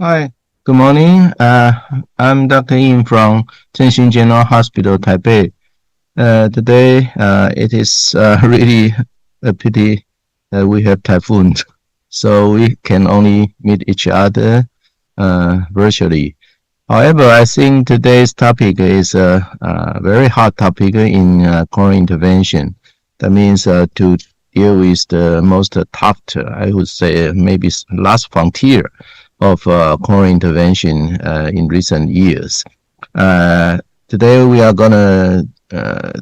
Hi, good morning. I'm Dr. Yin from Zhenxin General Hospital, Taipei. Today, it is really a pity that we have typhoon, so we can only meet each other virtually. However, I think today's topic is a very hot topic in coronary intervention. That means to deal with the most tough, I would say, maybe last frontier of coronary intervention in recent years. Today we are going to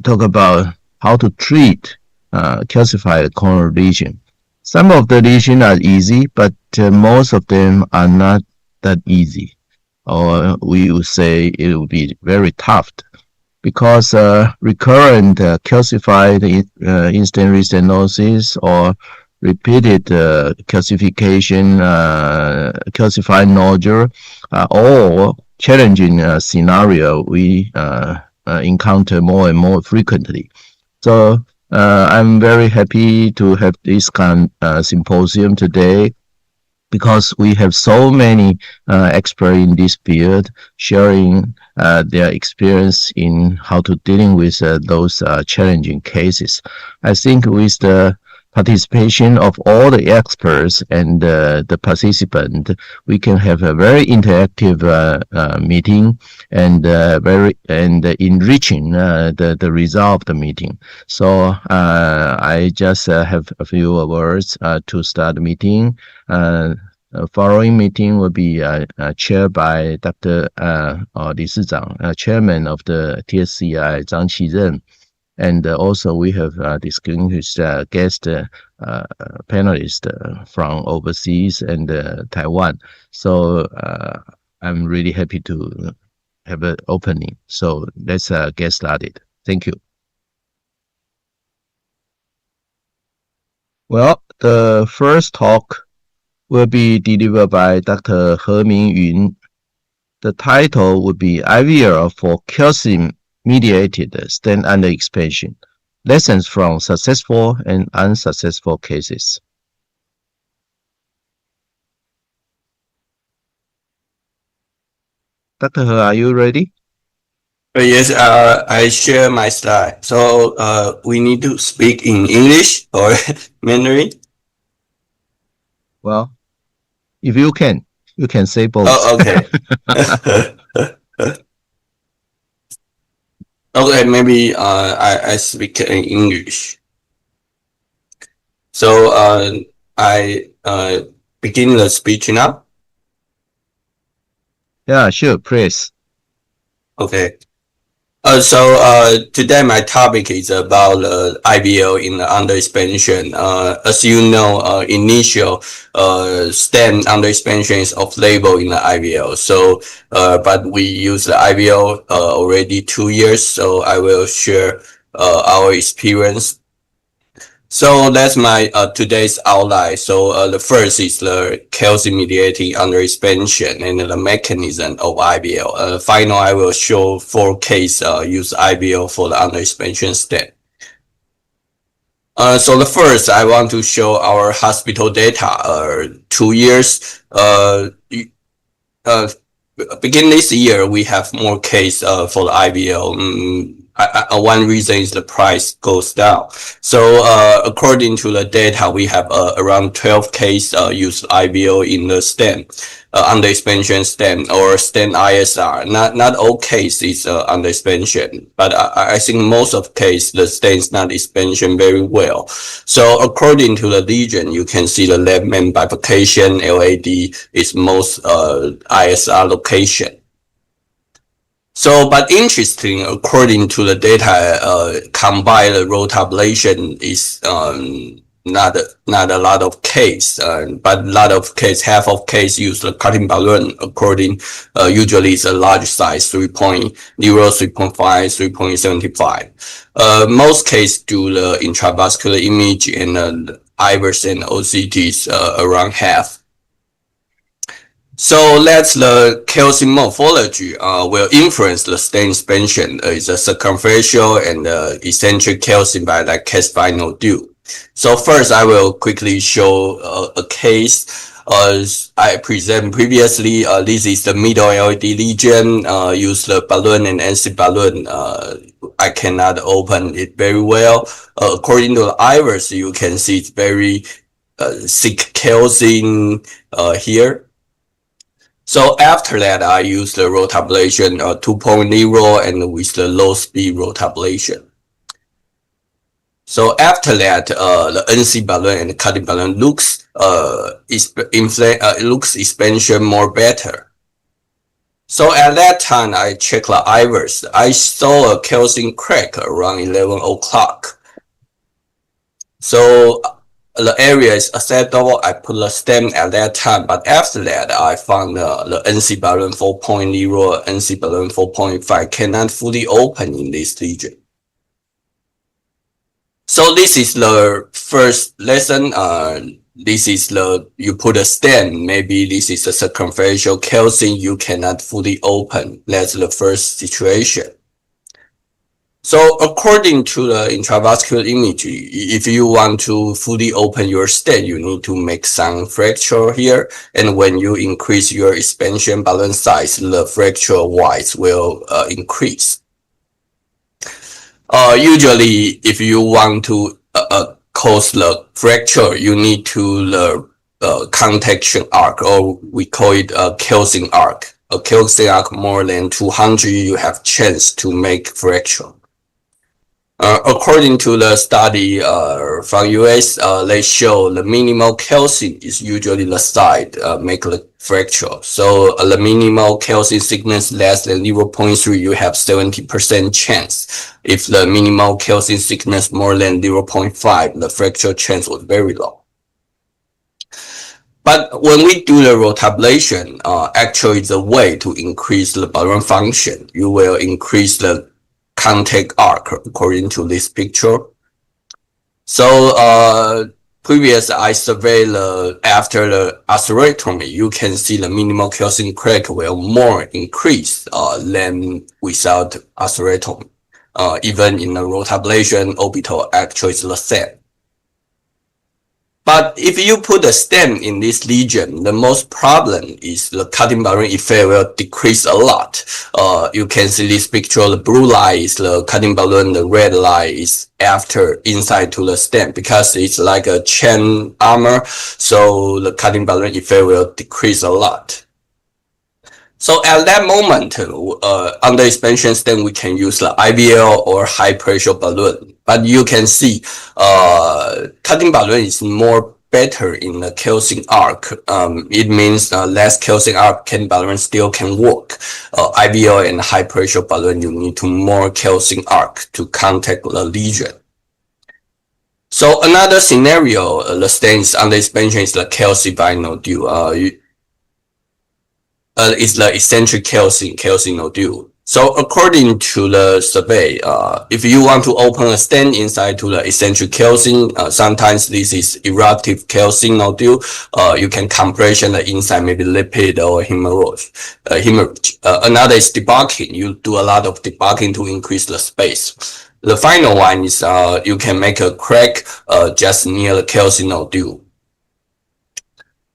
talk about how to treat calcified coronary lesion. Some of the lesions are easy, but most of them are not that easy. Or we would say it will be very tough because recurrent calcified in-stent restenosis or repeated calcification, calcified nodule, or challenging scenario we encounter more and more frequently. So I'm very happy to have this kind of symposium today because we have so many experts in this field sharing their experience in how to dealing with those challenging cases. I think with the participation of all the experts and the participant, we can have a very interactive meeting and very enriching the result of the meeting. So I just have a few words to start the meeting. Following meeting will be chaired by Dr. Li Shizang, chairman of the TSGH, Zhang Qizhen. And also we have distinguished guest panelists from overseas and Taiwan. So I'm really happy to have an opening. So let's get started. Thank you. Well, the first talk will be delivered by Dr. He Mingyun. The title would be IVL for Calcium-Medicated Stent Underexpansion, Lessons from Successful and Unsuccessful Cases. Dr. He, are you ready? Yes, I share my slide. So we need to speak in English or Mandarin? Well, if you can say both. Oh, okay. Okay, maybe I speak in English. So I begin the speech now. Yeah, sure, please. Okay. So today my topic is about IVL in the underexpansion. As you know, initial stent underexpansion is off-label in the IVL. So, but we use the IVL already 2 years. So I will share our experience. So that's my today's outline. So the first is the calcium-mediated underexpansion and the mechanism of IVL. Finally, I will show 4 cases use IVL for the underexpansion stent. So the first, I want to show our hospital data. 2 years. Begin this year, we have more case for the IVL. One reason is the price goes down. So according to the data, we have around 12 cases use IVL in the stent, underexpansion stent or stent ISR. Not all cases under expansion, but I think most of case the stent is not expansion very well. So according to the lesion, you can see the left main bifurcation LAD is most ISR location. So, but interesting, according to the data, combined Rota ablation is not a lot of case, but a lot of case, half of case use the cutting balloon. According, usually it's a large size, 3.0, 3.5, 3.75. Most case do the intravascular image and IVERS and OCTs around half. So that's the calcium morphology will influence the stent expansion. It's a circumferential and eccentric calcium by that calcified nodule. So first, I will quickly show a case. As I presented previously, this is the middle LED lesion. Use the balloon and NC balloon. I cannot open it very well. According to the iris, you can see it's very thick calcium here. So after that, I use the rotablation 2.0 and with the low speed rotablation. So after that, the NC balloon and the cardiac balloon looks expansion more better. So at that time, I checked the iris. I saw a calcium crack around 11 o'clock. So the area is acceptable. I put the stent at that time, but after that, I found the NC balloon 4.0, NC balloon 4.5 cannot fully open in this region. So this is the first lesson. This is you put a stent. Maybe this is a circumferential calcium you cannot fully open. That's the first situation. So according to the intravascular imagery, if you want to fully open your stent, you need to make some fracture here. And when you increase your expansion balloon size, the fracture width will increase. Usually, if you want to cause the fracture, you need to the contaction arc, or we call it a calcium arc. A calcium arc more than 200, you have chance to make fracture. According to the study from US, they show the minimal calcium is usually the side make the fracture. So the minimal calcium thickness less than 0.3, you have 70% chance. If the minimal calcium thickness more than 0.5, the fracture chance was very low. But when we do the rotablation, actually it's a way to increase the balloon function. You will increase the contact arc according to this picture. So previous I surveyed after the atherectomy, you can see the minimal calcium crack will more increase than without atherectomy. Even in the rotablation, orbital actually is the same. But if you put a stent in this lesion, the most problem is the cutting balloon effect will decrease a lot. You can see this picture, the blue line is the cutting balloon, the red line is after inside to the stent because it's like a chain armor. So the cutting balloon effect will decrease a lot. So at that moment, under expansion stent, we can use the IVL or high pressure balloon. But you can see, cutting balloon is more better in the calcium arc. It means less calcium arc cutting balloon still can work. IVL and high pressure balloon, you need to more calcium arc to contact the lesion. So another scenario, the stent is under expansion is the calcified nodule. Is the eccentric calcium nodule. So according to the survey, if you want to open a stent inside to the eccentric calcium, sometimes this is eruptive calcium nodule. You can compression the inside, maybe lipid or hemorrhage. Another is debulking. You do a lot of debulking to increase the space. The final one is you can make a crack just near the calcium nodule.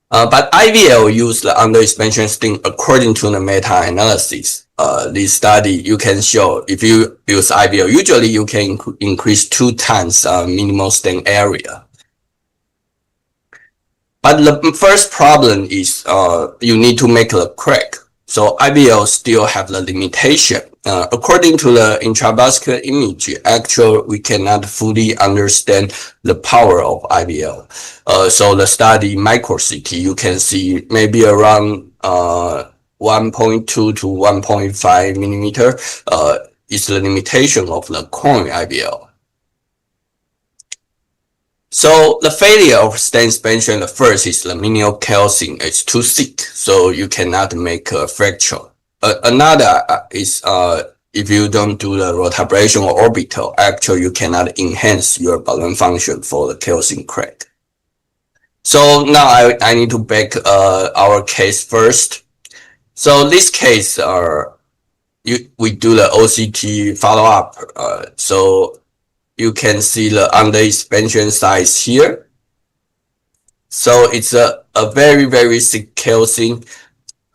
But IVL use the under expansion stent according to the meta-analysis. This study, you can show if you use IVL, usually you can increase 2 times minimal stent area. But the first problem is you need to make a crack. So IVL still have the limitation. According to the intravascular image, actually we cannot fully understand the power of IVL. So the study micro-CT, you can see maybe around 1.2 to 1.5 millimeter is the limitation of the coronary IVL. So the failure of stent expansion, the first is the minimal calcium is too thick, so you cannot make a fracture. Another is if you don't do the rotablation or orbital, actually you cannot enhance your balloon function for the calcium crack. So now I need to back our case first. So this case we do the OCT follow-up. So you can see the under expansion size here. So it's a very thick calcium.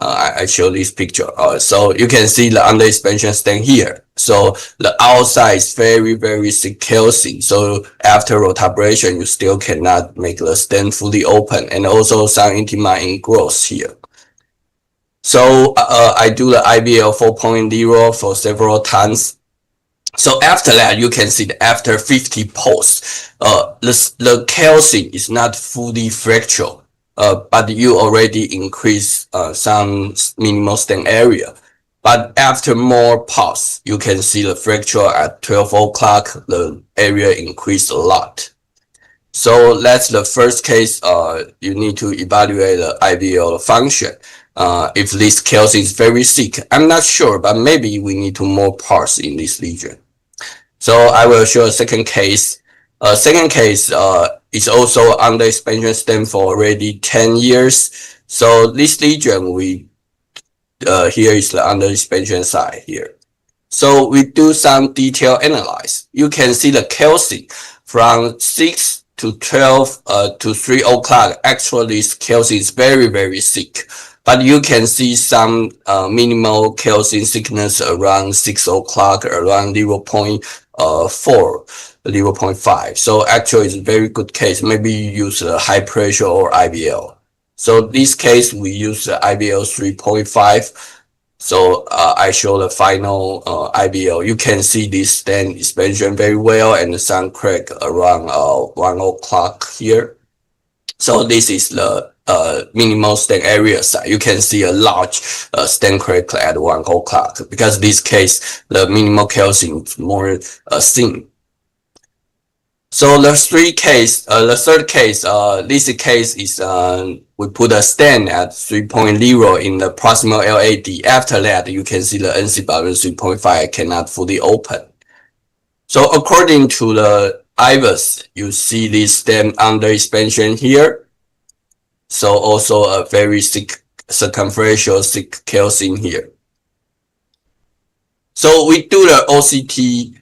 I show this picture. So you can see the underexpansion stent here. So the outside is very thick calcium. So after rotablation, you still cannot make the stent fully open, and also some intima ingrowth here. So I do the IBL 4.0 for several times. So after that, you can see that after 50 pulse, the calcium is not fully fractured. But you already increase some minimal stent area. But after more pulse, you can see the fracture at 12 o'clock, the area increased a lot. So that's the first case. You need to evaluate the IVL function. If this calcium is very thick, I'm not sure, but maybe we need to more pulse in this lesion. So I will show a second case. Second case is also underexpansion stent for already 10 years. So this lesion, we here is the underexpansion side here. So we do some detailed analysis. You can see the calcium from 6 to 12 to 3 o'clock. Actually, this calcium is very thick. But you can see some minimal calcium thickness around 6 o'clock, around 0.4, 0.5. So actually it's a very good case. Maybe you use a high pressure or IVL. So this case, we use the IVL 3.5. So I show the final IVL. You can see this stent expansion very well and some crack around 1 o'clock here. So this is the minimal stent area side. You can see a large stent crack at 1 o'clock because this case, the minimal calcium is more thin. So the third case, this case is we put a stent at 3.0 in the proximal LAD. After that, you can see the NC balloon 3.5 cannot fully open. So according to the IVUS, you see this stent under expansion here. So also a very thick circumferential thick calcium here. So we do the OCT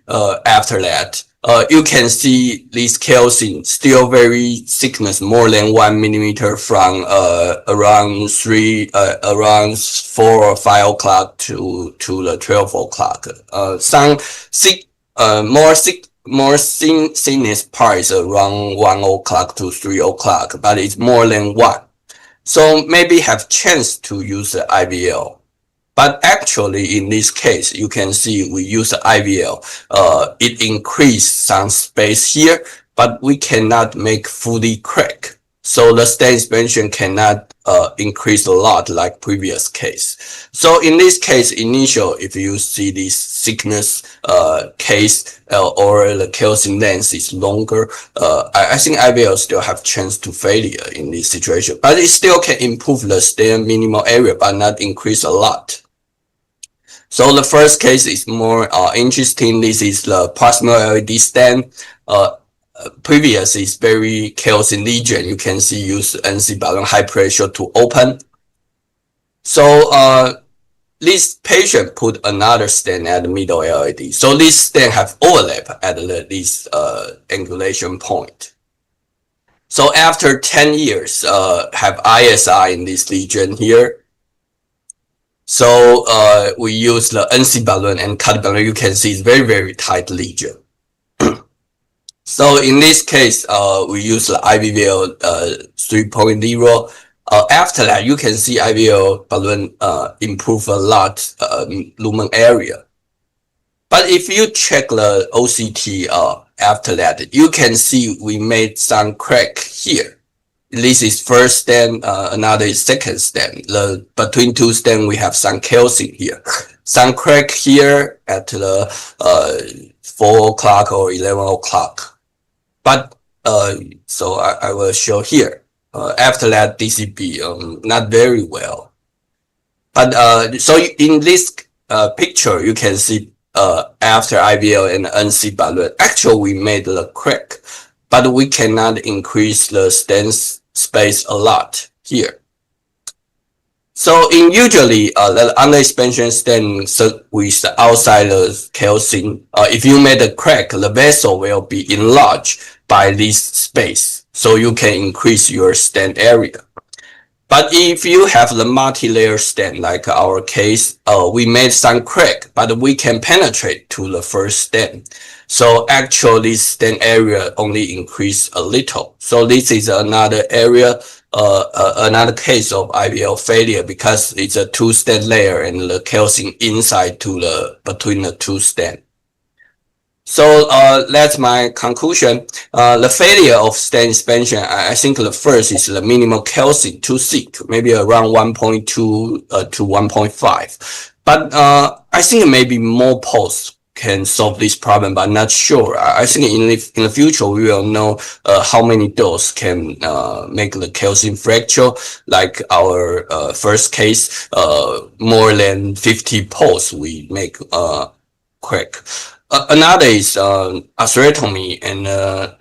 after that. You can see this calcium still very thickness, more than 1 millimeter from around 4 or 5 o'clock to the 12 o'clock. Some thick, more thinness part is around 1 o'clock to 3 o'clock, but it's more than 1. So maybe have chance to use the IVL. But actually, in this case, you can see we use the IVL. It increased some space here, but we cannot make fully crack. So the stent expansion cannot increase a lot like previous case. So in this case, initial, if you see this thickness case or the calcium length is longer, I think IVL still have chance to failure in this situation. But it still can improve the stent minimal area, but not increase a lot. So the first case is more interesting. This is the proximal LED stent. Previous is very calcium lesion. You can see use NC balloon high pressure to open. So this patient put another stent at the middle LED. So this stent have overlap at this angulation point. So after 10 years, have ISI in this lesion here. So we use the NC balloon and cut balloon. You can see it's very tight lesion. So in this case, we use the IVL 3.0. After that, you can see IVL balloon improve a lot lumen area. But if you check the OCT after that, you can see we made some crack here. This is first stent, another is second stent. Between two stents, we have some calcium here. Some crack here at the 4 o'clock or 11 o'clock. But, so I will show here. After that, DCB, not very well. But, so in this picture, you can see after IVL and NC balloon, actually we made the crack, but we cannot increase the stent space a lot here. So in usually the underexpansion stent with outside the calcium, if you made a crack, the vessel will be enlarged by this space. so you can increase your stent area. But if you have the multi-layer stent, like our case, we made some crack, but we can penetrate to the first stent. So actually, stent area only increase a little. So this is another area, another case of IVL failure because it's a two stent layer and the calcium inside to between the two stent. So that's my conclusion. The failure of stent expansion, I think the first is the minimal calcium too thick, maybe around 1.2 to 1.5. But I think maybe more posts can solve this problem, but I'm not sure. I think in the future we will know how many doses can make the calcium fracture. Like our first case, more than 50 posts we make crack. Another is atherectomy and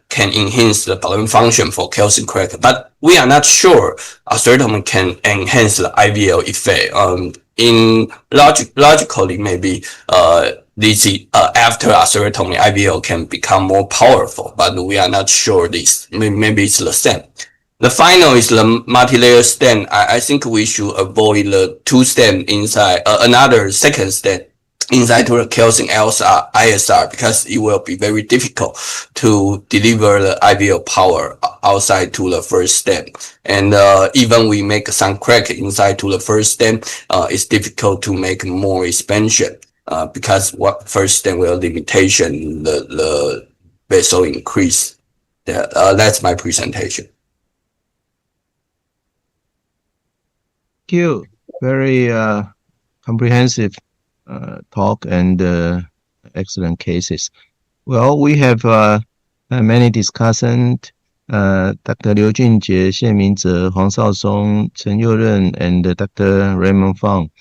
can enhance the balloon function for calcium crack, but we are not sure atherectomy can enhance the IVL effect. Logically, maybe this after atherectomy, IVL can become more powerful, but we are not sure this. Maybe it's the same. The final is the multi-layer stent. I think we should avoid the two stent inside another second stent inside to the calcium ISR because it will be very difficult to deliver the IVL power outside to the first stent. And even we make some crack inside to the first stent, it's difficult to make more expansion because what first stent will limitation the vessel increase. That's my presentation. Thank you. Very comprehensive talk and excellent cases. Well, we have many discussants, Dr. Liu Junjie, Xie Mingze, Huang Shaosong, Chen Youren, and Dr. Raymond Fung.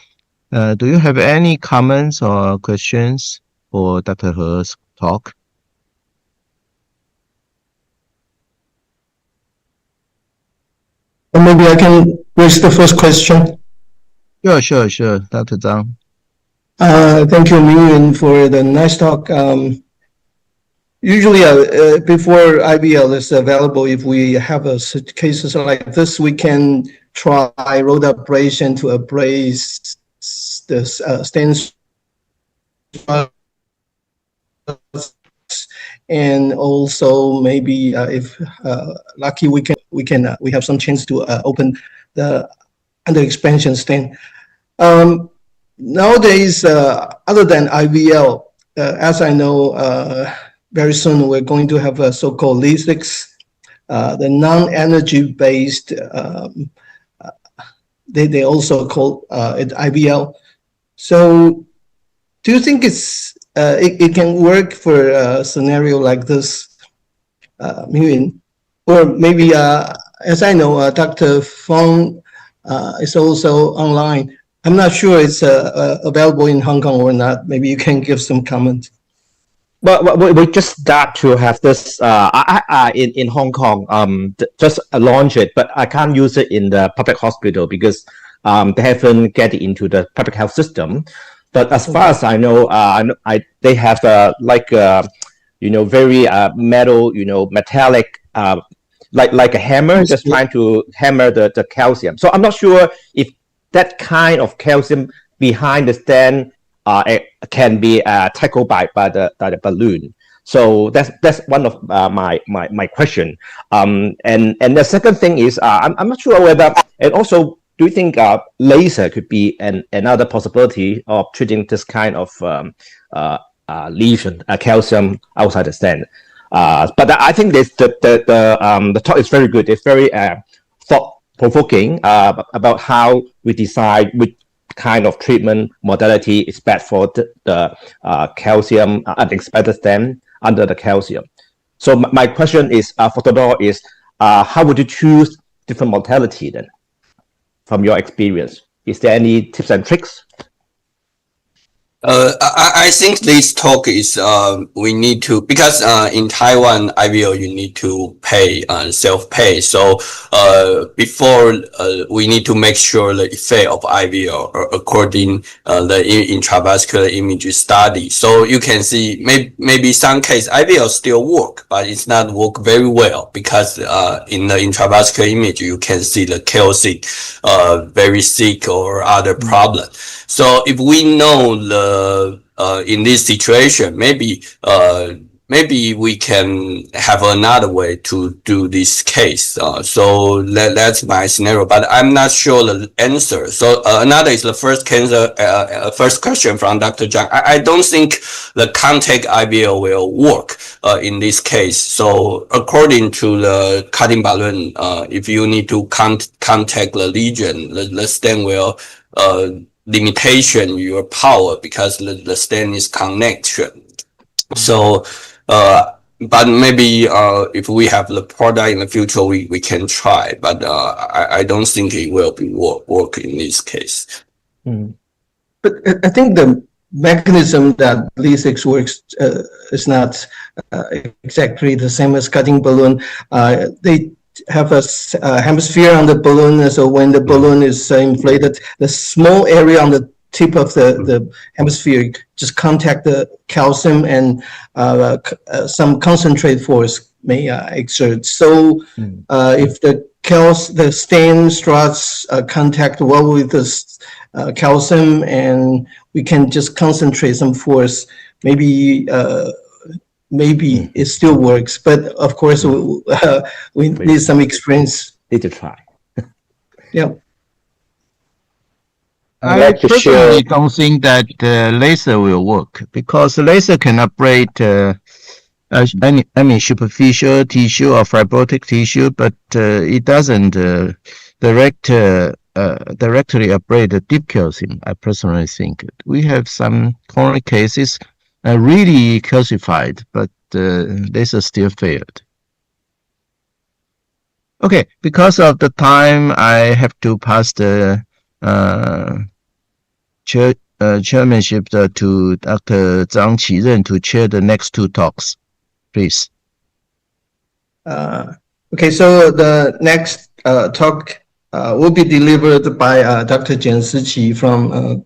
Do you have any comments or questions for Dr. He's talk? Or maybe I can raise the first question. Sure, Dr. Zhang. Thank you, Miyun, for the nice talk. Usually, before IVL is available, if we have cases like this, we can try Rota abrasion to abrase the stents, and also maybe if lucky, we have some chance to open the Underexpansion stent. Nowadays, other than IVL, as I know, very soon we're going to have a so-called Lesions, the non-energy based. They also call it IVL. So, do you think it can work for a scenario like this, Miyun? Or maybe, as I know, Dr. Fung is also online. I'm not sure it's available in Hong Kong or not. Maybe you can give some comment. Well, we just start to have this in Hong Kong. Just launch it, but I can't use it in the public hospital because they haven't get into the public health system. But as far as I know, they have very metal, metallic, like a hammer, just trying to hammer the calcium. So I'm not sure if that kind of calcium behind the stent can be tackled by the balloon. So that's one of my question. And the second thing is I'm not sure whether, and also do you think laser could be another possibility of treating this kind of lesion, calcium outside the stent? But I think the talk is very good. It's very thought-provoking about how we decide which kind of treatment modality is best for the calcium unexpanded stent under the calcium. So my question is for Dr. is how would you choose different modality then from your experience? Is there any tips and tricks? I think this talk is we need to, because in Taiwan IVL you need to pay self-pay, so before we need to make sure the effect of IVL according the intravascular image study. So you can see maybe some case IVL still work, but it's not work very well, because in the intravascular image you can see the calcium very sick or other problem. So if we know in this situation, maybe we can have another way to do this case. So that's my scenario, but I'm not sure the answer. So another is the first question from Dr. Zhang. I don't think the contact IVL will work in this case. So according to the cutting balloon, if you need to contact the lesion, the stent will limitation your power, because the stent is connection. So but maybe if we have the product in the future, we can try, but I don't think it will be work in this case. But I think the mechanism that Lasix works is not exactly the same as cutting balloon. They have a hemisphere on the balloon, and so when the balloon is inflated, the small area on the tip of the hemisphere just contact the calcium, and some concentrate force may exert. So if the stent struts contact well with the calcium, and we can just concentrate some force, maybe it still works, but of course we need some experience. Need to try. Yeah. I personally don't think that laser will work, because laser can ablate any superficial tissue or fibrotic tissue, but it doesn't directly ablate the deep calcium. I personally think we have some coronary cases really calcified, but laser still failed. Okay, because of the time, I have to pass the chairmanship to Dr. Zhang Qizhen to chair the next two talks, please. Okay, so the next talk will be delivered by Dr. Jian Siqi from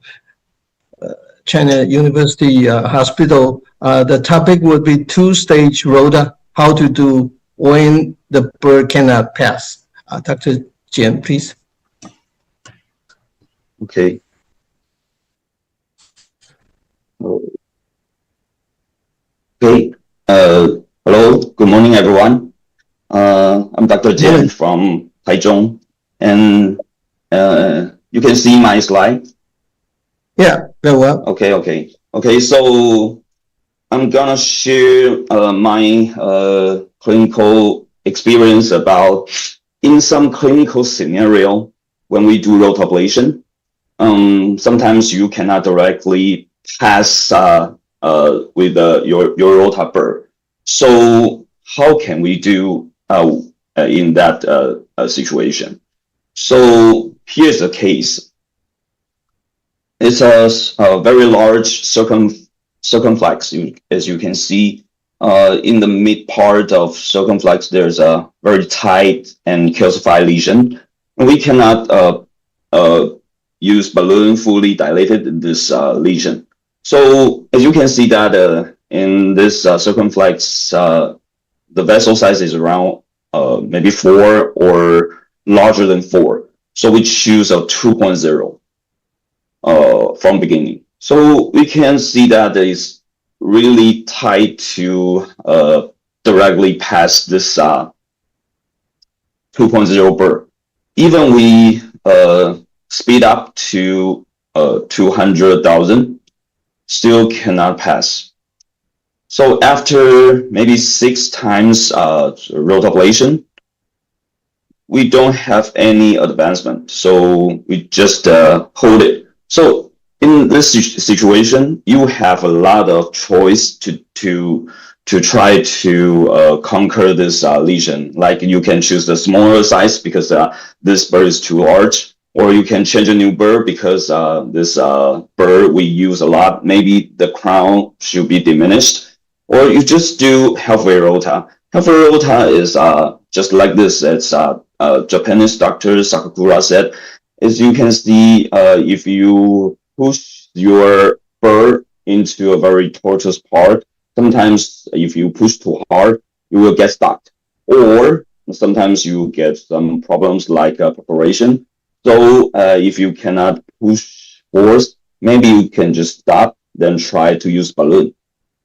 China University Hospital. The topic would be two-stage Rota, how to do when the burr cannot pass. Dr. Jian, please. Okay. Okay. Hello. Good morning, everyone. I'm Dr. Jian from Taichung, and you can see my slide. Yeah, very well. Okay. So I'm gonna share my clinical experience about in some clinical scenario when we do Rota ablation. Sometimes you cannot directly pass with your Rota burr. So how can we do in that situation? So here's a case. It's a very large circumflex. As you can see, in the mid part of circumflex, there's a very tight and calcified lesion. We cannot use balloon fully dilated in this lesion. So as you can see that in this circumflex, the vessel size is around maybe 4 or larger than 4. So we choose a 2.0 from beginning. So we can see that it's really tight to directly pass this 2.0 burr. Even we speed up to 200,000, still cannot pass. So after maybe 6 times Rota ablation, we don't have any advancement. So we just hold it. So in this situation, you have a lot of choice to try to conquer this lesion. Like you can choose the smaller size because this burr is too large, or you can change a new burr because this burr we use a lot. Maybe the crown should be diminished, or you just do halfway rota. Halfway rota is just like this. It's Japanese doctor Sakakura said. As you can see, if you push your burr into a very tortuous part, sometimes if you push too hard, you will get stuck, or sometimes you get some problems like perforation. So if you cannot push force, maybe you can just stop, then try to use balloon.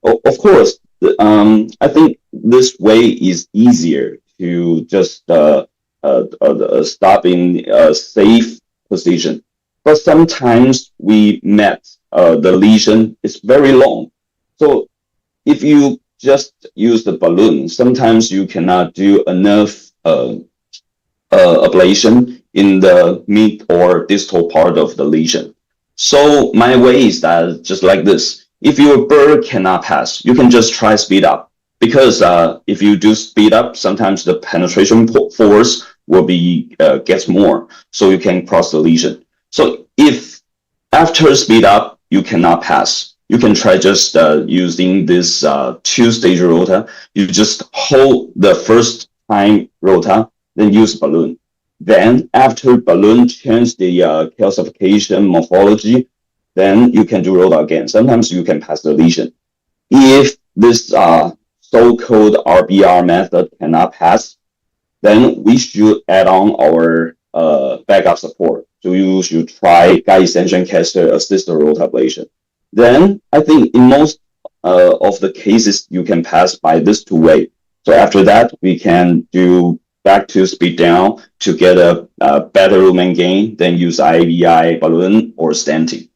Of course, I think this way is easier to just stop in a safe position. But sometimes we met the lesion is very long. So if you just use the balloon, sometimes you cannot do enough ablation in the mid or distal part of the lesion. So my way is that just like this. If your burr cannot pass, you can just try speed up, because if you do speed up, sometimes the penetration force will be gets more, so you can cross the lesion. So if after speed up you cannot pass, you can try just using this two-stage rota. You just hold the first time rota, then use balloon. Then after balloon, change the calcification morphology, then you can do rota again. Sometimes you can pass the lesion. If this so-called RBR method cannot pass, then we should add on our backup support. So you should try guide extension catheter assisted rota ablation. Then I think in most of the cases you can pass by this two way. So after that, we can do back to speed down to get a better lumen gain, then use IVI balloon or stenting.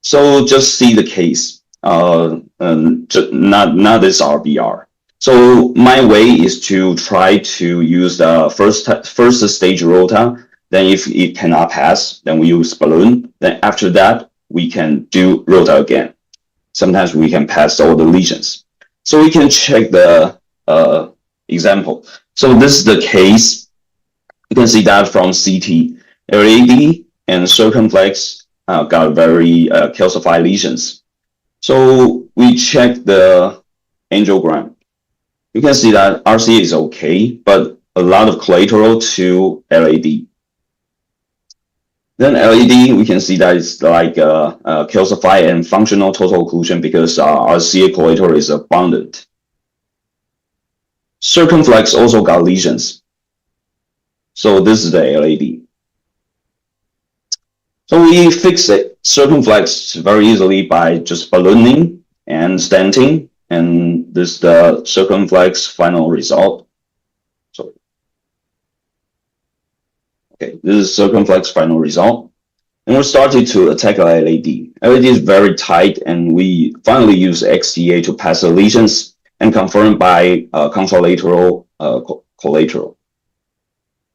So just see the case, not this RBR. So my way is to try to use the first stage rota. Then if it cannot pass, then we use balloon. Then after that, we can do rota again. Sometimes we can pass all the lesions. So we can check the example. So this is the case. You can see that from CT, LAD and circumflex got very calcified lesions. So we check the angiogram. You can see that RCA is okay, but a lot of collateral to LAD. Then LAD, we can see that it's like calcified and functional total occlusion because RCA collateral is abundant. Circumflex also got lesions. So this is the LAD. So we fix it, circumflex, very easily by just ballooning and stenting, and this is the circumflex final result. Sorry. Okay, this is circumflex final result. And we started to attack LAD. LAD is very tight, and we finally use XTA to pass the lesions and confirm by contralateral collateral.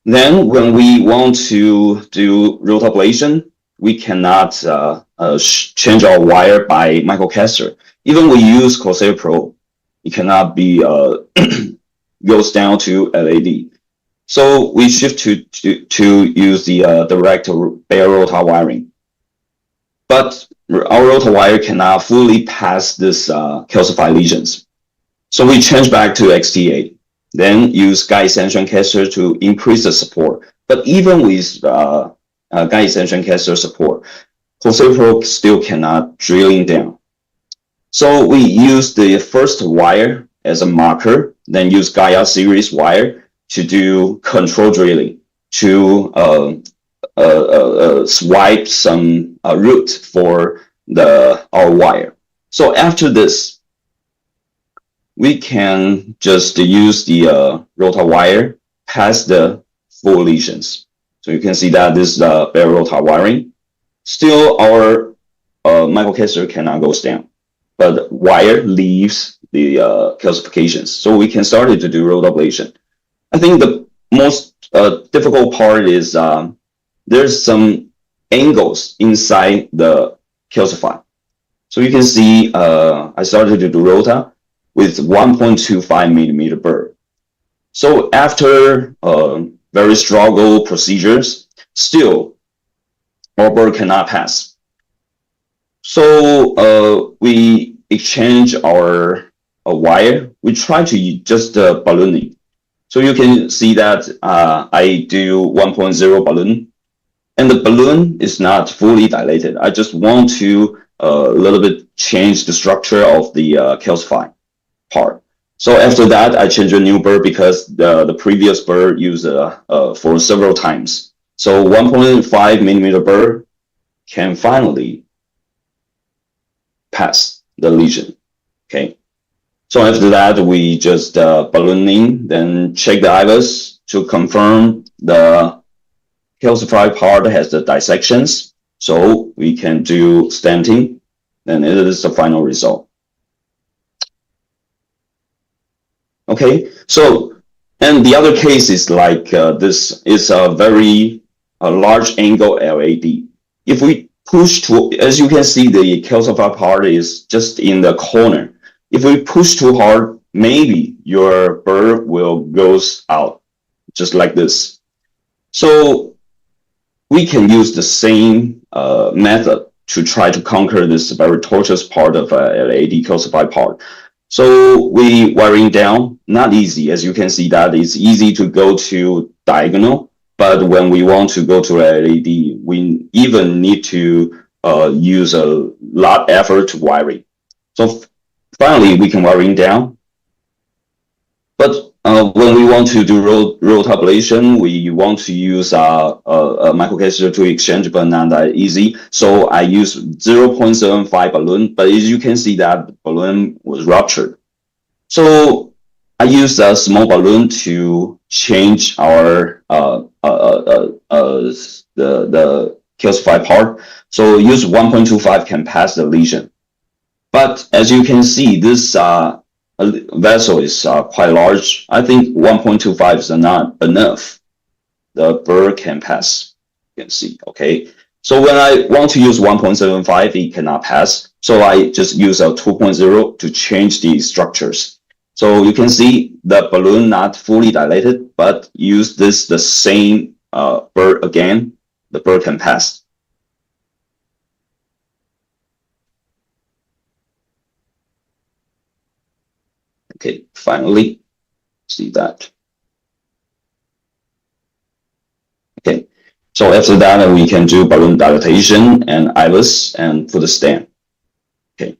Then when we want to do rota ablation, we cannot change our wire by microcatheter. Even we use Corsair Pro, it cannot be goes down to LAD. So we shift to use the direct bare rota wiring. But our rota wire cannot fully pass this calcified lesions. So we change back to XTA, then use guide extension catheter to increase the support. But even with guide extension catheter support, Corsair Pro still cannot drilling down. So we use the first wire as a marker, then use Gaia series wire to do control drilling to swipe some route for our wire. So after this, we can just use the rota wire past the full lesions. So you can see that this is the bare rota wiring. Still, our microcatheter cannot go down, but wire leaves the calcifications. So we can start to do rota ablation. I think the most difficult part is there's some angles inside the calcify. So you can see I started to do rota with 1.25 millimeter burr. So after very struggle procedures, still our burr cannot pass. So we exchange our wire. We try to just ballooning. So you can see that I do 1.0 balloon, and the balloon is not fully dilated. I just want to a little bit change the structure of the calcified part. So after that, I change a new burr because the previous burr used for several times. So 1.5 millimeter burr can finally pass the lesion. Okay. So after that, we just ballooning, then check the IVUS to confirm the calcified part has the dissections. So we can do stenting, and it is the final result. Okay, so, and the other case is like this is a very large angle LAD. If we push to, as you can see, the calcified part is just in the corner. If we push too hard, maybe your burr will goes out, just like this. So we can use the same method to try to conquer this very tortuous part of LAD calcified part. So we wiring down, not easy. As you can see, that it's easy to go to diagonal, but when we want to go to LAD, we even need to use a lot effort to wiring. So finally, we can wiring down. But when we want to do Rota ablation, we want to use a microcatheter to exchange, but not that easy. So I use 0.75 balloon, but as you can see that the balloon was ruptured. So I use a small balloon to change our the calcified part. So use 1.25 can pass the lesion. But as you can see, this vessel is quite large. I think 1.25 is not enough. The burr can pass. You can see, okay. So when I want to use 1.75, it cannot pass. So I just use a 2.0 to change the structures. So you can see the balloon not fully dilated, but use this the same burr again. The burr can pass. Okay, finally, see that. Okay, so after that, we can do balloon dilatation and IVUS and put a stent. Okay,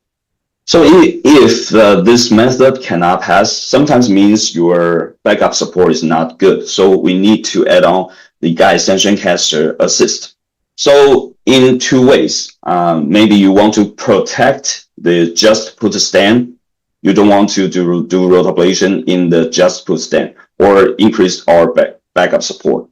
so if this method cannot pass, sometimes means your backup support is not good. So we need to add on the guide extension catheter assist. So in two ways, maybe you want to protect the just put stent. You don't want to do Rota ablation in the just put stent or increase our backup support.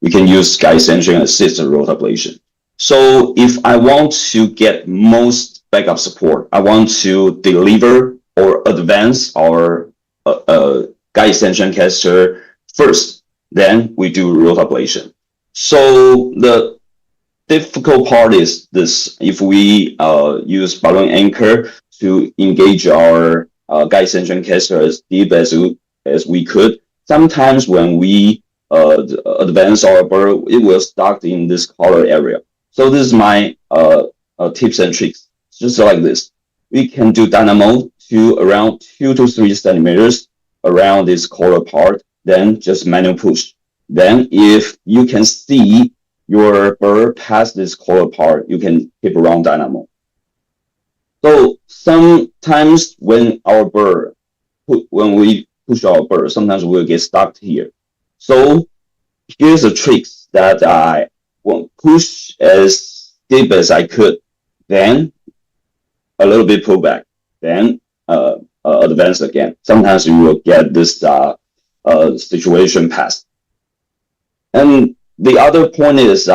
We can use guide extension and assist Rota ablation. So if I want to get most backup support, I want to deliver or advance our guide extension catheter first, then we do Rota ablation. So the difficult part is this: if we use balloon anchor to engage our guide extension catheter as deep as we could, sometimes when we advance our burr, it will stuck in this collar area. So this is my tips and tricks. Just like this, we can do dynamo to around 2 to 3 centimeters around this collar part, then just manual push. Then if you can see your burr past this collar part, you can keep around dynamo. So sometimes when we push our burr, sometimes we'll get stuck here. So here's a trick that I will push as deep as I could, then a little bit pull back, then advance again. Sometimes you will get this situation passed. And the other point is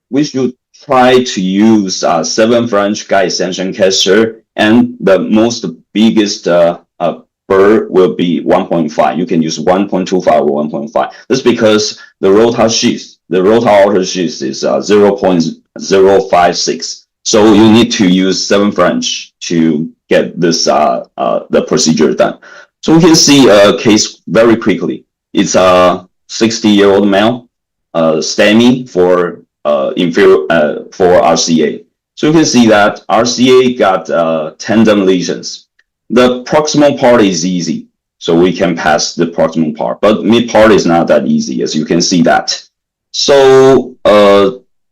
we should try to use 7 French guide extension catheter, and the most biggest burr will be 1.5. You can use 1.25 or 1.5. That's because the Rota sheath, the Rota outer sheath is 0.056. So you need to use 7 French to get this the procedure done. So we can see a case very quickly. It's a 60-year-old male, STEMI for for RCA. So you can see that RCA got tandem lesions. The proximal part is easy, so we can pass the proximal part, but mid part is not that easy, as you can see that. So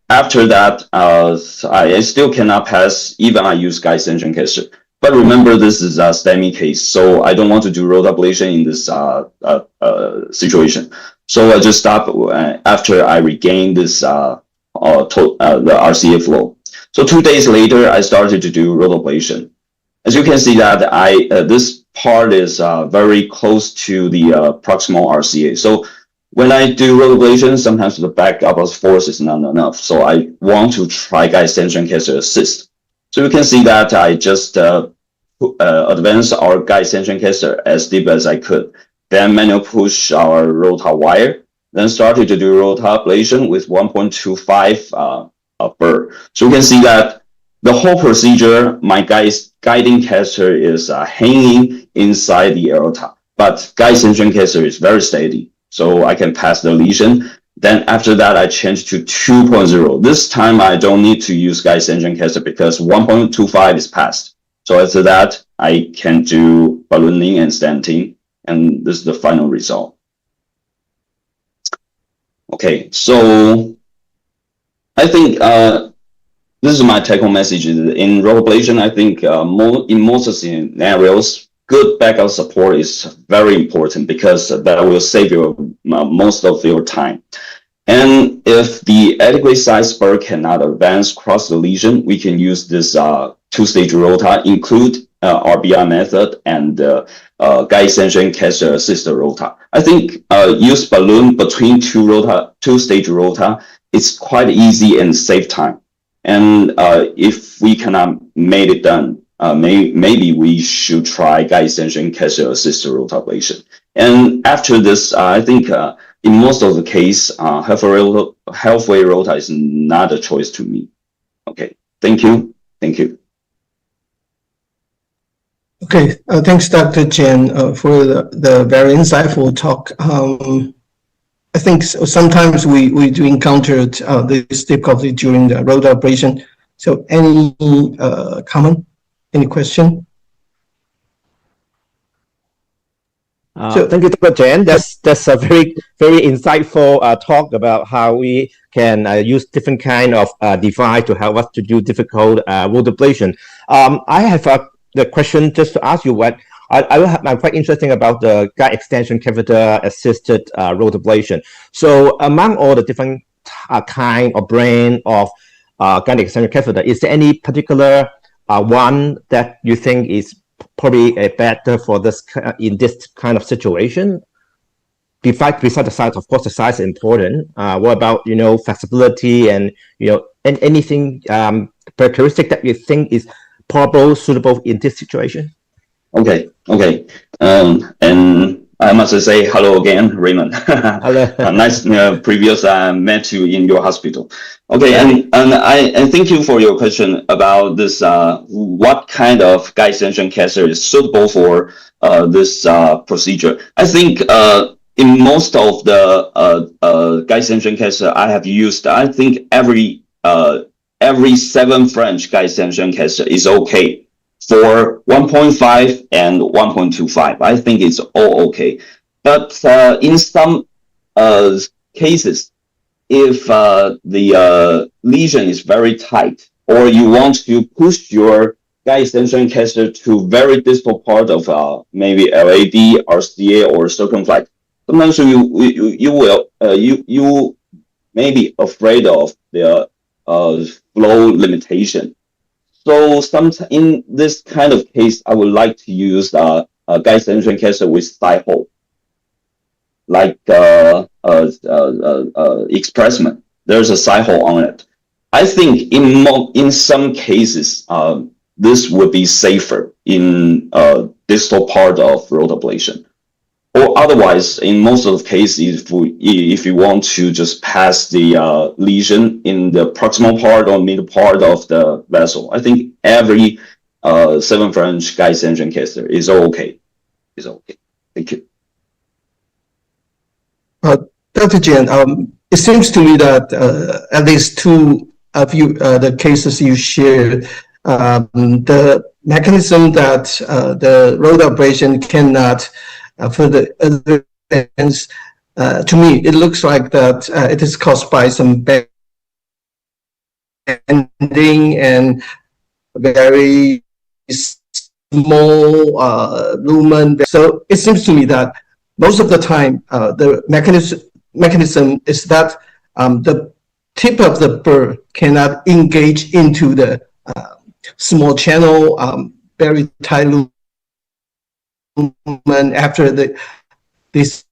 after that, I still cannot pass, even I use guide extension catheter. But remember, this is a STEMI case, so I don't want to do Rota ablation in this situation. So I just stop after I regain this the RCA flow. So 2 days later, I started to do Rota ablation. As you can see that this part is very close to the proximal RCA. So when I do Rota ablation, sometimes the backup force is not enough. So I want to try guide extension catheter assist. So you can see that I just advanced our guide extension catheter as deep as I could. Then manual push our Rota wire. Then started to do Rota ablation with 1.25 burr. So you can see that the whole procedure, my guiding catheter is hanging inside the aorta, but guide extension catheter is very steady, so I can pass the lesion. Then after that, I changed to 2.0. This time, I don't need to use guide extension catheter because 1.25 is passed. So after that, I can do ballooning and stenting, and this is the final result. Okay, so I think this is my take-home message. In Rota ablation, I think in most scenarios, good backup support is very important because that will save you most of your time. And if the adequate size burr cannot advance across the lesion, we can use this two-stage Rota, include RBI method and guide extension catheter assisted Rota. I think use balloon between two-stage Rota, it's quite easy and save time. And if we cannot make it done, maybe we should try guide extension catheter assisted Rota ablation. And after this, I think in most of the case, halfway Rota is not a choice to me. Okay, thank you. Thank you. Okay, thanks, Dr. Chen, for the very insightful talk. I think sometimes we do encounter this difficulty during the Rota ablation. So any comment, any question? Thank you, Dr. Chen. That's a very insightful talk about how we can use different kind of device to help us to do difficult Rota ablation. I have the question just to ask you what I'm quite interested about the guide extension catheter assisted Rota ablation. So among all the different kind or brand of guide extension catheter, is there any particular one that you think is probably better for this in this kind of situation? Besides the size, of course, the size is important. What about flexibility and and anything characteristic that you think is probably suitable in this situation? Okay. And I must say hello again, Raymond. Hello. Nice previous met you in your hospital. Okay, and I thank you for your question about this. What kind of guide extension catheter is suitable for this procedure? I think in most of the guide extension catheter I have used, I think every 7 French guide extension catheter is okay. For 1.5 and 1.25, I think it's all okay. But in some cases, if the lesion is very tight, or you want to push your guide extension catheter to very distal part of maybe LAD, RCA, or circumflex, sometimes you may be afraid of the flow limitation. So in this kind of case, I would like to use a guide extension catheter with side hole, like Expressman. There's a side hole on it. I think in some cases, this would be safer in distal part of Rota ablation. Or otherwise, in most of the cases, if you want to just pass the lesion in the proximal part or middle part of the vessel, I think every 7 French guide extension catheter is okay. It's okay. Thank you. Dr. Chen, it seems to me that at least two of you, the cases you shared, the mechanism that the Rota ablation cannot further advance, to me, it looks like that it is caused by some bending and very small lumen. So it seems to me that most of the time, the mechanism is that the tip of the burr cannot engage into the small channel, very tight lumen after this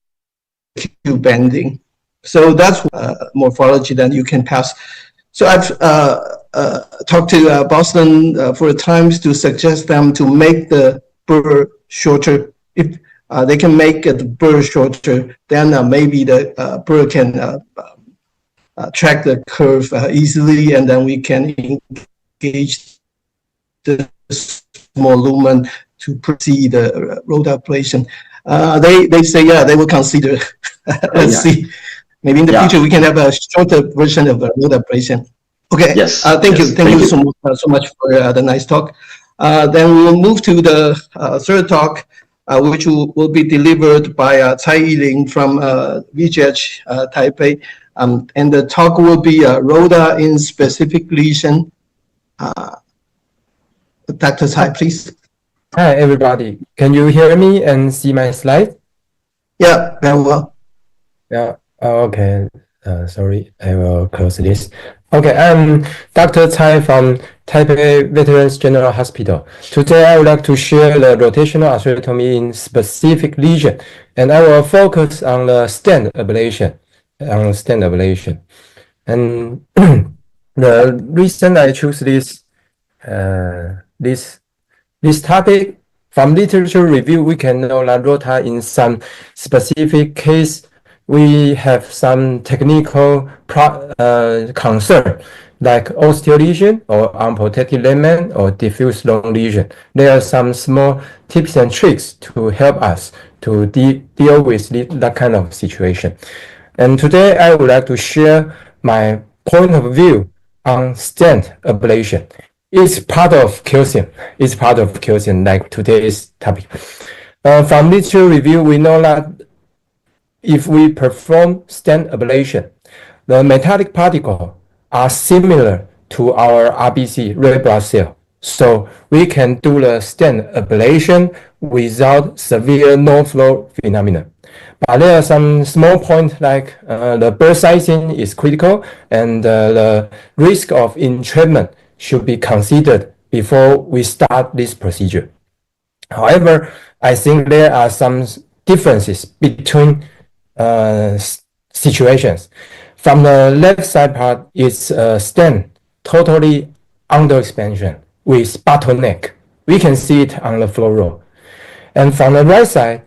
acute bending. So that's morphology that you can pass. So I've talked to Boston for times to suggest them to make the burr shorter. If they can make the burr shorter, then maybe the burr can track the curve easily, and then we can engage the small lumen to proceed the Rota ablation. They say, yeah, they will consider. Let's see. Maybe in the future we can have a shorter version of the Rota ablation. Okay. Yes. Thank you. Thank you so much for the nice talk. Then we will move to the third talk, which will be delivered by Tsai Yiling from VGH Taipei. And the talk will be Rota in specific lesion. Dr. Tsai, please. Hi, everybody. Can you hear me and see my slide? Yeah, very well. Yeah. Okay. Sorry, I will close this. Okay, I'm Dr. Tsai from Taipei Veterans General Hospital. Today, I would like to share the rotational atherectomy in specific lesion, and I will focus on the stent ablation. And the reason I choose this topic, from literature review, we can know that Rota in some specific case, we have some technical concern, like osteo lesion or unprotected lemon or diffuse long lesion. There are some small tips and tricks to help us to deal with that kind of situation. And today I would like to share my point of view on stent ablation. It's part of calcium. It's part of calcium, like today's topic. From literature review, we know that if we perform stent ablation, the metallic particles are similar to our RBC, red blood cell. So we can do the stent ablation without severe no-flow phenomenon. But there are some small points like the burr sizing is critical, and the risk of entrapment should be considered before we start this procedure. However, I think there are some differences between situations. From the left side part, it's stent totally underexpansion with bottleneck. We can see it on the floor roll. And from the right side,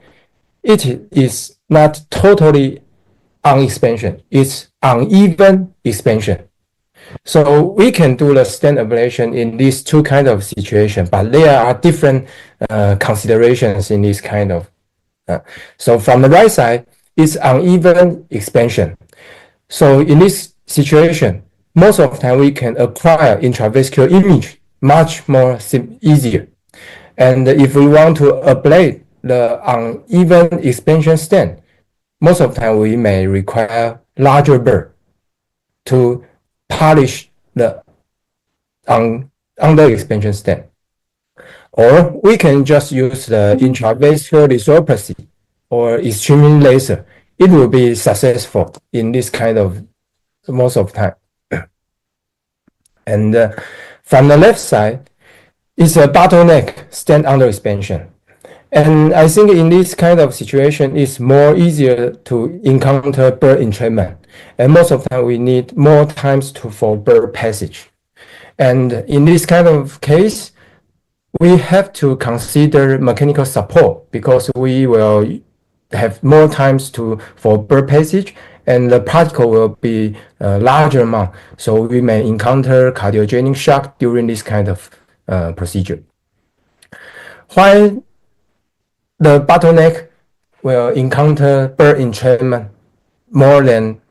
it is not totally unexpansion. It's uneven expansion. So we can do the stent ablation in these two kinds of situations, but there are different considerations in this kind of. So from the right side, it's uneven expansion. So in this situation, most of the time we can acquire intravascular image much more easier. And if we want to ablate the uneven expansion stent, most of the time we may require larger burr to polish the under expansion stent. Or we can just use the intravascular lithotripsy or extreme laser. It will be successful in this kind of most of the time. And from the left side, it's a bottleneck stent under expansion. And I think in this kind of situation, it's more easier to encounter burr entrapment. And most of the time, we need more times for burr passage. And in this kind of case, we have to consider mechanical support because we will have more times for burr passage, and the particle will be a larger amount. So we may encounter cardiogenic shock during this kind of procedure. While the bottleneck will encounter burr entrapment more than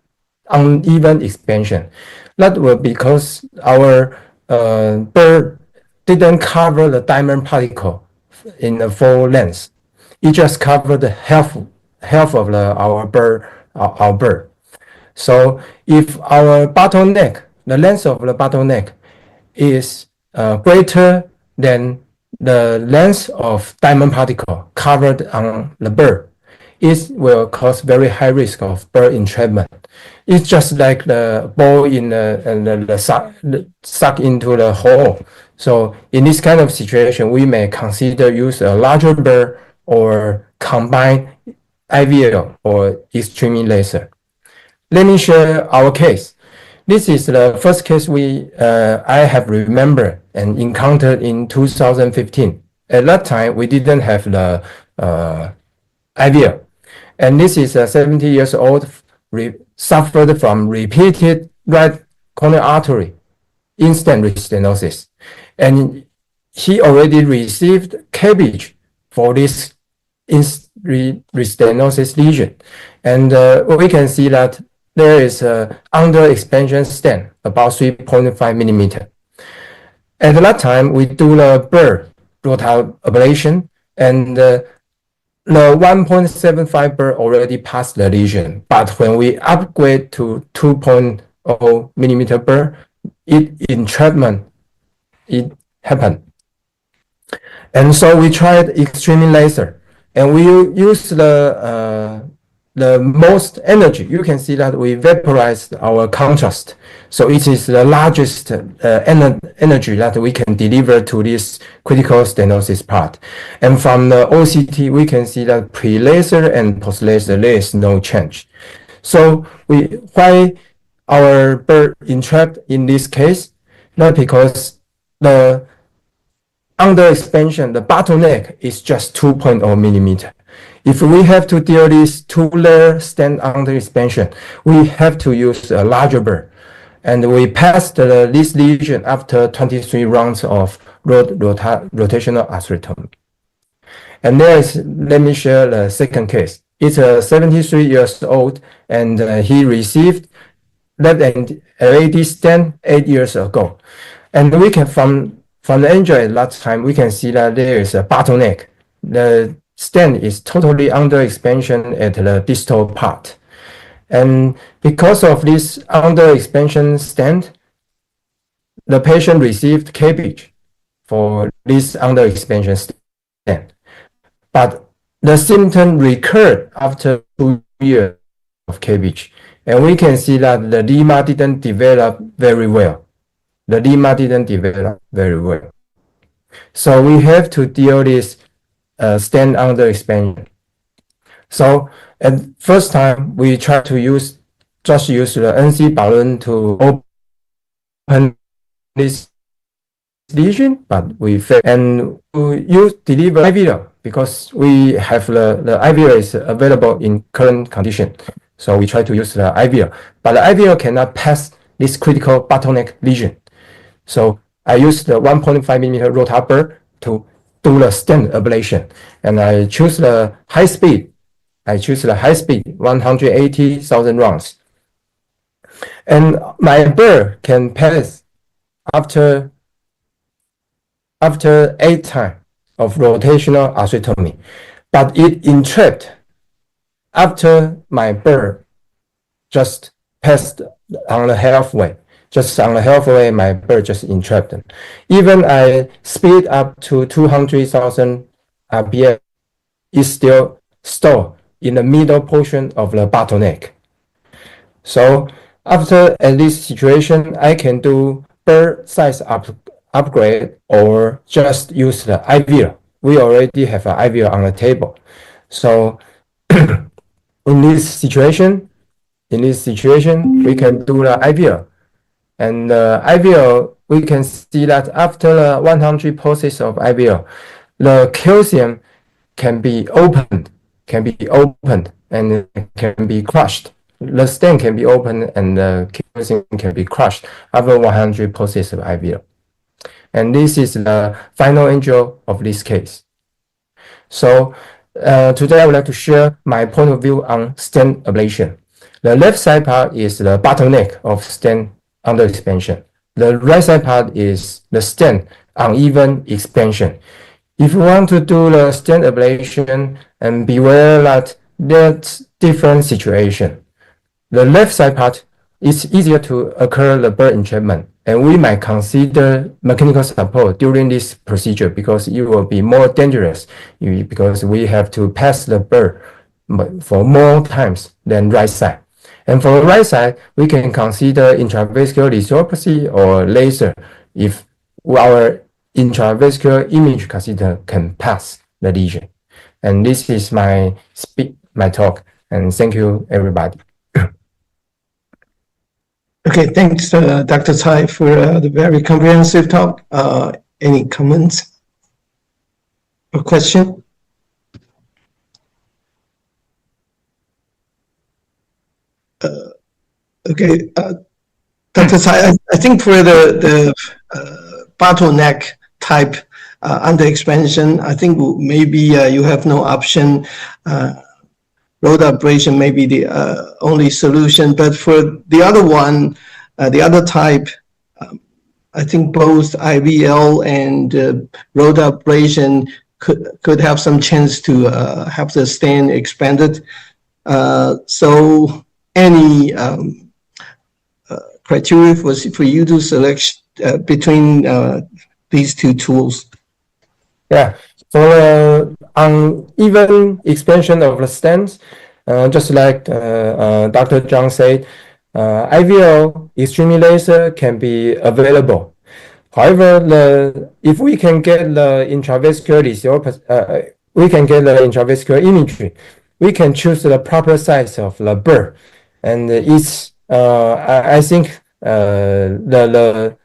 uneven expansion. That was because our burr didn't cover the diamond particle in the full length. It just covered half of our burr. So if our bottleneck, the length of the bottleneck is greater than the length of diamond particle covered on the burr, it will cause very high risk of burr entrapment. It's just like the ball in the suck into the hole. So in this kind of situation, we may consider use a larger burr or combine IVL or extreme laser. Let me share our case. This is the first case I have remembered and encountered in 2015. At that time, we didn't have the IVL. And this is a 70 years old, suffered from repeated right coronary artery in-stent restenosis. And he already received cabbage for this restenosis lesion. And we can see that there is a under-expansion stent, about 3.5 millimeter. At that time, we do the burr Rota ablation, and the 1.75 burr already passed the lesion. But when we upgrade to 2.0 millimeter burr, entrapment happened. And so we tried extreme laser, and we used the most energy. You can see that we vaporized our contrast. So it is the largest energy that we can deliver to this critical stenosis part. And from the OCT, we can see that pre-laser and post-laser, there is no change. So why our burr entrapped in this case? Not because the under expansion, the bottleneck is just 2.0 millimeter. If we have to deal this two-layer stent under expansion, we have to use a larger burr. And we passed this lesion after 23 rounds of rotational atherectomy. And let me share the second case. It's a 73 years old, and he received left LAD stent 8 years ago. And we can, from the angio at that time, we can see that there is a bottleneck. The stent is totally under expansion at the distal part. And because of this under expansion stent, the patient received cabbage for this under expansion stent. But the symptom recurred after 2 years of cabbage. And we can see that the edema didn't develop very well. So we have to deal this stent under expansion. So at first time, we try to just use the NC balloon to open this lesion, but we fail. And we deliver IVL because we have the IVL is available in current condition. So we try to use the IVL, but the IVL cannot pass this critical bottleneck lesion. So I use the 1.5 millimeter Rota burr to do the stent ablation, and I choose the high speed. 180,000 rounds. And my burr can pass after 8 times of rotational atherectomy, but it entrapped after my burr just passed on the halfway. Just on the halfway, my burr just entrapped. Even I speed up to 200,000 RPM, it's still stalled in the middle portion of the bottleneck. So after this situation, I can do burr size upgrade or just use the IVL. We already have an IVL on the table. So in this situation, we can do the IVL. And IVL, we can see that after the 100 pulses of IVL, the calcium can be opened and can be crushed. The stent can be opened and the calcium can be crushed after 100 pulses of IVL. And this is the final angio of this case. So today I would like to share my point of view on stent ablation. The left side part is the bottleneck of stent underexpansion. The right side part is the stent uneven expansion. If you want to do the stent ablation, and beware that that's different situation. The left side part is easier to occur the burr entrapment, and we might consider mechanical support during this procedure because it will be more dangerous because we have to pass the burr for more times than right side. And for the right side, we can consider intravascular lithotripsy or laser if our intravascular image catheter can pass the lesion. And this is my talk, and thank you everybody. Okay, thanks, Dr. Tsai, for the very comprehensive talk. Any comments or question? Okay, Dr. Tsai, I think for the bottleneck type under expansion, I think maybe you have no option. Rota ablation may be the only solution, but for the other one, the other type, I think both IVL and Rota ablation could have some chance to have the stent expanded. So any criteria for you to select between these two tools? Yeah, for uneven expansion of the stents, just like Dr. Zhang said, IVL extreme laser can be available. However, if we can get the intravascular imagery, we can choose the proper size of the burr, and it's I think the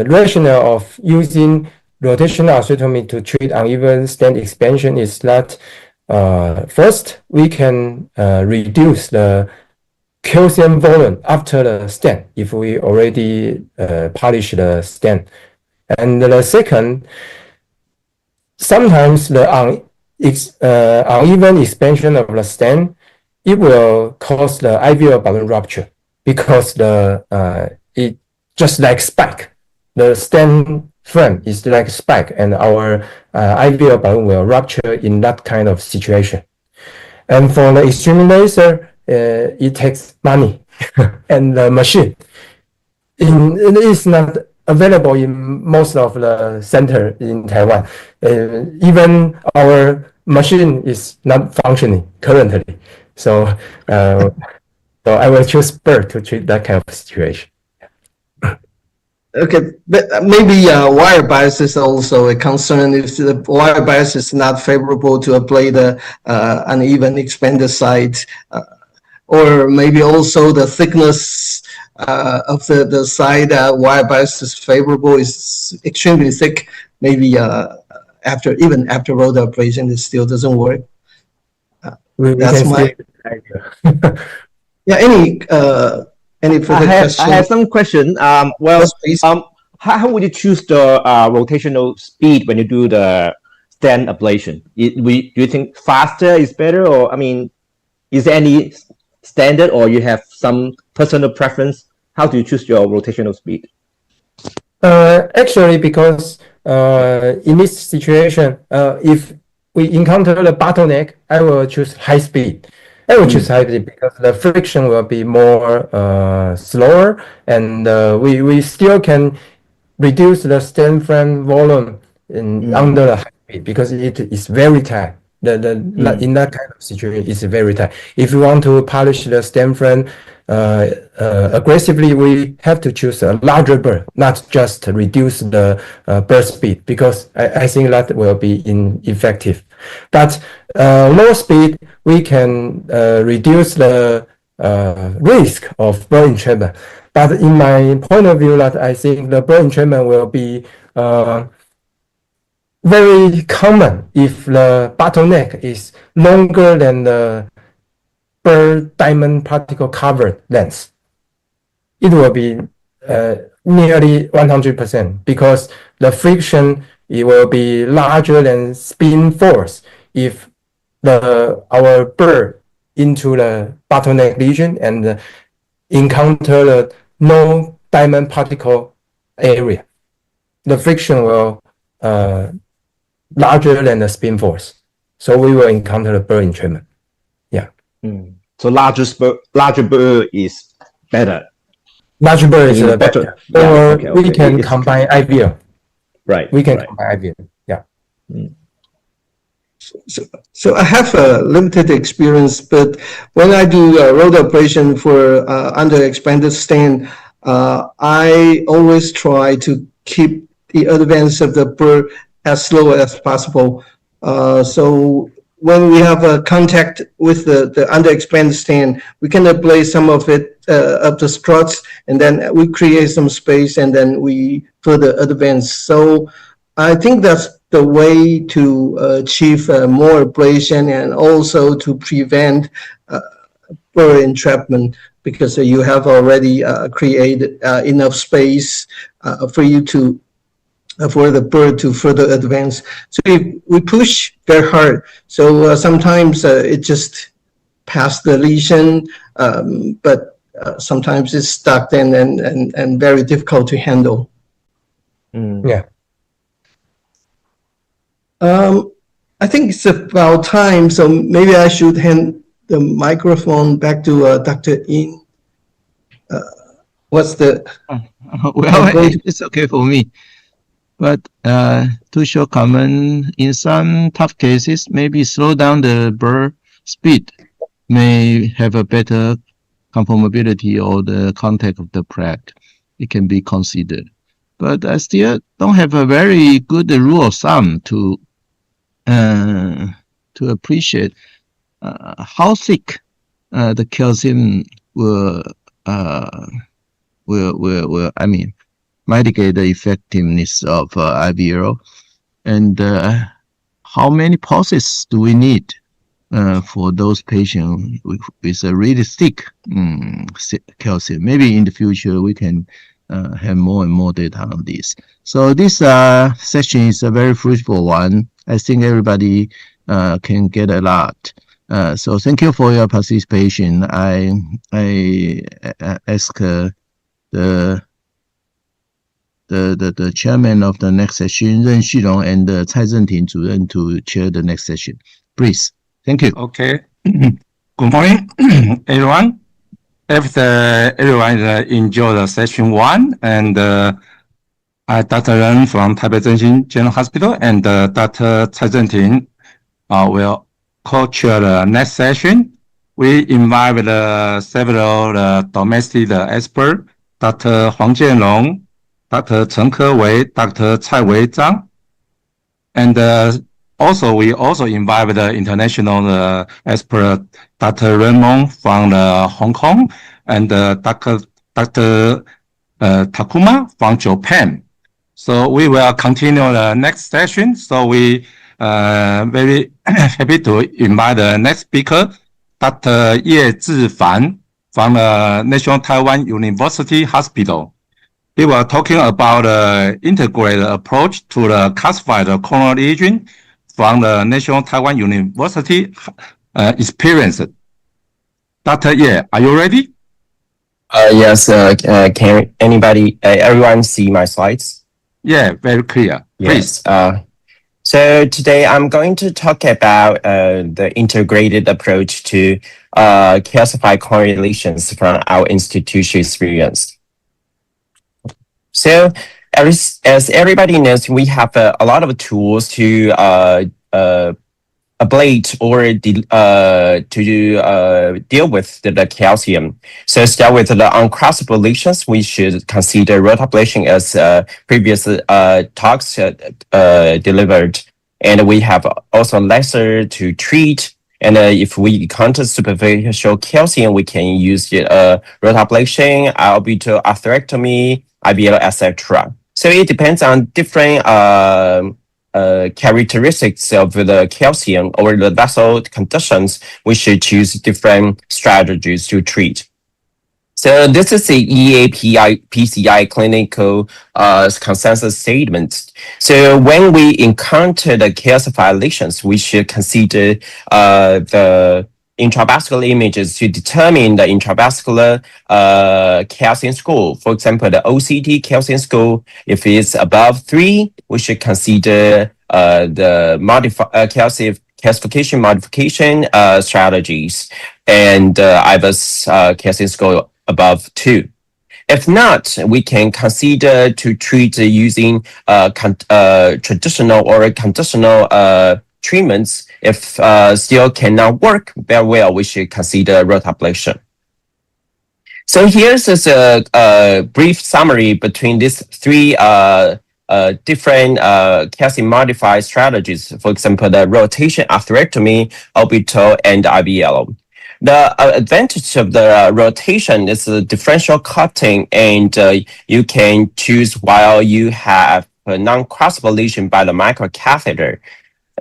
rationale of using rotational osteotomy to treat uneven stent expansion is that first we can reduce the calcium volume after the stent if we already polish the stent, and the second, sometimes the uneven expansion of the stent, it will cause the IVL balloon rupture because it just like spike. The stent frame is like spike, and our IVL balloon will rupture in that kind of situation. And for the extreme laser, it takes money and the machine. It is not available in most of the center in Taiwan. Even our machine is not functioning currently. So, so I will choose burr to treat that kind of situation. Okay, but maybe wire bias is also a concern if the wire bias is not favorable to apply the uneven expanded side, or maybe also the thickness of the side wire bias is favorable, is extremely thick. Maybe even after Rota ablation, it still doesn't work. That's my yeah. Any further questions? I have some question. Well, yes, how would you choose the rotational speed when you do the stent ablation? Do you think faster is better, or I mean, is there any standard, or you have some personal preference? How do you choose your rotational speed? Actually, because in this situation, if we encounter the bottleneck, I will choose high speed. I will choose high speed because the friction will be more slower, and we still can reduce the stent frame volume under the high speed because it is very tight. In that kind of situation, it's very tight. If you want to polish the stent frame aggressively, we have to choose a larger burr, not just reduce the burr speed, because I think that will be ineffective. But low speed, we can reduce the risk of burr entrapment. But in my point of view, that I think the burr entrapment will be very common if the bottleneck is longer than the burr diamond particle covered length. It will be nearly 100% because the friction, it will be larger than spin force if our burr into the bottleneck lesion and encounter the no diamond particle area. The friction will larger than the spin force. So we will encounter the burr in treatment. Yeah. So larger burr is better. Larger burr is better. Or we can combine IVL. Right. We can combine IVL. Yeah. So I have a limited experience, but when I do a Rota operation for under-expanded stent, I always try to keep the advance of the burr as slow as possible. So when we have a contact with the under-expanded stent, we can apply some of it of the struts, and then we create some space, and then we further advance. So I think that's the way to achieve more ablation and also to prevent burr entrapment, because you have already created enough space for you to for the burr to further advance. So we push very hard. So sometimes it just past the lesion, but sometimes it's stuck and very difficult to handle. Yeah. I think it's about time, so maybe I should hand the microphone back to Dr. In. What's the... Well, it's okay for me. But to show comment, in some tough cases, maybe slow down the burr speed may have a better conformability or the contact of the plaque. It can be considered. But I still don't have a very good rule of thumb to appreciate how thick the calcium will mitigate the effectiveness of IVL, and how many pulses do we need for those patients with a really thick calcium. Maybe in the future we can have more and more data on this. So this session is a very fruitful one. I think everybody can get a lot. So thank you for your participation. I ask the chairman of the next session, Ren Xurong, and Cai Zhenting 主任 to chair the next session. Please. Thank you. Okay. Good morning, everyone. After everyone enjoy the session 1, and I, Dr. Ren from Taipei Zhenxing General Hospital, and Dr. Cai Zhenting will co-chair the next session. We invite several domestic experts, Dr. Huang Jianlong, Dr. Chen Kewei, Dr. Cai Wei Zhang, and also we invite the international expert, Dr. Raymond from Hong Kong, and Dr. Takuma from Japan. So we will continue the next session. So we very happy to invite the next speaker, Dr. Ye Zhifan from the National Taiwan University Hospital. He was talking about the integrated approach to the calcified coronary lesion from the National Taiwan University experience. Dr. Ye, are you ready? Yes. Can everyone see my slides? Yeah, very clear. Please. Yes. So today I'm going to talk about the integrated approach to calcified coronary lesions from our institution experience. So as everybody knows, we have a lot of tools to ablate or to deal with the calcium. So start with the uncrossable lesions. We should consider Rota ablation as previous talks delivered, and we have also lesser to treat. And if we encounter superficial calcium, we can use Rota ablation, orbital atherectomy, IVL, etc. So it depends on different characteristics of the calcium or the vessel conditions. We should choose different strategies to treat. So this is the EAPI clinical consensus statement. So when we encounter the calcified lesions, we should consider the intravascular images to determine the intravascular calcium score. For example, the OCT calcium score, if it's above 3, we should consider the calcification modification strategies, and IVUS calcium score above 2. If not, we can consider to treat using traditional or conditional treatments. If still cannot work very well, we should consider rotablation. So here's a brief summary between these 3 different calcium modified strategies. For example, the rotation, atherectomy, orbital, and IVL. The advantage of the rotation is the differential cutting, and you can choose while you have a non-crossable lesion by the microcatheter.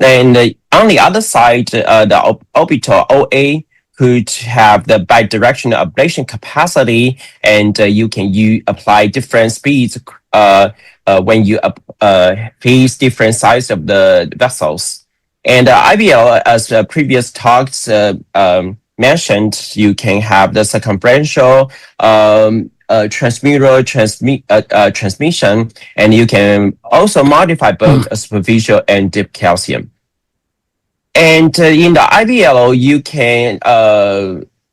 And on the other side, the orbital OA could have the bidirectional ablation capacity, and you can apply different speeds when you face different sizes of the vessels. And IVL, as previous talks mentioned, you can have the circumferential transmural transmission, and you can also modify both superficial and deep calcium. And in the IVL, you can,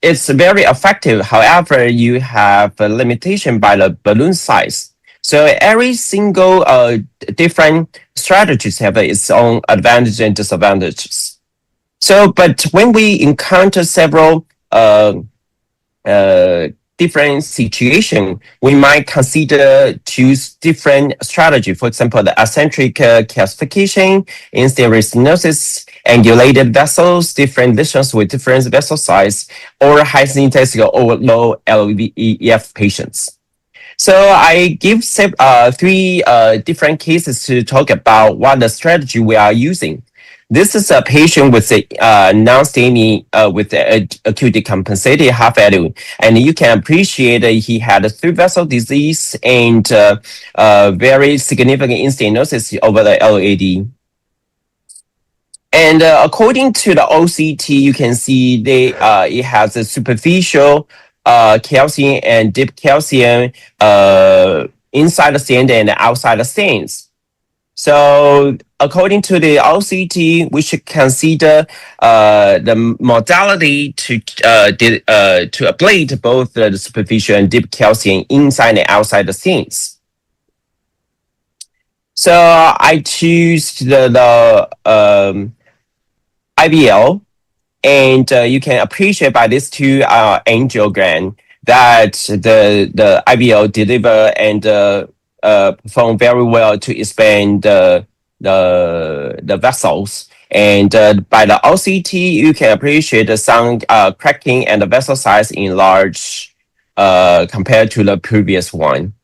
it's very effective. However, you have a limitation by the balloon size. So every single different strategies have its own advantages and disadvantages. So, but when we encounter several different situations, we might consider choose different strategy. For example, the eccentric calcification, in-stent restenosis, angulated vessels, different lesions with different vessel size, or high intensity or low LVEF patients. So I give 3 different cases to talk about what the strategy we are using. This is a patient with a non-STEMI with acute decompensated heart failure, and you can appreciate he had a 3-vessel disease and very significant in-stenosis over the LAD. And according to the OCT, you can see it has a superficial calcium and deep calcium inside the stent and outside the stents. So according to the OCT, we should consider the modality to ablate both the superficial and deep calcium inside and outside the stents. So I choose the IVL, and you can appreciate by these 2 angiogram that the IVL deliver and perform very well to expand the vessels. And by the OCT, you can appreciate some cracking and the vessel size enlarged compared to the previous one.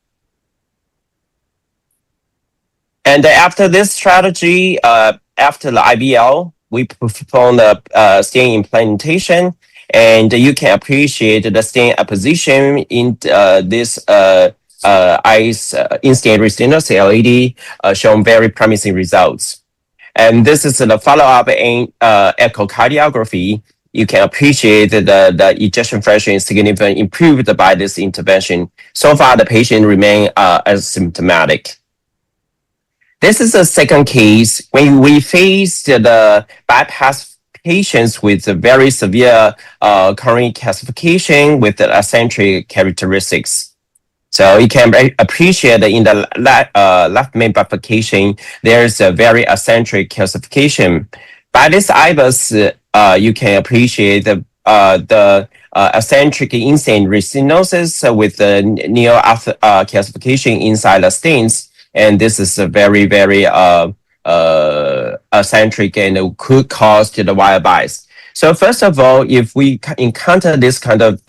And after this strategy, after the IVL, we perform the stent implantation, and you can appreciate the stent apposition in this ICE in-stent restenosis LAD shown very promising results. And this is the follow-up in echocardiography. You can appreciate the ejection fraction is significantly improved by this intervention. So far, the patient remain asymptomatic. This is the second case when we faced the bypass patients with a very severe coronary calcification with the eccentric characteristics. So you can appreciate that in the left main bifurcation, there's a very eccentric calcification. By this IVUS, you can appreciate the eccentric in-stent restenosis with the neo calcification inside the stents. And this is a very, very eccentric and could cause to the wire bias. So first of all, if we encounter this kind of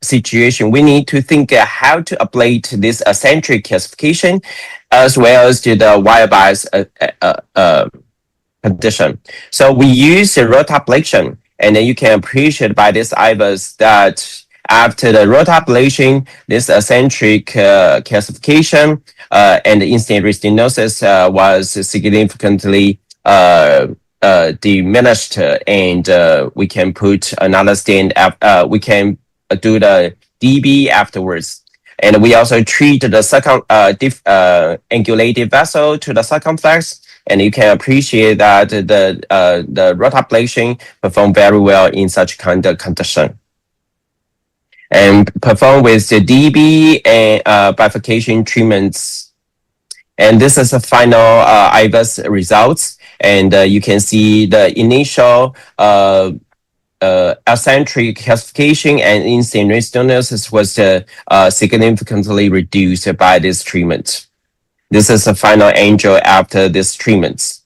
situation, we need to think how to ablate this eccentric calcification as well as to the wire bias condition. So we use the rotablation, and then you can appreciate by this IVUS that after the rotablation, this eccentric calcification and the in-stent restenosis was significantly diminished, and we can put another stent. We can do the DB afterwards, and we also treat the angulated vessel to the circumflex. And you can appreciate that the rotablation perform very well in such kind of condition. And perform with the DB and bifurcation treatments. And this is the final IVUS results. And you can see the initial eccentric calcification and in-stent restenosis was significantly reduced by this treatment. This is the final angel after this treatment.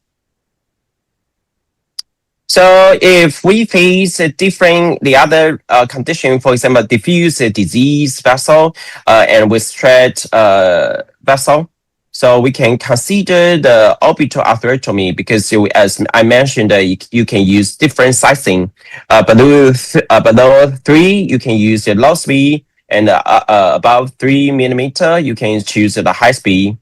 So if we face the other condition, for example, diffuse disease vessel and with straight vessel, so we can consider the orbital atherectomy because, as I mentioned, you can use different sizing. Below 3, you can use the low speed, and above 3 millimeter, you can choose the high speed.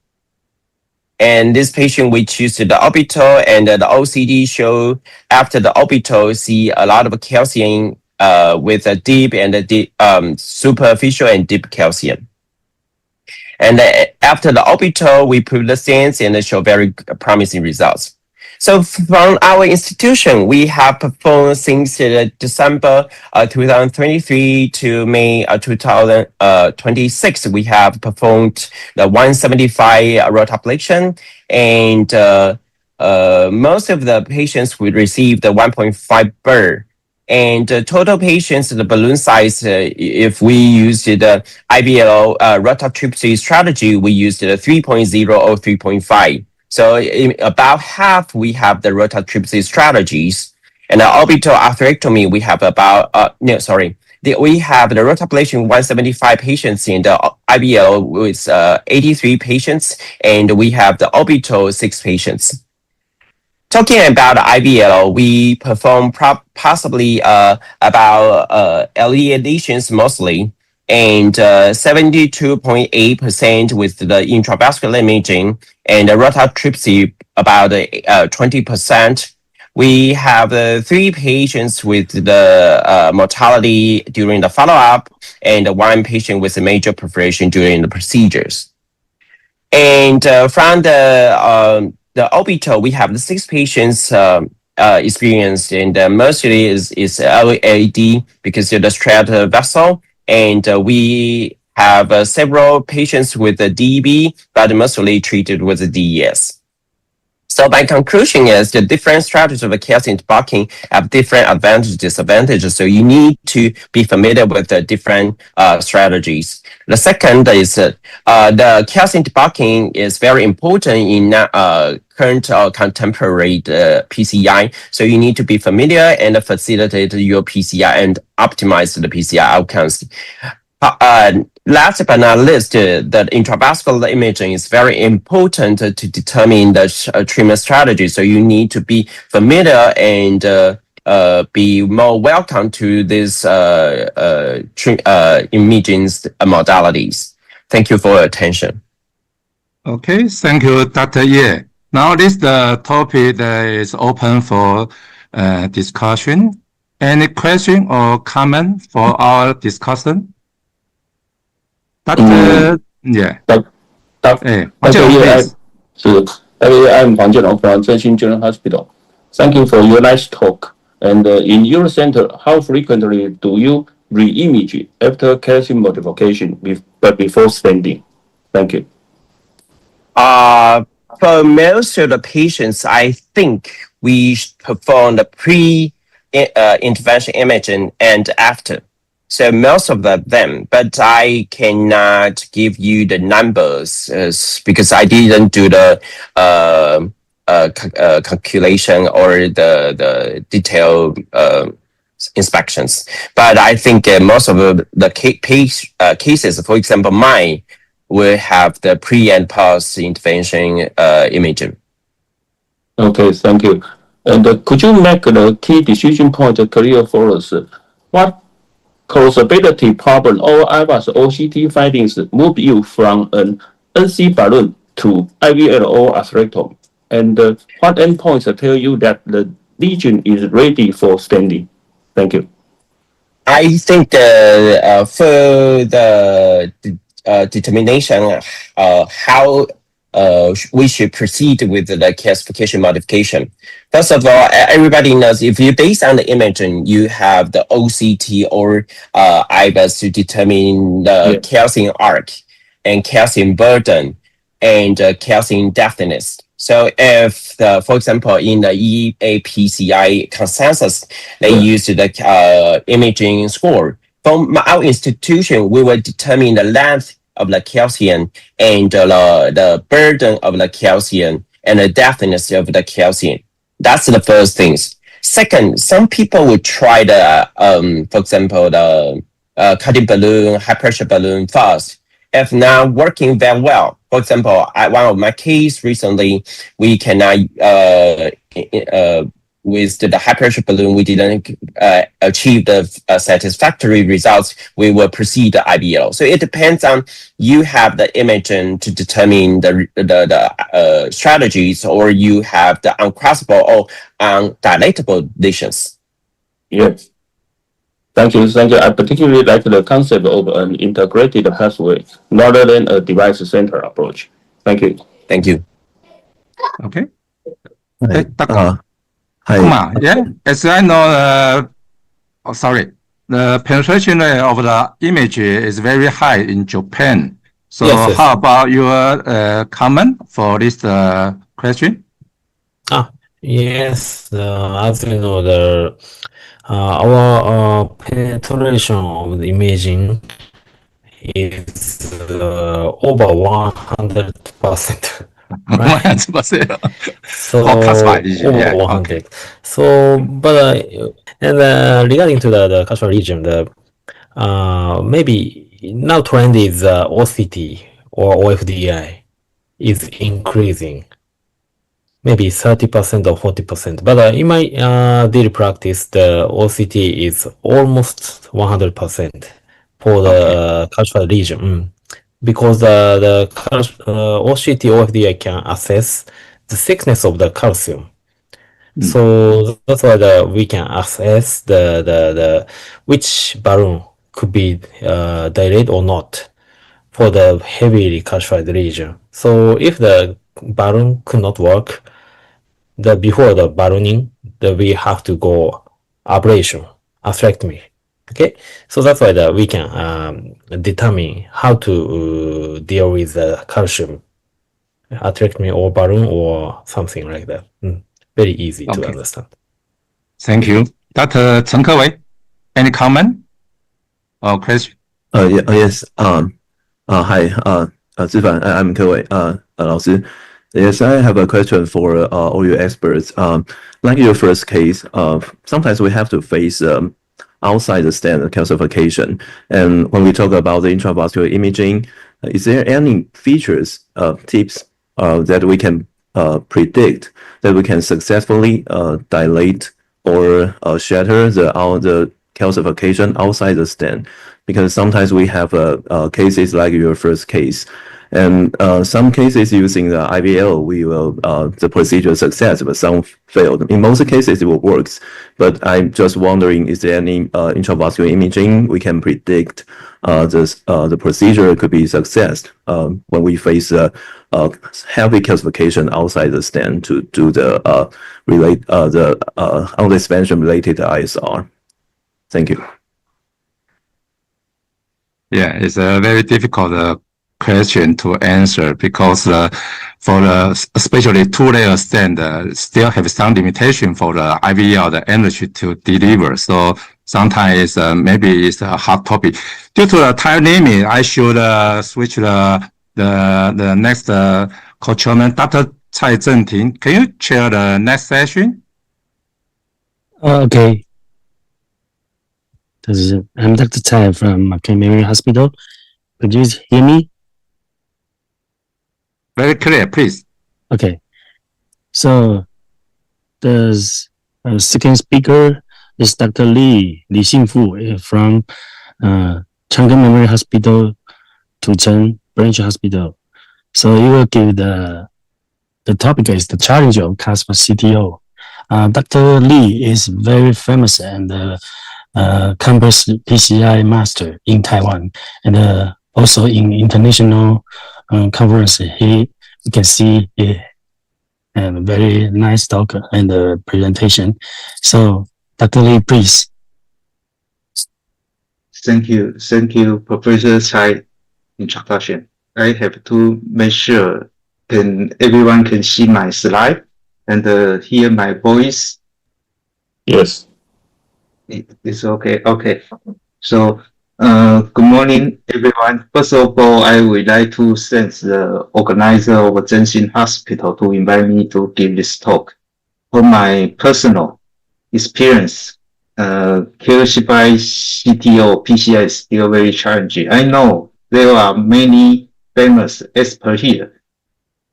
And this patient, we choose the orbital, and the OCD show after the orbital see a lot of calcium with a deep and superficial and deep calcium. And after the orbital, we put the stents and they show very promising results. So from our institution, we have performed since December 2023 to May 2026. We have performed the 175 rotablation, and most of the patients will receive the 1.5 burr. And total patients, the balloon size, if we use the IVL Rotatripsy strategy, we used the 3.0 or 3.5. So in about half, we have the Rotatripsy strategies. And the orbital atherectomy, we have about, we have the rotablation 175 patients in the IVL with 83 patients, and we have the orbital 6 patients. Talking about IVL, we perform possibly about LE lesions mostly, and 72.8% with the intravascular imaging, and the rotatripsy about 20%. We have 3 patients with the mortality during the follow-up, and 1 patient with a major perforation during the procedures. And from the orbital, we have the 6 patients experienced, and mostly is LAD because of the straight vessel. And we have several patients with the DB, but mostly treated with the DES. So my conclusion is the different strategies of calcium debulking have different advantages, disadvantages. So you need to be familiar with the different strategies. The second is the calcium debulking is very important in current or contemporary PCI. So you need to be familiar and facilitate your PCI and optimize the PCI outcomes. Last but not least, the intravascular imaging is very important to determine the treatment strategy. So you need to be familiar and be more welcome to these imaging modalities. Thank you for your attention. Okay, thank you, Dr. Ye. Now this the topic that is open for discussion. Any question or comment for our discussion? Dr. Yeah. Dr. Ye, I'm Fung from Zhenxin General Hospital. Thank you for your nice talk. And in your center, how frequently do you re-image after calcium modification but before stenting? Thank you. For most of the patients, I think we perform the pre-intervention imaging and after. So most of them, but I cannot give you the numbers because I didn't do the calculation or the detailed inspections. But I think most of the cases, for example, mine, will have the pre and post intervention imaging. Okay, thank you. And could you make the key decision point clear for us? What closability problem or IVUS OCT findings move you from an NC balloon to IVL or atherectomy? And what endpoints tell you that the lesion is ready for stenting? Thank you. I think for the determination how we should proceed with the calcification modification. First of all, everybody knows if you base on the imaging, you have the OCT or IBUS to determine the calcium arc and calcium burden and calcium deftness. So if, for example, in the EAPCI consensus, they use the imaging score. From our institution, we will determine the length of the calcium and the burden of the calcium and the deftness of the calcium. That's the first things. Second, some people will try the, for example, the cardiac balloon, high pressure balloon first. If not working very well, for example, one of my case recently, we cannot, with the high pressure balloon, we didn't achieve the satisfactory results. We will proceed the IBL. So it depends on you have the imaging to determine the strategies, or you have the uncrossable or undilatable lesions. Yes. Thank you. Thank you. I particularly like the concept of an integrated pathway rather than a device-centered approach. Thank you. Thank you. Okay. Hi. Takuma, yeah. As I know, the penetration rate of the image is very high in Japan. So Yes. how about your comment for this question? Yes, as you know, our penetration of the imaging is over 100%. Right? So Calcified lesion, over yeah, 100. So, but regarding to the calcified lesion, maybe now trend is OCT or OFDI is increasing. Maybe 30% or 40%. But in my daily practice, the OCT is almost 100% for the calcified lesion. Because the OCT OFDI can assess the thickness of the calcium. So that's why we can assess the which balloon could be dilated or not for the heavily calcified lesion. So if the balloon could not work, before the ballooning, we have to go ablation, atherectomy. Okay, so that's why we can determine how to deal with the calcium, atherectomy or balloon or something like that. Very easy to understand. Thank you. Dr. Chen Kewei, any comment or question? Yes. Hi. 志凡, I'm Kewei. 老师. Yes, I have a question for all you experts. Like your first case, sometimes we have to face outside the stent calcification. And when we talk about the intravascular imaging, is there any features, tips that we can predict that we can successfully dilate or shatter the calcification outside the stent? Because sometimes we have cases like your first case. And some cases using the IVL, we will the procedure success, but some failed. In most cases, it will works. But I'm just wondering, is there any intravascular imaging we can predict the procedure could be success when we face heavy calcification outside the stent to do the underexpansion related ISR? Thank you. Yeah, it's a very difficult question to answer because for the especially two-layer stent still have some limitation for the IVL, the energy to deliver. So sometimes maybe it's a hot topic. Due to the time limit, I should switch the next co-chairman, Dr. Cai Zhenting. Can you chair the next session? Okay. I'm Dr. Cai from MacKay Memory Hospital. Could you hear me? Very clear, please. Okay. So the second speaker is Dr. Li Xingfu from Chang'an Memory Hospital, Tucheng Branch Hospital. So you will give the topic is the challenge of calcified CTO. Dr. Lee is very famous and campus PCI master in Taiwan, and also in international conference. You can see a very nice talk and presentation. So, Dr. Lee, please. Thank you, Professor Tsai. Introduction. I have to make sure everyone can see my slide and hear my voice. Yes. It's okay. Okay. So, good morning, everyone. First of all, I would like to thank the organizer of Zhenxin Hospital to invite me to give this talk. From my personal experience, calcified CTO PCI is still very challenging. I know there are many famous experts here.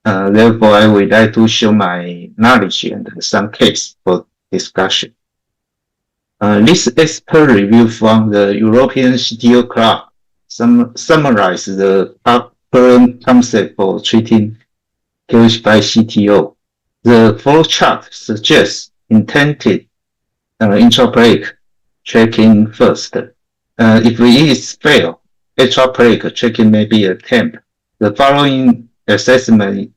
Therefore, I would like to show my knowledge and some case for discussion. This expert review from the European CTO Club summarizes the current concept for treating calcified CTO. The flow chart suggests intended intraoperatic checking first. If it is failed, extraoperatic checking may be attempted. The following assessment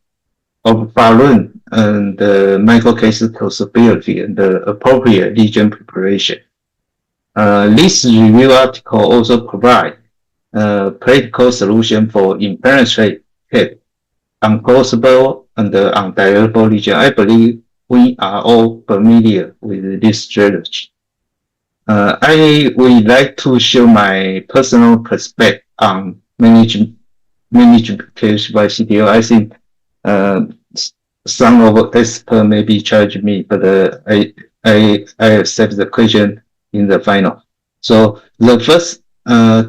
of balloon and the microcase possibility and the appropriate lesion preparation. This review article also provides practical solution for impenetrated, unclosable, and undilatable lesion. I believe we are all familiar with this strategy. I would like to show my personal perspective on management calcified CTO. I think some of experts may be charging me, but I accept the question in the final. So the first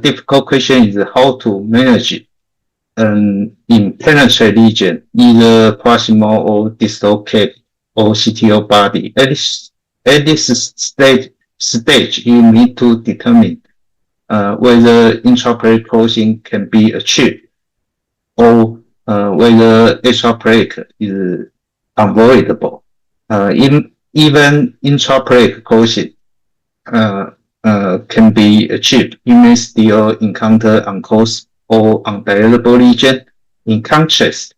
difficult question is how to manage an impenetrate lesion, either proximal or distal cap or CTO body. At this stage, you need to determine whether intraoperatic closing can be achieved or whether extraoperatic is unavoidable. Even intraoperatic closing can be achieved. You may still encounter unclosed or undilatable lesion. In contrast,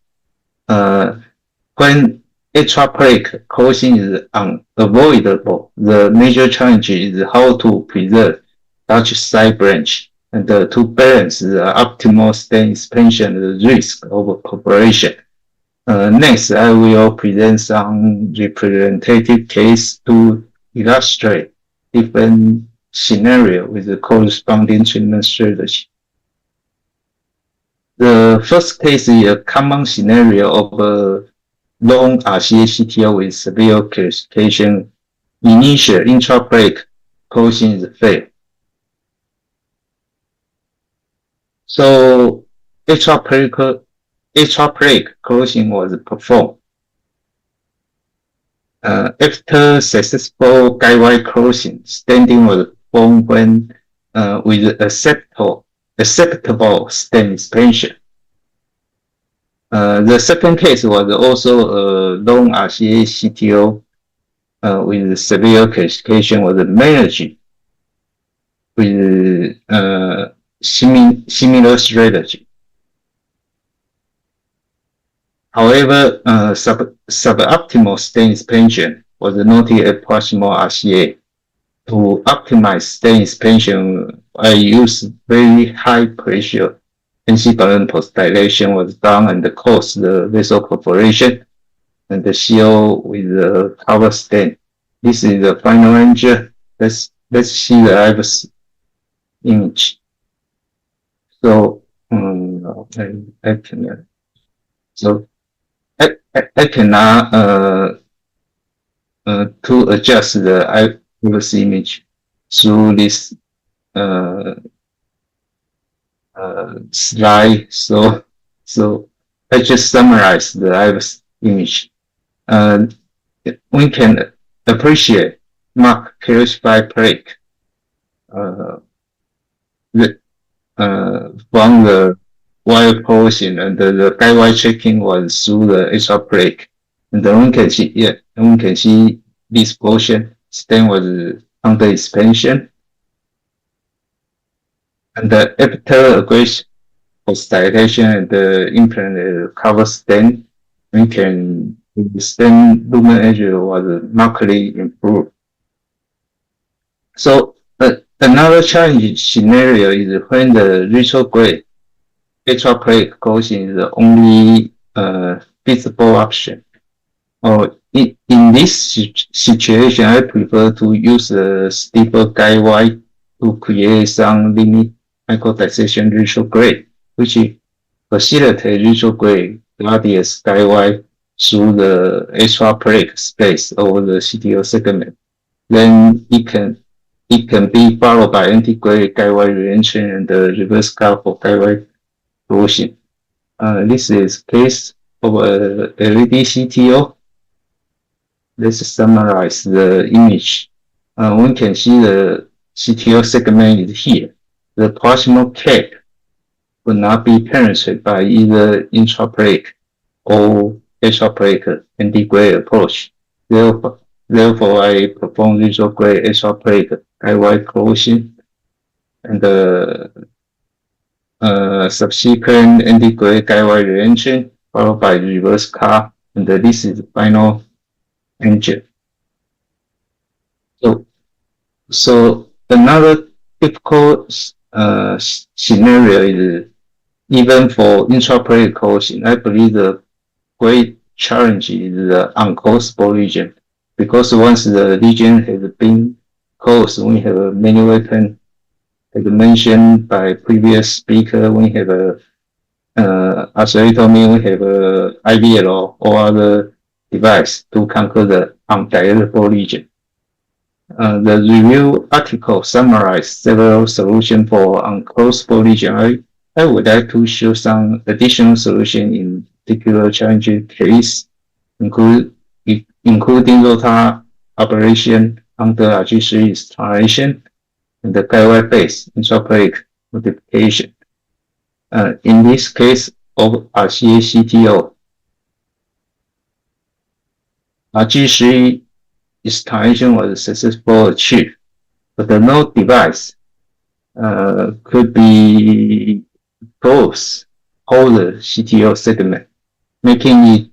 when extraoperatic closing is unavoidable, the major challenge is how to preserve large side branch and to balance the optimal stent expansion and the risk of perforation. Next, I will present some representative case to illustrate different scenarios with the corresponding treatment strategy. The first case is a common scenario of a long RCA CTO with severe calcification. Initial intraoperatic closing is failed. So extraoperatic closing was performed. After successful guidewire closing, stenting was performed when with acceptable stent expansion. The second case was also a long RCA CTO with severe calcification was managed with similar strategy. However, suboptimal stent expansion was noted at proximal RCA. To optimize stent expansion, I used very high pressure NC balloon post-dilation was done and caused the vessel perforation and the CO with the cover stent. This is the final image. Let's see the IVUS image. So I cannot. So I cannot to adjust the IVUS image through this slide. So I just summarize the IVUS image. We can appreciate calcified plaque from the wire closing, and the guidewire checking was through the extraoperatic. And then we can see, this portion. Stent was under expansion. And after aggressive dilation and the implant cover stent, the stent lumen edge was markedly improved. So another challenging scenario is when the retrograde extraplate closing is the only feasible option. Or in this situation, I prefer to use a steeper guide wire to create some limit microdissection retrograde, which facilitate retrograde radius guide wire through the extraplate space over the CTO segment. Then it can be followed by anti-grade guide wire reentry and the reverse curve for guide wire closing. This is case of a LED CTO. Let's summarize the image. We can see the CTO segment is here. The proximal cap will not be penetrated by either intraplate or extraplate anti-grade approach. Therefore, I perform retrograde extraplate guide wire closing and the subsequent anti-grade guide wire reentry followed by reverse curve, and this is the final engine. So another typical scenario is even for intraplate closing. I believe the great challenge is the unclosable region, because once the region has been closed, we have many weapons. As mentioned by previous speaker, we have a Atherectomy, we have a IVL or other device to conquer the undilatable region. The review article summarized several solutions for unclosable region. I would like to show some additional solutions in particular challenging case, including Rota operation under RG3 installation and the guide wire based intraplate modification. In this case of RCA CTO, RG3 installation was successfully achieved, but the node device could be both hold the CTO segment, making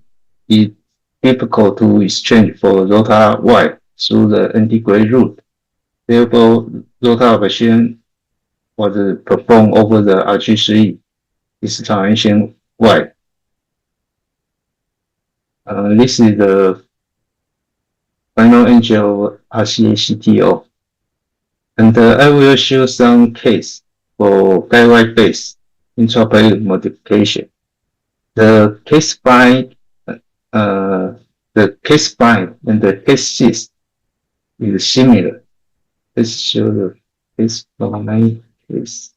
it difficult to exchange for Rota wire through the anti-grade route. Therefore, Rota operation was performed over the RG3 installation wire. This is the final engine of RCA CTO. And I will show some case for guide wire based intraplate modification. The case spine and the case six is similar. Let's show the case spine case.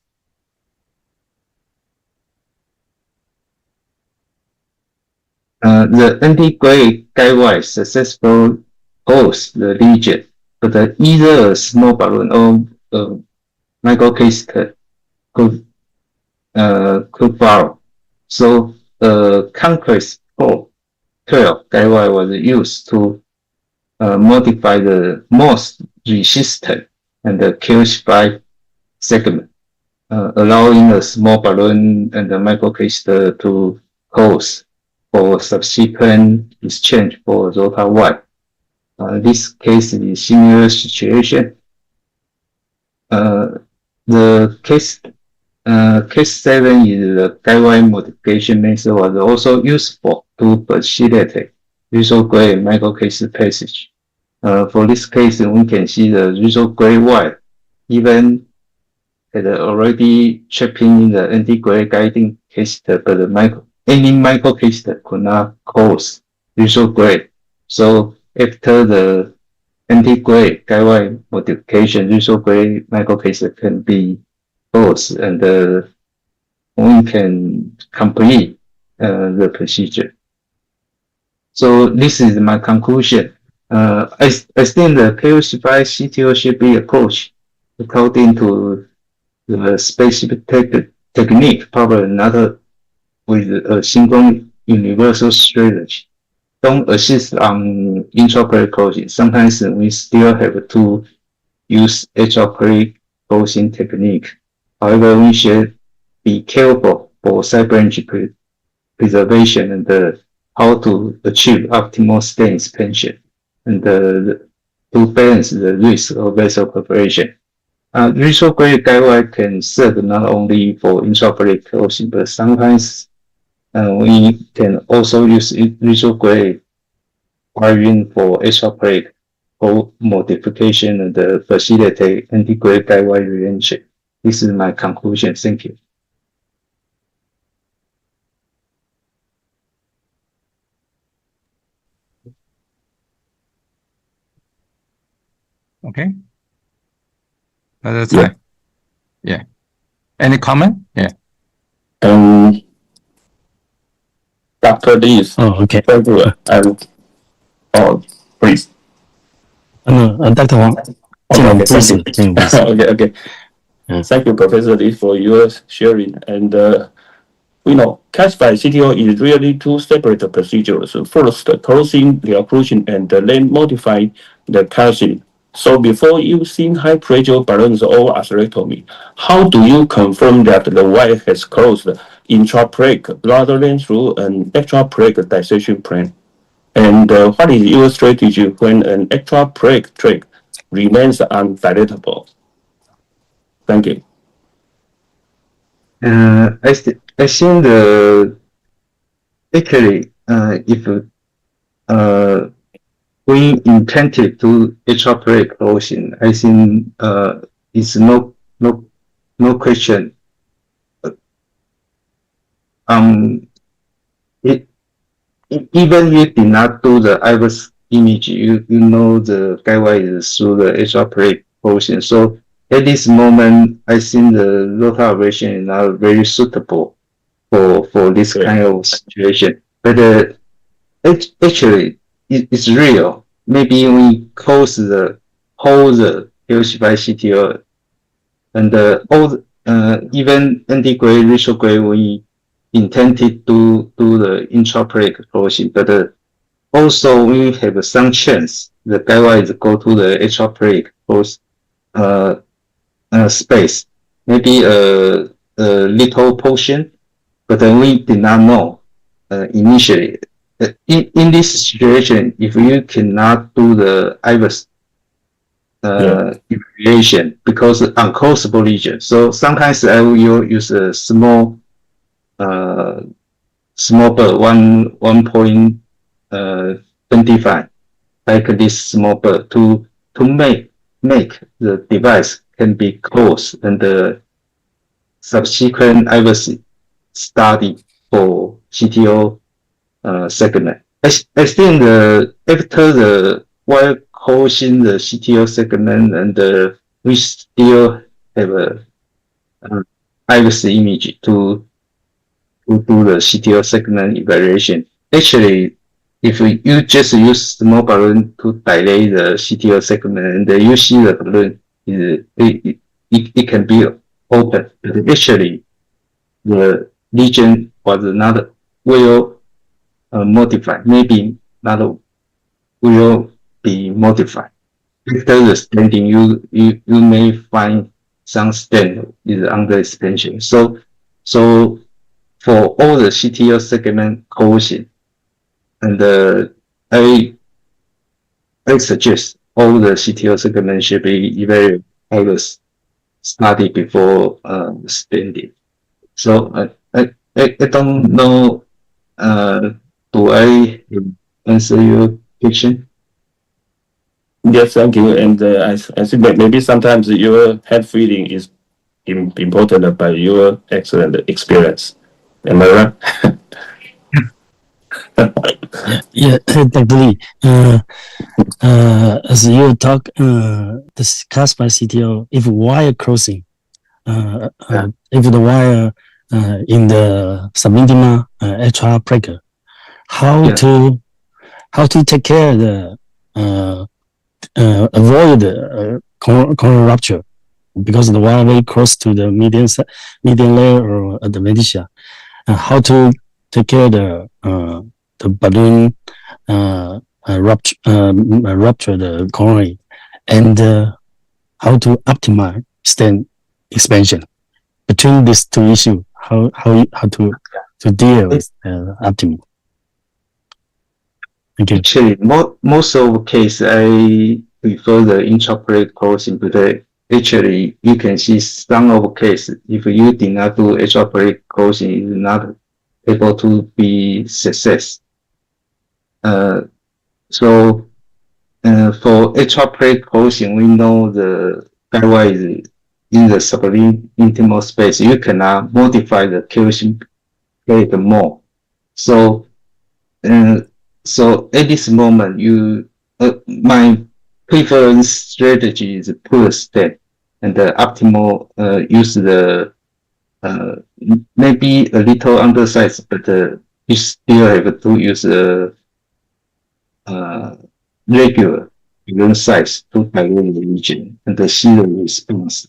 The anti-grade guide wire successfully holds the lesion, but either a small balloon or microcatheter could follow. So concrete 12 guide wire was used to modify the most resistant and the calcified segment, allowing a small balloon and the microcatheter to close for subsequent exchange for Rota wire. This case is a similar situation. The case 7 is the guide wire modification method was also useful to facilitate retrograde microcatheter passage. For this case, we can see the retrograde wire even had already trapping in the anti-grade guiding catheter, but any microcatheter could not cause retrograde. So after the anti-grade guide wire modification, retrograde microcatheter can be closed, and we can complete the procedure. So this is my conclusion. I think the calcified CTO should be approached according to the specific technique, probably not with a single universal strategy. don't assist on intraocular closing. Sometimes we still have to use extraocular closing technique. However, we should be careful for side branch preservation and how to achieve optimal stent expansion and to balance the risk of vessel perforation. Retrograde guidewire can serve not only for intraocular closing, but sometimes we can also use retrograde wiring for extraocular or modification and facilitate antegrade guidewire reentry. This is my conclusion. Thank you. Okay. That's right. Yeah. Any comment? Yeah. Dr. Lee. Oh, okay. Please. No, Dr. Wang. Please. Okay. Thank you, Professor Lee, for your sharing. And we know calcified CTO is really two separate procedures. First, closing the occlusion and then modify the calcium. So before using high pressure balloons or atherectomy, how do you confirm that the wire has closed intraplaque rather than through an extraplaque dissection plan? And what is your strategy when an extraplaque tract remains undilatable? Thank you. I think actually if we intended to extraplaque closing, I think it's no question. Even you did not do the iris image, you know the guidewire is through the extraplaque closing. So at this moment, I think the Rota ablation is not very suitable for this kind of situation. But actually, it's real. Maybe we close the calcified CTO and even antegrade, retrograde, we intended to do the intraplaque closing, but also we have some chance the guidewire go to the extraplaque close space, maybe a little portion, but we did not know initially. In this situation, if you cannot do the iris evaluation because unclosable lesion, so sometimes I will use a small burr 1.25, like this small burr to make the device can be closed and the subsequent iris study for CTO segment. I think after the wire closing the CTO segment and we still have a iris image to do the CTO segment evaluation. Actually, if you just use small balloon to dilate the CTO segment and you see the balloon, it can be open. But actually, the lesion was not well modified. Maybe not will be modified. After the stenting, you may find some stent is underexpansion. So for all the CTO segment closing, and I suggest all the CTO segment should be evaluated iris study before stenting. So I don't know. Do I answer your question? Yes, thank you. And I think that maybe sometimes your head feeling is important by your excellent experience. Am I right? Yeah, Dr. Lee. As you talk, this calcified CTO, if wire crossing, if the wire in the subintima extraplaque, how to take care of the avoid coronary rupture because the wire very close to the median layer or the media. How to take care of the balloon rupture the coronary, and how to optimize stent expansion. Between these two issues, how to deal with optimal. Thank you. Actually, most of the case I prefer the intraoperative closing, but actually you can see some of the case if you did not do extraoperative closing, is not able to be success. So for extraoperative closing, we know the guidewire is in the subintimal space. You cannot modify the calcium plate more. So so at this moment, my preference strategy is put a stent and the optimal use the maybe a little undersized, but you still have to use a regular size to dilate the region and see the response.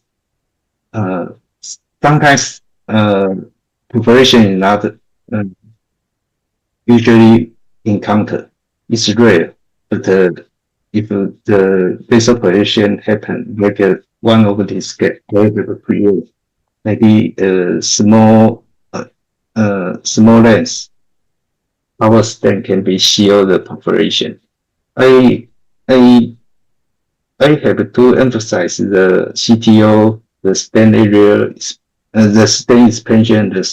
Sometimes perforation is not usually encounter. It's rare, but if the vasoperfusion happen, like one of these get create maybe a small length, our stent can be shield the perforation. I have to emphasize the CTO, the stent area, the stent expansion, the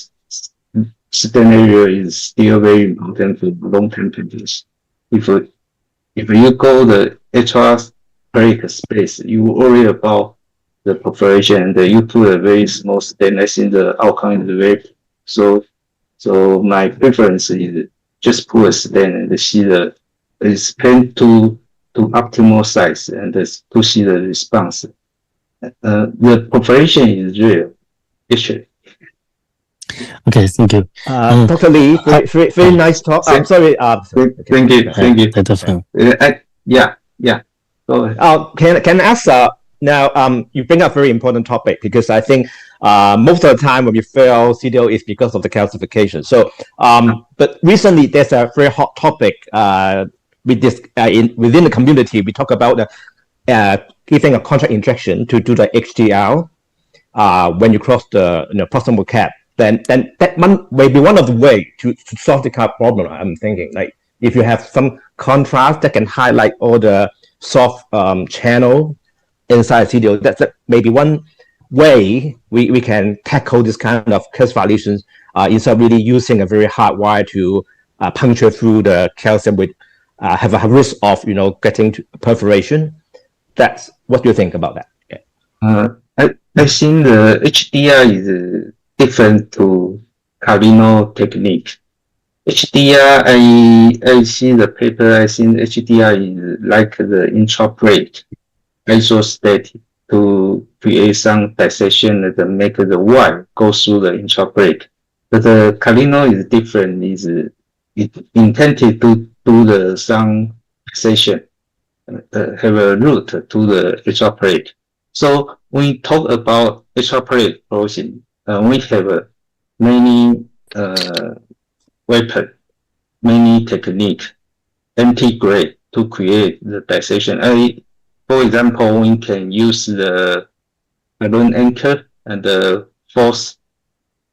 stent area is still very important for long-term practice. If you go the extraoperative space, you worry about the perforation, and you put a very small stent. I think the outcome is very so my preference is just put a stent and see the expand to optimal size and to see the response. The perforation is real, actually. Okay, thank you. Dr. Lee, very nice talk. I'm sorry. Thank you. Yeah. Go ahead. Can I ask now? You bring up a very important topic because I think most of the time when we fail CDO is because of the calcification. So, but recently there's a very hot topic with this within the community. We talk about giving a contract injection to do the HDL when you cross the proximal cap. Then that may be one of the way to solve the cap problem. I'm thinking, like, if you have some contrast that can highlight all the soft channel inside CDO, that's maybe one way we can tackle this kind of calcified lesions instead of really using a very hard wire to puncture through the calcium with have a risk of getting to perforation. That's what do you think about that? Yeah. I think the HDR is different to Carino technique. HDR, I see the paper. I think HDR is like the intraoperative isostatic to create some dissection and make the wire go through the intraoperative. But the Carino is different. It intended to do some dissection, have a route to the intraoperative. So when we talk about extraoperative closing, we have many weapons, many techniques, integrate to create the dissection. For example, we can use the balloon anchor and the force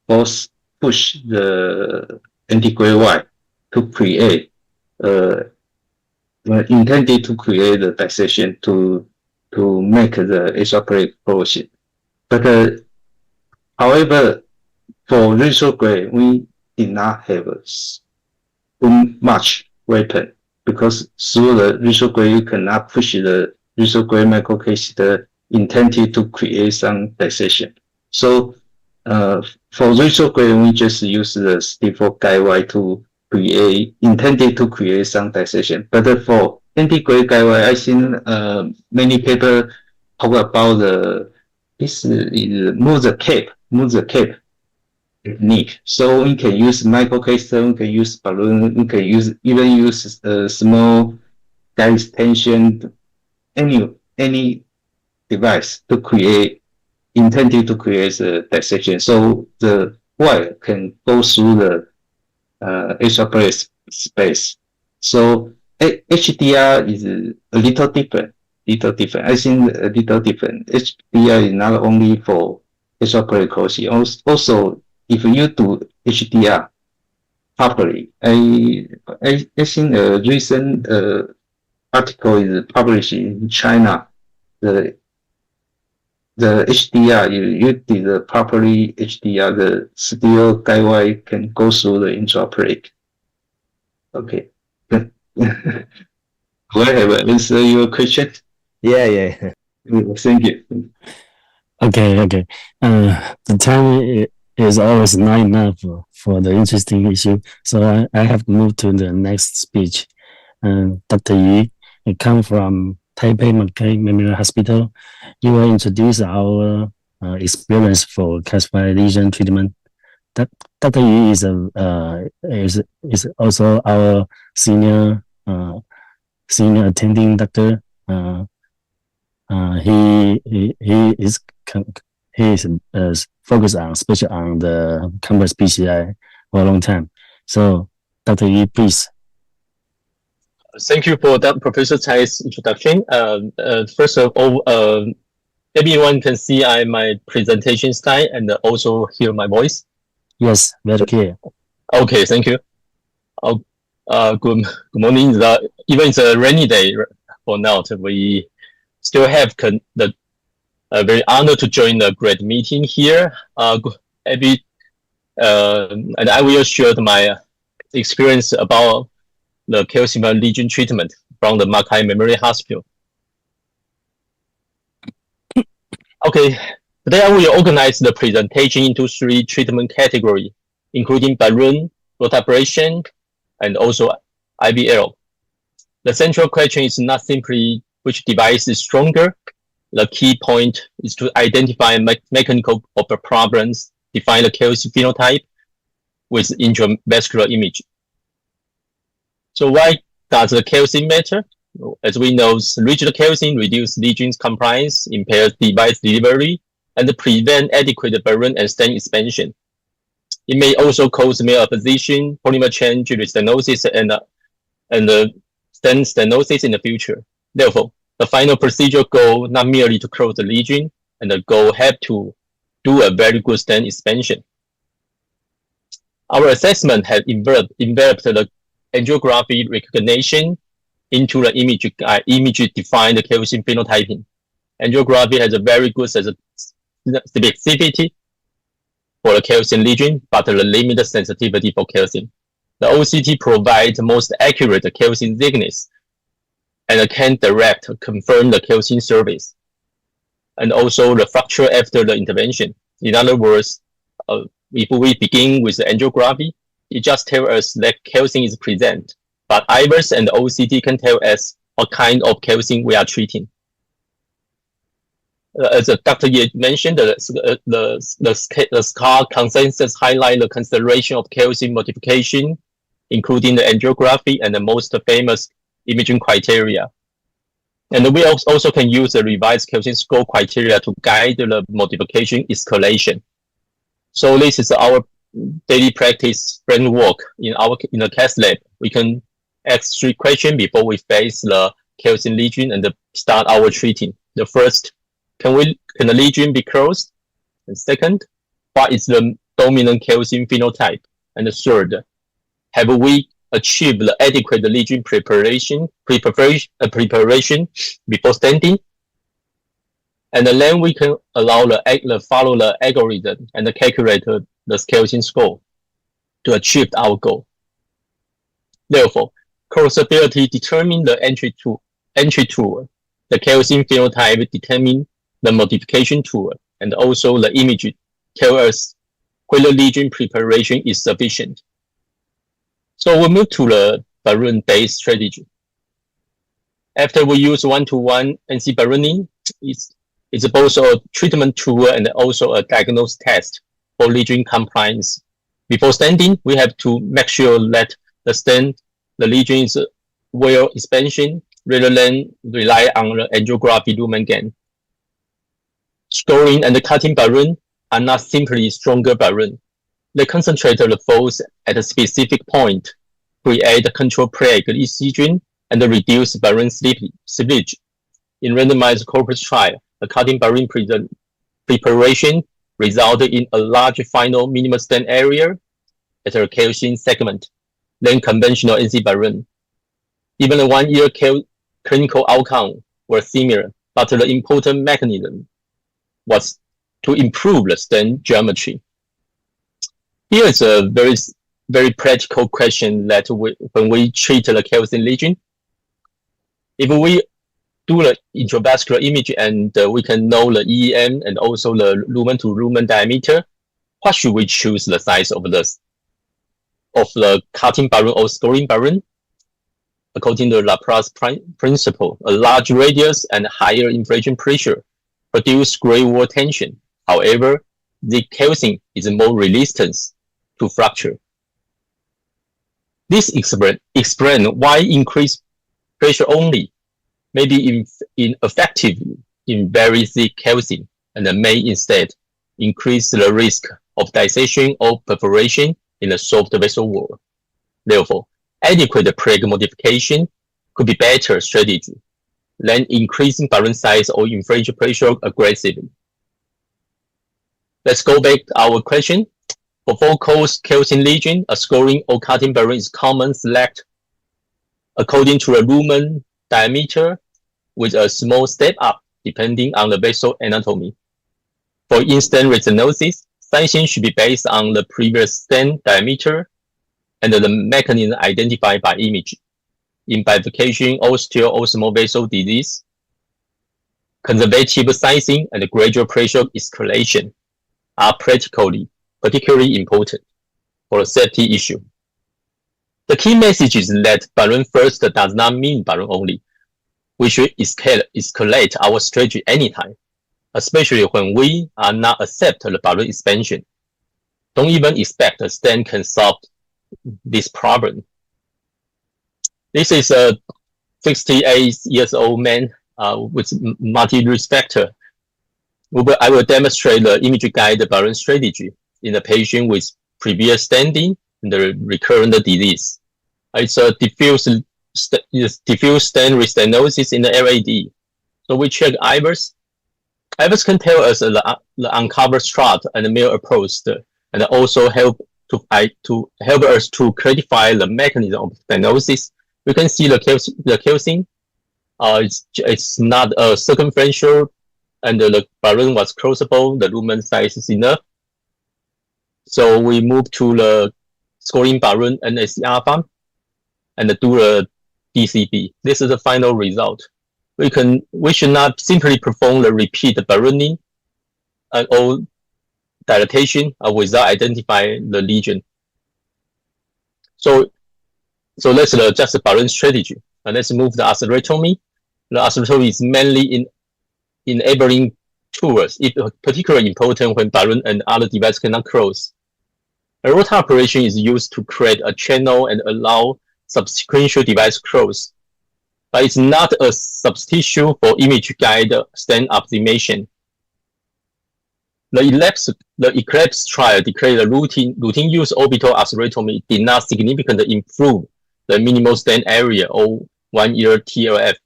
push the integrate wire to create intended to create the dissection to make the extraoperative closing. But however, for retrograde, we did not have much weapon because through the retrograde you cannot push the retrograde microcatheter intended to create some dissection. So for retrograde, we just use the default guide wire to intended to create some dissection. But for integrate guide wire, I think many people talk about this is move the cape technique. So we can use microcatheter, we can use balloon, we can even use small guide extension, any device to intended to create a dissection. So the wire can go through the extraoperative space. So HDR is a little different. I think a little different. HDR is not only for atrial plate closing. Also, if you do HDR properly, I think a recent article is published in China. The HDR, you did the properly HDR, the steel guidewire can go through the intraplate. Okay. Do I have answer your question? Yeah. Thank you. Okay. The time is always not enough for the interesting issue, so I have to move to the next speech. Dr. Yu, I come from Taipei MacKay Memorial Hospital. You will introduce our experience for calcified lesion treatment. Dr. Yu is also our senior attending doctor. He is focused on especially on the complex PCI for a long time. So, Dr. Yu, please. Thank you for that, Professor Tsai's introduction. First of all, everyone can see my presentation style and also hear my voice. Yes, very clear. Okay, thank you. Good morning. Even it's a rainy day for now, we still have the very honored to join the great meeting here. And I will share my experience about the calcified lesion treatment from the MacKay Memorial Hospital. Okay, today I will organize the presentation into 3 treatment categories, including balloon, rotablation, and also IVL. The central question is not simply which device is stronger. The key point is to identify mechanical problems, define the calcium phenotype with intravascular image. So why does the calcium matter? As we know, rigid calcium reduces lesions compliance, impairs device delivery, and prevent adequate balloon and stent expansion. It may also cause malapposition, polymer change, restenosis, and stent stenosis in the future. Therefore, the final procedure goal not merely to close the lesion, and the goal have to do a very good stent expansion. Our assessment has enveloped the angiography recognition into the image-defined calcium phenotyping. Angiography has a very good specificity for the calcium lesion, but a limited sensitivity for calcium. The OCT provides most accurate calcium thickness and can confirm the calcium surface, and also the fracture after the intervention. In other words, if we begin with the angiography, it just tells us that calcium is present, but IVUS and OCT can tell us what kind of calcium we are treating. As Dr. Ye mentioned, the SCAR consensus highlight the consideration of calcium modification, including the angiography and the most famous imaging criteria. And we also can use the revised calcium score criteria to guide the modification escalation. So this is our daily practice framework in the cath lab. We can ask 3 questions before we face the calcium lesion and start our treating. The first, can the lesion be closed? And second, what is the dominant calcium phenotype? And the third, have we achieved the adequate lesion preparation before stenting? And then we can follow the algorithm and calculate the calcium score to achieve our goal. Therefore, closability determines the entry tool. The calcium phenotype determines the modification tool, and also the image tells us whether lesion preparation is sufficient. So we move to the balloon-based strategy. After we use one-to-one NC ballooning, it's both a treatment tool and also a diagnostic test for lesion compliance. Before stenting, we have to make sure that the lesion is well expansion rather than rely on the angiography lumen gain. Scoring and cutting balloon are not simply stronger balloon. They concentrate the force at a specific point, create a control plaque lesion, and reduce barren slippage. In randomized corpus trial, the cutting barren preparation resulted in a large final minimal stent area at a calcium segment than conventional NC barren. Even the 1 year clinical outcome were similar, but the important mechanism was to improve the stent geometry. Here is a very practical question that when we treat the calcium lesion, if we do the intravascular image and we can know the EM and also the lumen to lumen diameter, what should we choose the size of the cutting barren or scoring barren? According to Laplace principle, a large radius and higher inflation pressure produce great wall tension. However, the calcium is more resistant to fracture. This explains why increased pressure only may be ineffective in very thick calcium and may instead increase the risk of dissection or perforation in the soft vessel wall. Therefore, adequate plaque modification could be better strategy than increasing barren size or inflation pressure aggressively. Let's go back to our question. For focal calcium lesion, a scoring or cutting barren is common select according to the lumen diameter with a small step up depending on the vessel anatomy. For in-stent restenosis, sizing should be based on the previous stent diameter and the mechanism identified by image. In bifurcation, osteo or small vessel disease, conservative sizing and gradual pressure escalation are particularly important for a safety issue. The key message is that barren first does not mean barren only. We should escalate our strategy anytime, especially when we are not accept the barren expansion. Don't even expect a stent can solve this problem. This is a 68-year-old man with multi-risk factor. I will demonstrate the image-guided barren strategy in a patient with previous standing and the recurrent disease. It's a diffuse stent restenosis in the LAD. So we check IVUS. IVUS can tell us the uncovered strut and the male approach, and also help us to clarify the mechanism of stenosis. We can see the calcium. It's not a circumferential, and the barren was closable. The lumen size is enough. So we move to the scoring barren NSCR farm and do the DCB. This is the final result. We should not simply perform the repeat barrening or dilatation without identifying the lesion. So let's adjust the barren strategy. And let's move the atherectomy. The atherectomy is mainly in enabling tools. It's particularly important when barren and other devices cannot close. A Rota operation is used to create a channel and allow subsequential device close, but it's not a substitute for image-guided stent optimization. The ECLIPSE trial declared the routine use orbital atherectomy did not significantly improve the minimal stent area or 1 year TLF.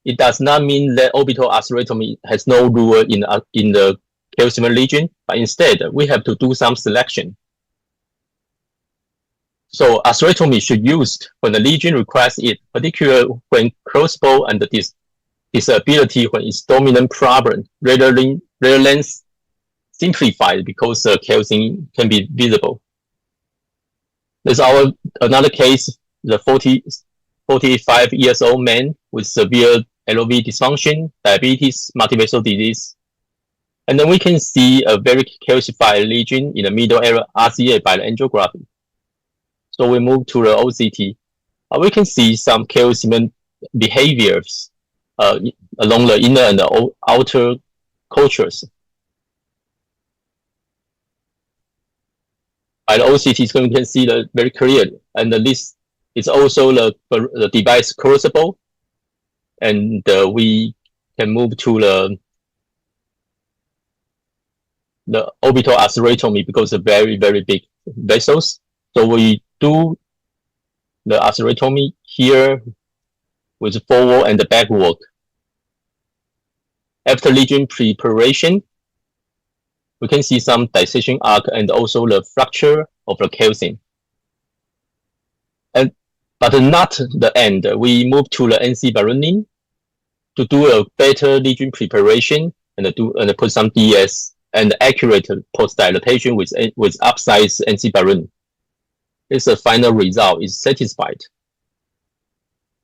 It does not mean that orbital atherectomy has no rule in the calcium lesion, but instead we have to do some selection. So atherectomy should be used when the lesion requires it, particularly when closable and the disability when it's dominant problem, rather than simplified because calcium can be visible. There's another case, the 45-year-old man with severe LV dysfunction, diabetes, multivessel disease. And then we can see a very calcified lesion in the middle area RCA by the angiography. So we move to the OCT. We can see some calcium behaviors along the inner and the outer cultures. By the OCT, we can see that very clearly. And this is also the device closable. And we can move to the orbital atherectomy because of very, very big vessels. So we do the atherectomy here with forward and backward. After lesion preparation, we can see some dissection arc and also the fracture of the calcium. But not the end. We move to the NC ballooning to do a better lesion preparation and put some DS and accurate post-dilatation with upsize NC balloon. This final result is satisfied.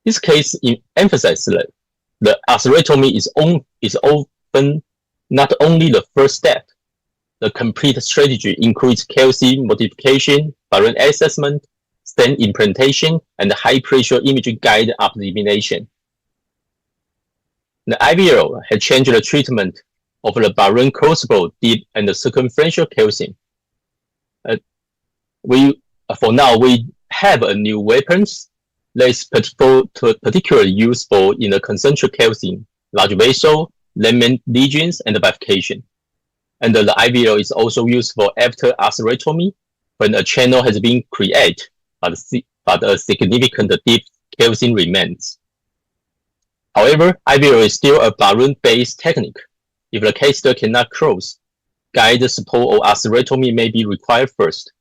This case emphasizes that the atherectomy is often not only the first step. The complete strategy includes calcium modification, balloon assessment, stent implantation, and high-pressure imaging guide elimination. The IVL had changed the treatment of the balloon crossbow, deep, and the circumferential calcium. For now, we have a new weapons that is particularly useful in the concentric calcium, large vessel, Raymond lesions, and bifurcation. And the IVL is also useful after atherectomy when a channel has been created, but a significant deep calcium remains. However, IVL is still a balloon-based technique. If the catheter cannot close, guide support or atherectomy may be required first.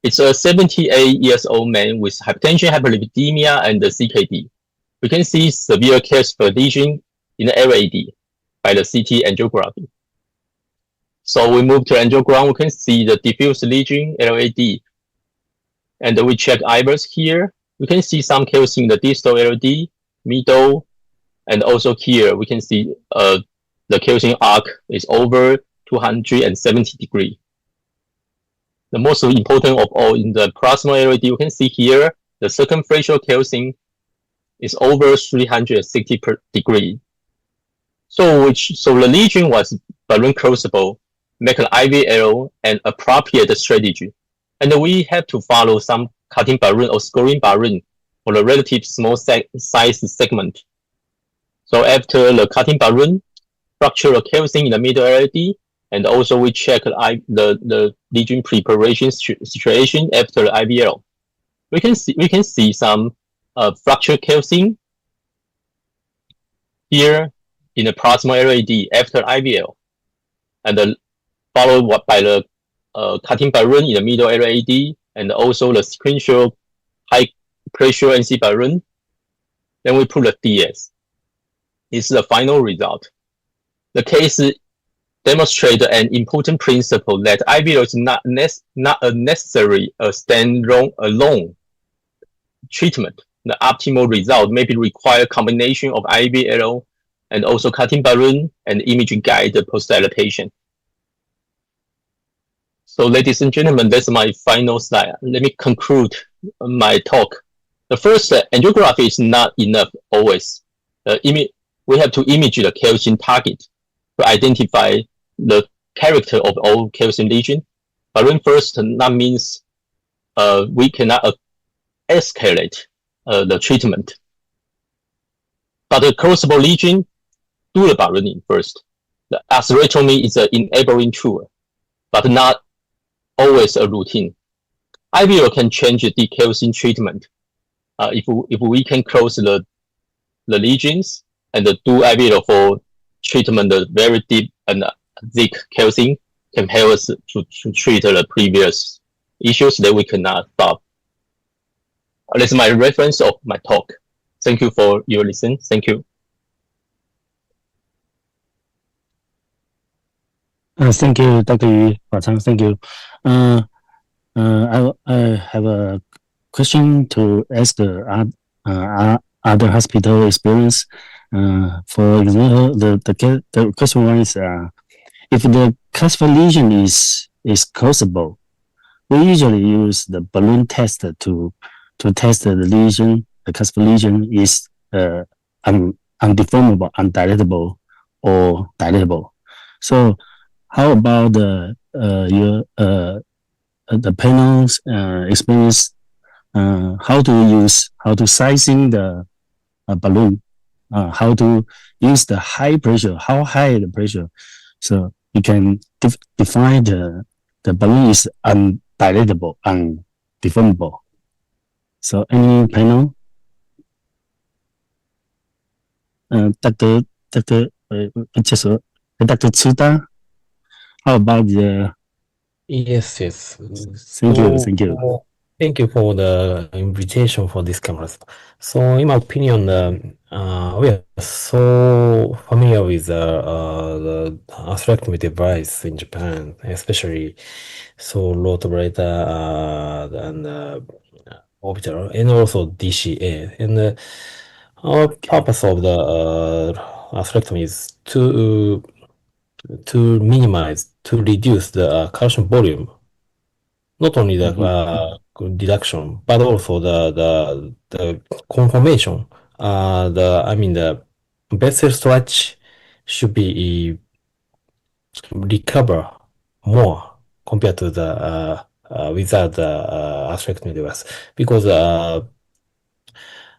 It's a 78-year-old man with hypertension, hyperlipidemia, and CKD. We can see severe calcified lesion in the LAD by the CT angiography. So we move to angiogram, we can see the diffuse lesion, LAD. And we check IVUS here. We can see some calcium in the distal LAD, middle, and also here we can see the calcium arc is over 270 degrees. The most important of all in the proximal LAD, you can see here the circumferential calcium is over 360 degrees. So the lesion was balloon closable, make an IVL an appropriate strategy. And we have to follow some cutting balloon or scoring balloon for the relative small size segment. So after the cutting balloon, fracture the calcium in the middle LAD, and also we check the lesion preparation situation after the IVL. We can see some fracture calcium here in the proximal LAD after IVL, and followed by the cutting balloon in the middle LAD, and also the sequential high pressure NC balloon. Then we put the DS. This is the final result. The case demonstrates an important principle that IVL is not a necessary stand-alone treatment. The optimal result may be require combination of IVL and also cutting balloon and imaging guide post-dilatation. So ladies and gentlemen, that's my final slide. Let me conclude my talk. The first, angiography is not enough always. We have to image the calcium target to identify the character of all calcium lesion. Balloon first, that means we cannot escalate the treatment. But the closable lesion, do the ballooning first. The atherectomy is an enabling tool, but not always a routine. IVL can change the calcium treatment. If we can close the lesions and do IVL for treatment the very deep and thick calcium, can help us to treat the previous issues that we cannot stop. That's my reference of my talk. Thank you for your listen. Thank you. Thank you, Dr. Yu, Huachang. Thank you. I have a question to ask the other hospital experience. For example, the question one is, if the calcified lesion is closable, we usually use the balloon test to test the lesion. The calcified lesion is undeformable, undilatable, or dilatable. So, how about your the panel's experience? How to sizing the balloon? How to use the high pressure? How high the pressure? So you can define the balloon is undilatable, undeformable. So any panel? Dr. Tsuda, how about the? Yes. Thank you. Thank you for the invitation for this conference. So, in my opinion, we are so familiar with the atherectomy device in Japan, especially Moderator and Orbital, and also DCA. And our purpose of the atherectomy is to reduce the calcium volume. Not only the reduction, but also the conformation. The vessel stretch should be recover more compared to the without the atherectomy device, because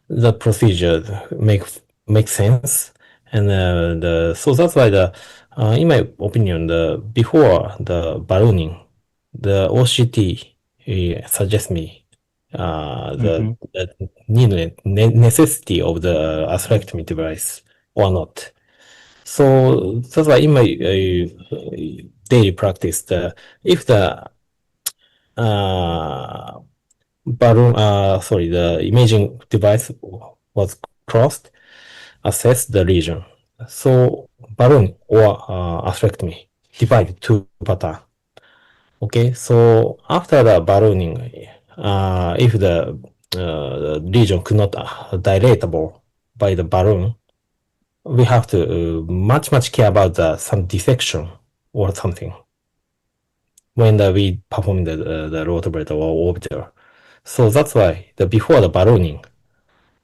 the procedure makes sense, and so that's why in my opinion, before the ballooning, the OCT suggests me the necessity of the atherectomy device or not. So that's why in my daily practice, if the the imaging device was crossed, assess the lesion. So balloon or atherectomy divide two pattern. Okay, so after the ballooning, if the lesion could not dilatable by the balloon, we have to much care about some dissection or something when we perform the rotator or orbital. So that's why before the ballooning,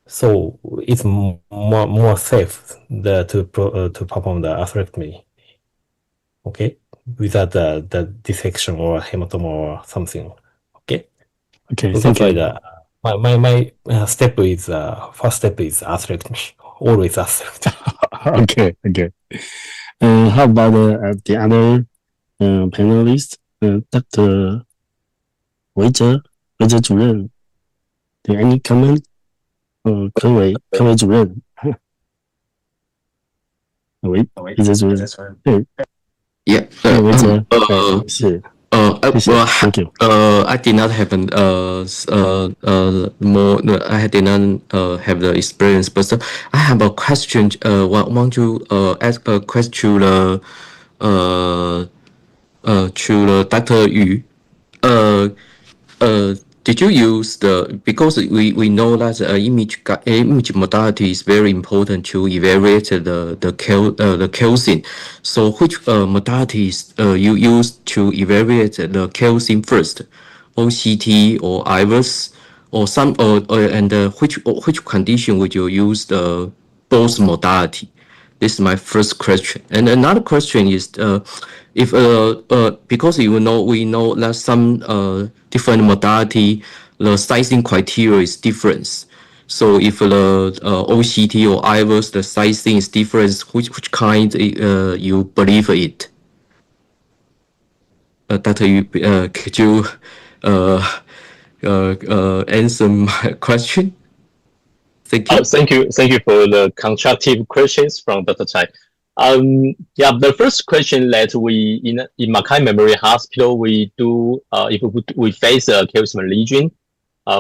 so it's more safe to perform the atherectomy. Okay, without the dissection or hematoma or something. Okay. So that's why my step is first step is atherectomy. Always atherectomy. Okay. How about the other panelist, Dr. 韦哲主任？ Any comment? 柯维主任。韦哲主任。对。Yeah.是。Thank you. I did not have more. I did not have the experience, but I have a question. Want to ask a question to Dr. Yu. Did you use because we know that image modality is very important to evaluate the calcium. So which modalities you use to evaluate the calcium first? OCT or IVUS or some and which condition would you use both modality? This is my first question. And another question is if because we know that some different modality, the sizing criteria is different. So if the OCT or IVUS, the sizing is different, which kind you believe it? Dr. Yu, could you answer my question? Thank you. Thank you for the constructive questions from Dr. Chai. The first question that we in MacKay Memorial Hospital we do if we face a calcium lesion,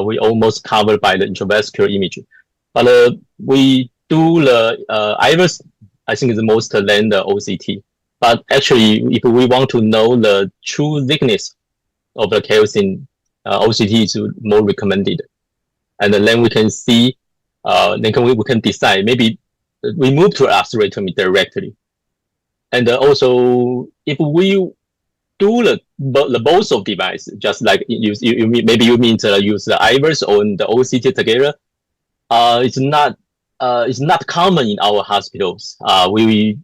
we almost covered by the intravascular imaging. But we do the IVUS, I think is most than the OCT. But actually, if we want to know the true thickness of the calcium, OCT is more recommended, and then we can see. Then we can decide, maybe we move to atherectomy directly. And also, if we do the both of device, just like maybe you mean to use the IVUS or the OCT together, it's not common in our hospitals. We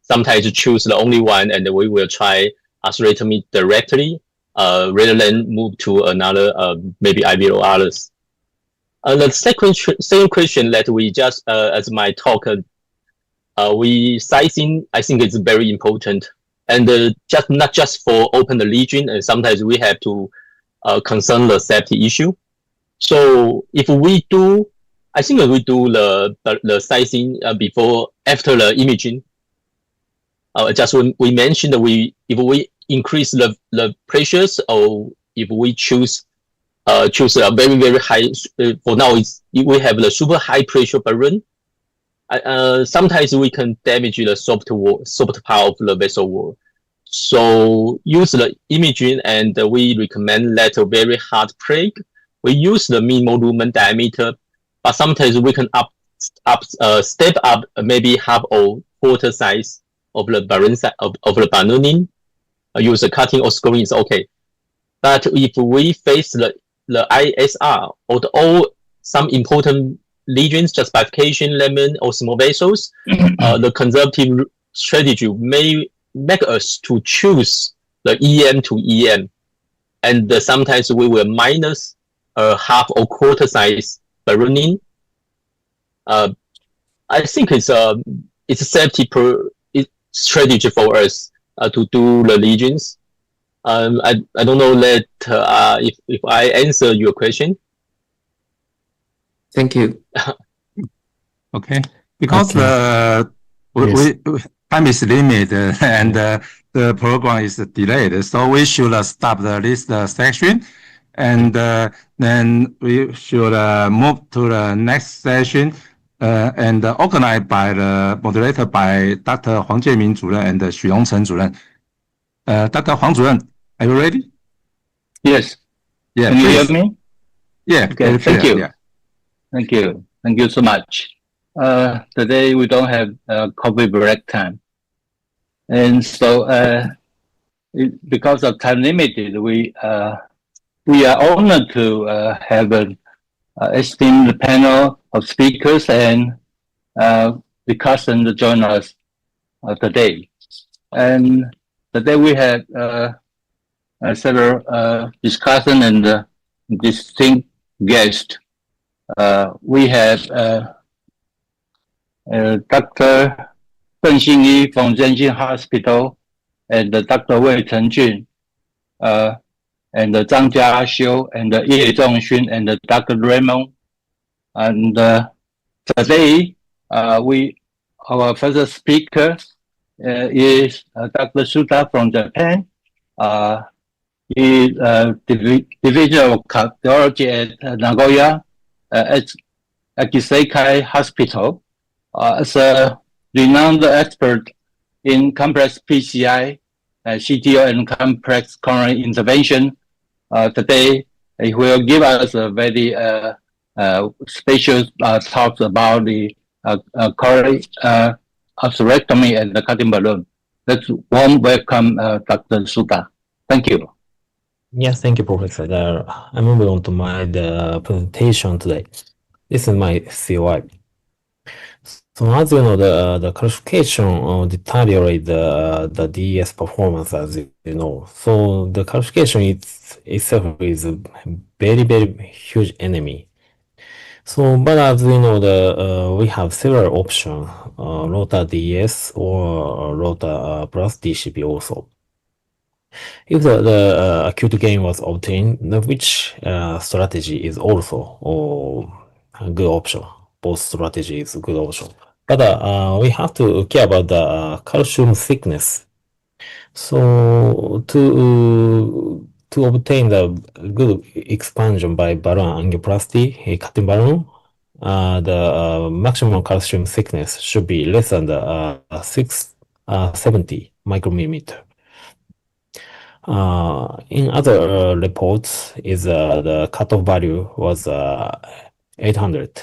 sometimes choose the only one, and we will try atherectomy directly, rather than move to another maybe IVL or others. The same question that we just as my talk, we sizing I think is very important, and just not just for open the lesion, and sometimes we have to concern the safety issue. So if we do I think we do the sizing after the imaging. Just when we mentioned that if we increase the pressures, or if we choose a very, very high, for now we have the super high pressure balloon. Sometimes we can damage the soft part of the vessel wall. So use the imaging, and we recommend that a very hard plate. We use the minimal lumen diameter, but sometimes we can step up maybe half or quarter size of the balloon of the ballooning. Use a cutting or screwing is okay. But if we face the ISR or some important lesions, just bifurcation, lemon, or small vessels, the conservative strategy may make us to choose the EM to EM, and sometimes we will minus a half or quarter size ballooning. I think it's a safety strategy for us to do the lesions. I don't know that if I answer your question. Thank you. Okay, because time is limited and the program is delayed, so we should stop this section, and then we should move to the next session, and organized by the moderator by Dr. Huang Jieming 主任 and Xu Yongchen 主任. Dr. Huang 主任, are you ready? Yes. Yeah. Can you hear me? Yeah. Okay. Thank you. Yeah. Thank you. Thank you so much. Today we don't have coffee break time, and so because of time limited, we are honored to have an esteemed panel of speakers and discussants to join us today. And today we have several discussion and distinct guests. We have Dr. Deng Xingyi from Zhenxing Hospital, and Dr. Wei Chenjun, and Zhang Jiaxiu, and Ye Zhongxun, and Dr. Raymond. And today, our first speaker is Dr. Tsuda from Japan. He is Division of Cardiology at Nagoya at Kiseikai Hospital. As a renowned expert in complex PCI, CTO, and complex coronary intervention, today he will give us a very special talk about the coronary atherectomy and the cutting balloon. Let's warm welcome Dr. Tsuda. Thank you. Yes, thank you, Professor. I'm moving on to my presentation today. This is my COI. So as you know, the calcification deteriorate the DES performance, as you know. So the calcification itself is a very, very huge enemy. So, but as you know, we have several options, Rota DES or Rota plus DCP also. If the acute gain was obtained, which strategy is also a good option. Both strategies good option. But we have to care about the calcium thickness. So to obtain the good expansion by balloon angioplasty, cutting balloon, the maximum calcium thickness should be less than the 670 micromillimeter. In other reports, the cutoff value was 800.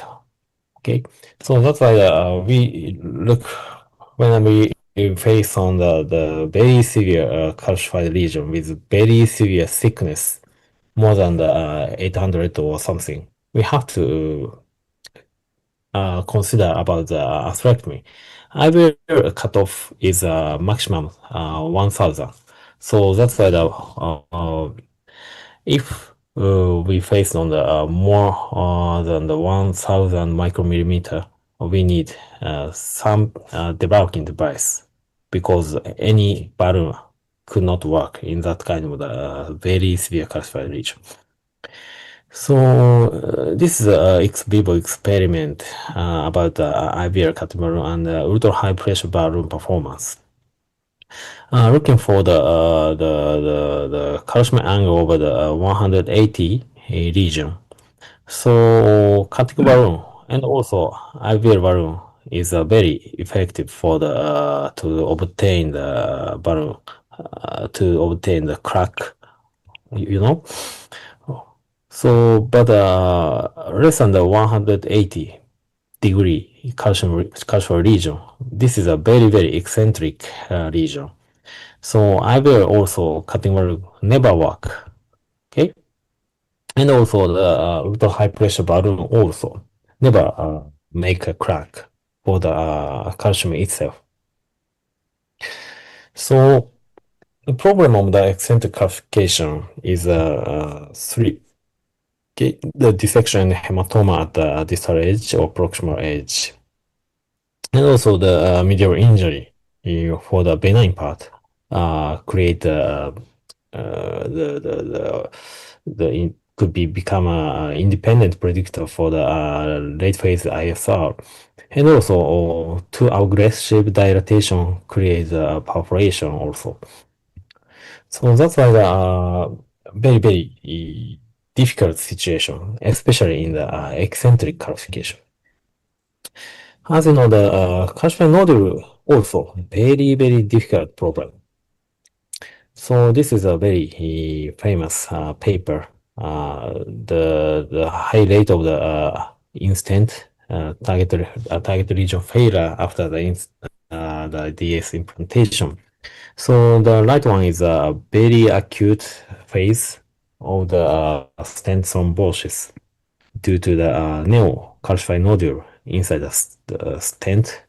Okay, so that's why we look when we face on the very severe calcified lesion with very severe thickness, more than the 800 or something. We have to consider about the atherectomy. IVL cutoff is maximum 1000. So that's why if we face on the more than the 1000 micromillimeter, we need some debulking device, because any balloon could not work in that kind of very severe calcified region. So this is an ex vivo experiment about the IVL cutting balloon and ultra high pressure balloon performance. Looking for the calcium angle over the 180 region. So cutting balloon and also IVL balloon is very effective for the to obtain the balloon to obtain the crack, you know. So but less than the 180 degree calcium region, this is a very eccentric region. So IVL also cutting balloon never work. Okay. And also the ultra high pressure balloon also never make a crack for the calcium itself. So the problem of the eccentric calcification is three. Okay, the dissection and hematoma at the distal edge or proximal edge, and also the medial injury for the benign part create could become an independent predictor for the late phase ISR, and also too aggressive dilatation creates perforation also. So that's why the very difficult situation, especially in the eccentric calcification. As you know, the calcified nodule also very difficult problem. So this is a very famous paper. The high rate of the instant target region failure after the DS implantation. So the right one is a very acute phase of the stent thrombosis due to the neo-calcified nodule inside the stent.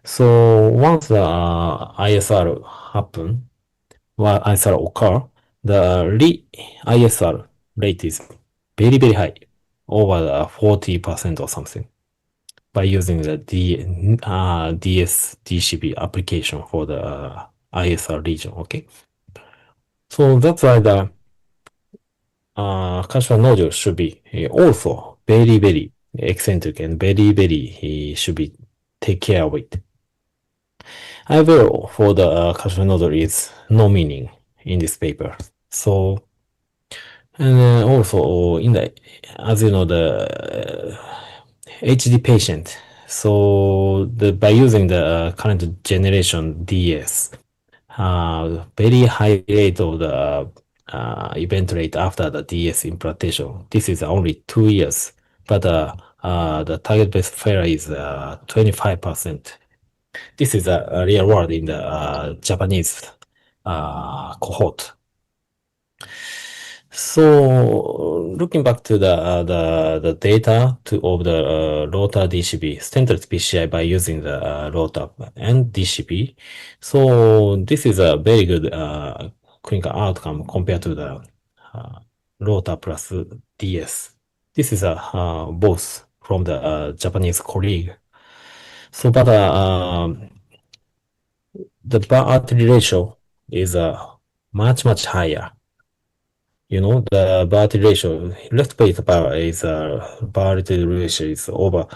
So once the ISR happen, while ISR occur, the re-ISR rate is very high, over 40% or something, by using the DS-DCB application for the ISR region, okay? So that's why the calcified nodule should be also very eccentric and very should be take care of it. IVL for the calcified nodule is no meaning in this paper. So, and also in the, as you know, the HD patient. So by using the current generation DS, very high rate of the event rate after the DS implantation. This is only 2 years, but the target-based failure is 25%. This is a real world in the Japanese cohort. So looking back to the data of the Rota DCB, standard PCI by using the Rota and DCB. So this is a very good clinical outcome compared to the Rota plus DS. This is both from the Japanese colleague. So, but the burr artery ratio is much higher. You know, the burr artery ratio, left base burr is burr artery ratio is over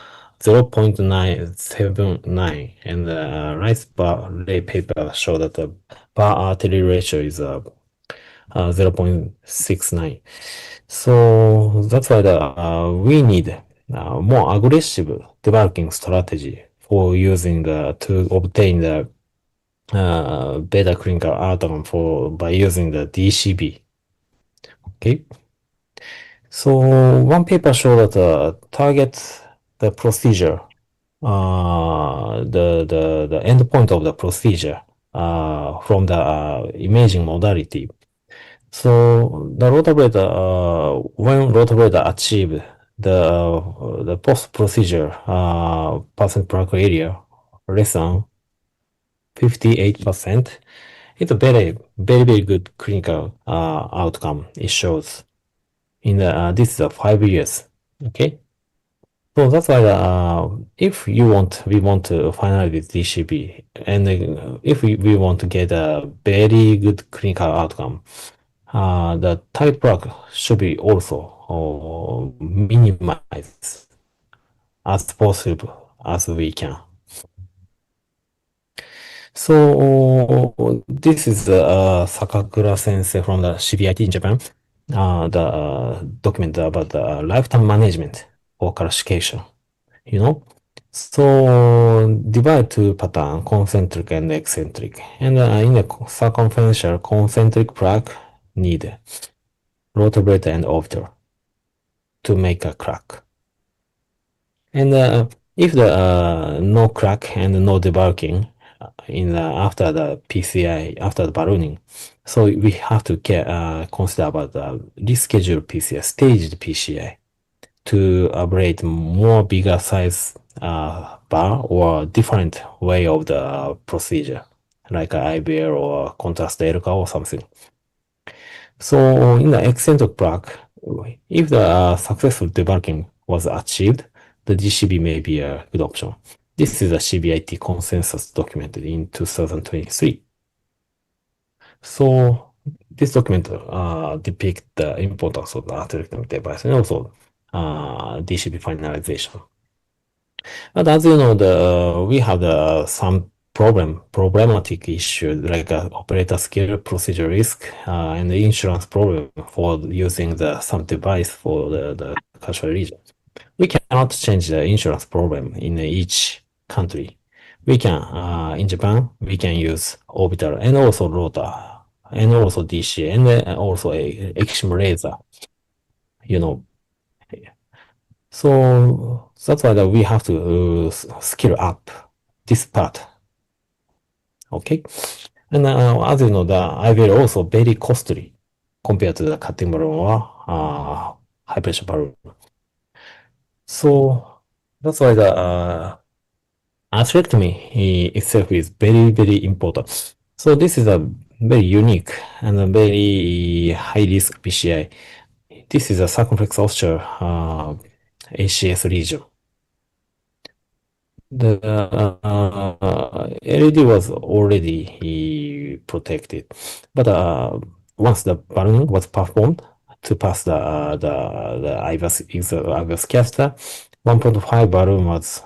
0.979, and the right burr lay paper show that the burr artery ratio is 0.69. So that's why we need more aggressive debulking strategy for using to obtain the better clinical outcome by using the DCB. Okay. So one paper showed that target the procedure, the endpoint of the procedure from the imaging modality. So the rotabrator, when rotabrator achieved the post-procedure percent plaque area less than 58%, it's a very good clinical outcome. It shows in the this is 5 years. Okay, so that's why if we want to finalize DCB, and if we want to get a very good clinical outcome, the tight plug should be also minimized as possible as we can. So this is Sakakura sensei from the CBIT in Japan. The document about the lifetime management for calcification. So divide two pattern, concentric and eccentric. And in a circumferential concentric plaque need rotabrator and orbital to make a crack. And if the no crack and no debulking after the PCI, after the ballooning, so we have to consider about the rescheduled PCI, staged PCI, to ablate more bigger size bar or different way of the procedure, like IBL or contrast ELCA or something. So in the eccentric plaque, if the successful debulking was achieved, the DCB may be a good option. This is a CBIT consensus documented in 2023. So this document depicts the importance of the atherectomy device and also DCB finalization. But as you know, we have some problematic issues like operator skill, procedure risk, and the insurance problem for using some device for the calcified region. We cannot change the insurance problem in each country. We can, in Japan, we can use Orbital and also Rota and also DC and also a extreme laser, So that's why we have to scale up this part. Okay. And as you know, the IVL also very costly compared to the cutting balloon or high pressure balloon. So that's why the atherectomy itself is very, very important. So this is a very unique and a very high risk PCI. This is a circumflex osseous ACS region. The LED was already protected, but once the ballooning was performed to pass the IVAS catheter, 1.5 balloon was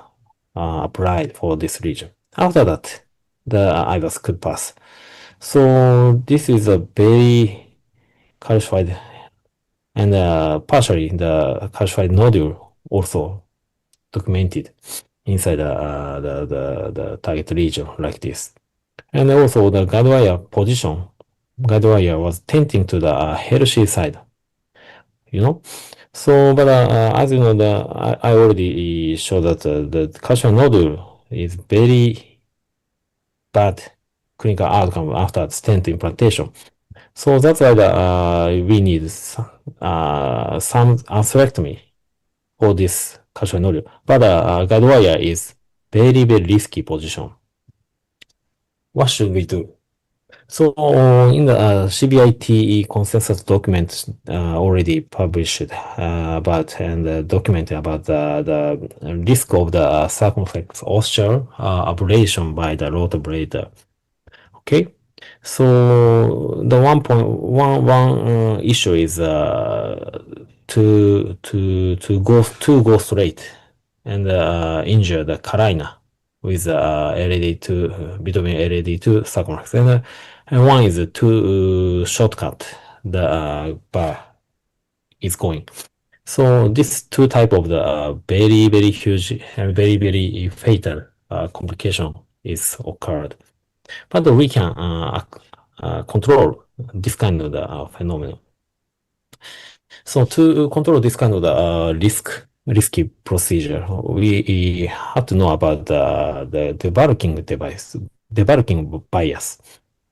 applied for this region. After that, the IVAS could pass. So this is a very calcified and partially the calcified nodule also documented inside the target region like this. And also the guide wire position, guide wire was tending to the healthy side, So, but as you know, I already showed that the calcium nodule is very bad clinical outcome after stent implantation. So that's why we need some atherectomy for this calcium nodule. But guide wire is very, very risky position. What should we do? So in the CBIT consensus document already published about and documented about the risk of the circumflex osseous ablation by the rotabrator. Okay, so the one issue is to go straight and injure the carina with LED2 between LED2 circumflex, and one is to shortcut the bar is going. So this two type of the very, very huge and very, very fatal complication is occurred. But we can control this kind of the phenomenon. So to control this kind of the risky procedure, we have to know about the debulking device, debulking bias.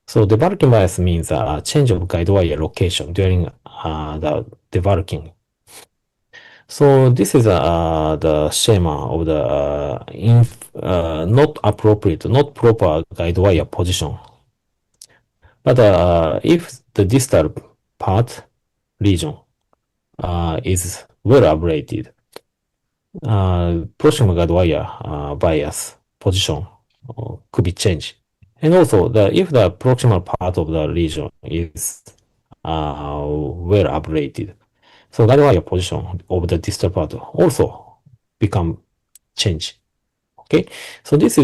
So debulking bias means a change of guide wire location during the debulking. So this is the schema of the not appropriate, not proper guide wire position. But if the distal part region is well ablated, proximal guide wire bias position could be changed. And also, if the proximal part of the region is well ablated. So guide wire position of the distal part also become change. Okay, so this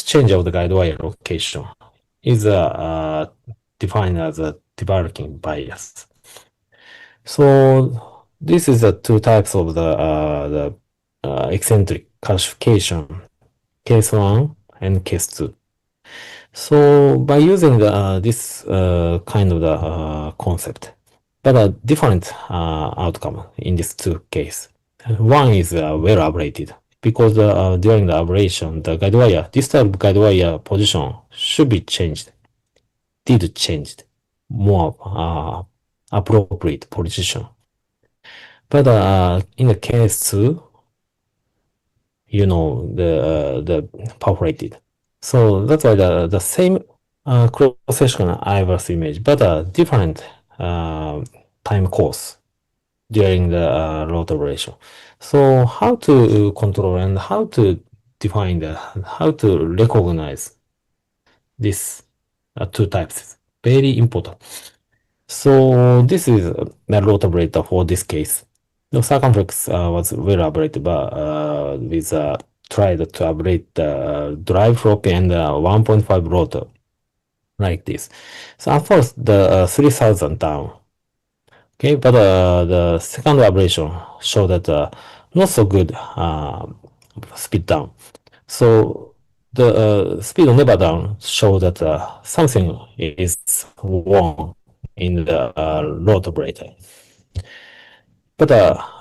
change of the guide wire location is defined as a debulking bias. So this is the two types of the eccentric calcification, case 1 and case 2. So by using this kind of the concept, but a different outcome in these two cases. One is well ablated because during the ablation, the guide wire, distal guide wire position should be changed, did changed, more appropriate position. But in the case 2, you know, the perforated. So that's why the same cross-sectional IVUS image, but a different time course during the Rota ablation. So how to control and how to define how to recognize these two types, very important. So this is the Rota ablator for this case. The circumflex was well ablated, but with tried to ablate the drive flock and 1.5 rotor like this. So at first the 3000 down. Okay, but the second ablation showed that not so good speed down. So the speed never down showed that something is wrong in the Rota ablator. But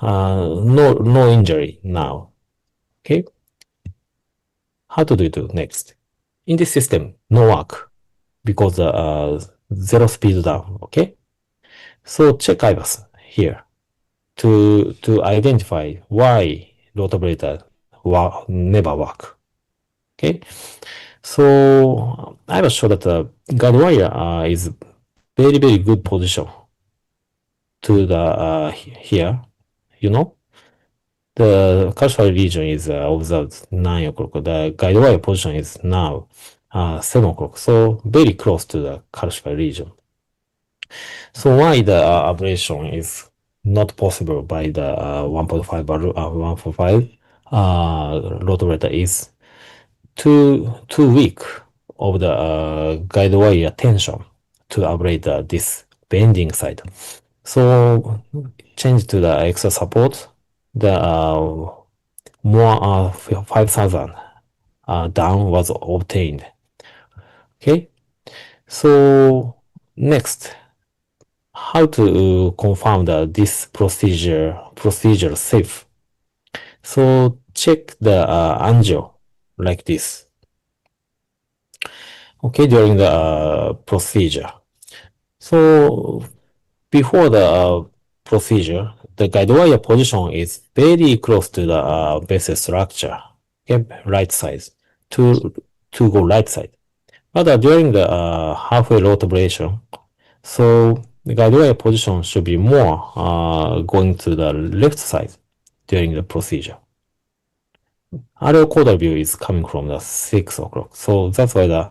no injury now. Okay. How to do next? In this system, no work because zero speed down. Okay. So check IVUS here to identify why Rota ablator never work. Okay. So IVUS show that the guide wire is very good position to the here, you know. The calcified region is observed 9 o'clock. The guide wire position is now 7 o'clock. So very close to the calcified region. So why the ablation is not possible by the 1.5 Rota ablator is too weak of the guide wire tension to ablate this bending side. So change to the extra support. The more 5000 down was obtained. Okay, so next, how to confirm that this procedure safe? So check the angio like this. Okay, during the procedure. So before the procedure, the guide wire position is very close to the base structure, okay, right side, to go right side. But during the halfway Rota ablation, so the guide wire position should be more going to the left side during the procedure. Aerial caudal view is coming from the 6 o'clock, so that's why the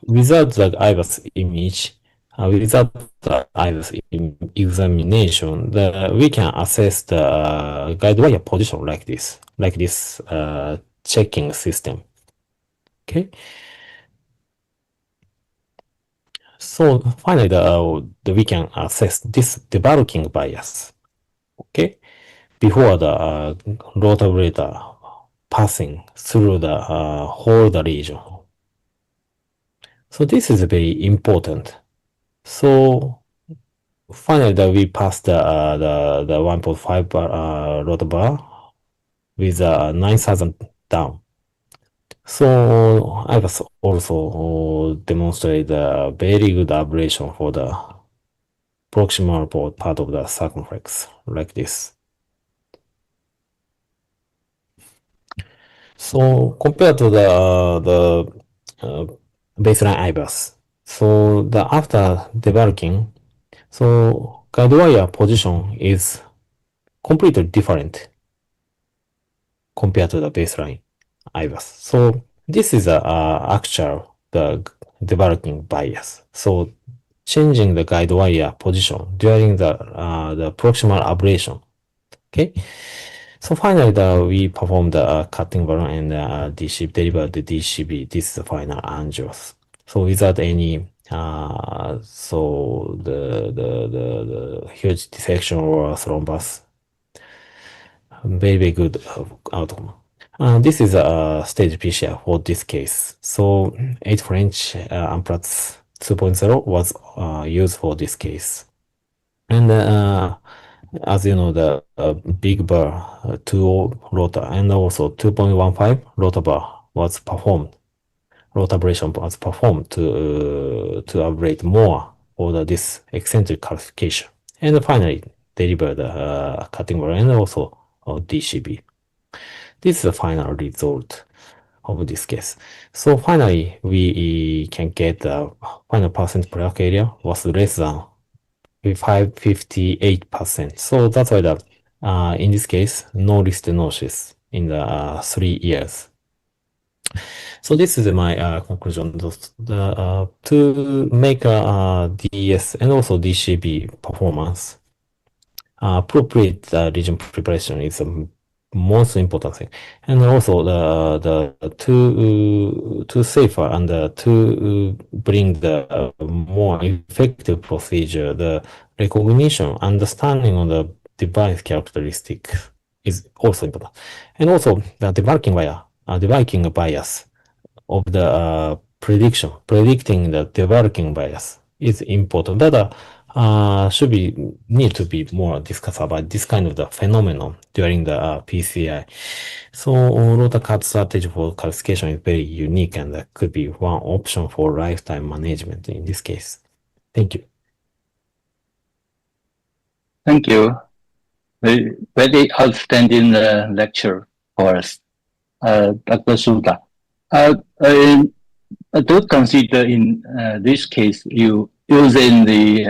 without the IVUS image, without the IVUS examination, we can assess the guide wire position like this checking system. Okay. So finally, we can assess this debulking bias. Okay, before the Rota ablator passing through the whole the region. So this is very important. So finally, we passed the 1.5 Rota bar with 9000 down. So I was also demonstrate a very good ablation for the proximal part of the circumflex like this. So compared to the baseline IVUS, so the after debulking, so guide wire position is completely different compared to the baseline IVUS. So this is actual the debulking bias. So changing the guide wire position during the proximal ablation. Okay, so finally we perform the cutting balloon and DCB, deliver the DCB. This is the final angels. So without any so the huge dissection or thrombus, very good outcome. This is a stage PCR for this case. So 8 French Amplatz 2.0 was used for this case. And as you know, the big burr 2.0 Rota and also 2.15 Rota burr was performed. Rota ablation was performed to ablate more for this eccentric calcification. And finally, deliver the cutting burr and also DCB. This is the final result of this case. So finally, we can get the final percent plaque area was less than 58%. So that's why that in this case, no restenosis in the 3 years. So this is my conclusion. To make a DES and also DCB performance, appropriate lesion preparation is the most important thing, and also to safer and to bring the more effective procedure, the recognition, understanding of the device characteristic is also important, and also the debulking bias of the predicting the debulking bias is important. But need to be more discussed about this kind of the phenomenon during the PCI. So Rota cut strategy for calcification is very unique and could be one option for lifetime management in this case. Thank you. Thank you. Very outstanding lecture for us, Dr. Tsuda. Do consider in this case you using the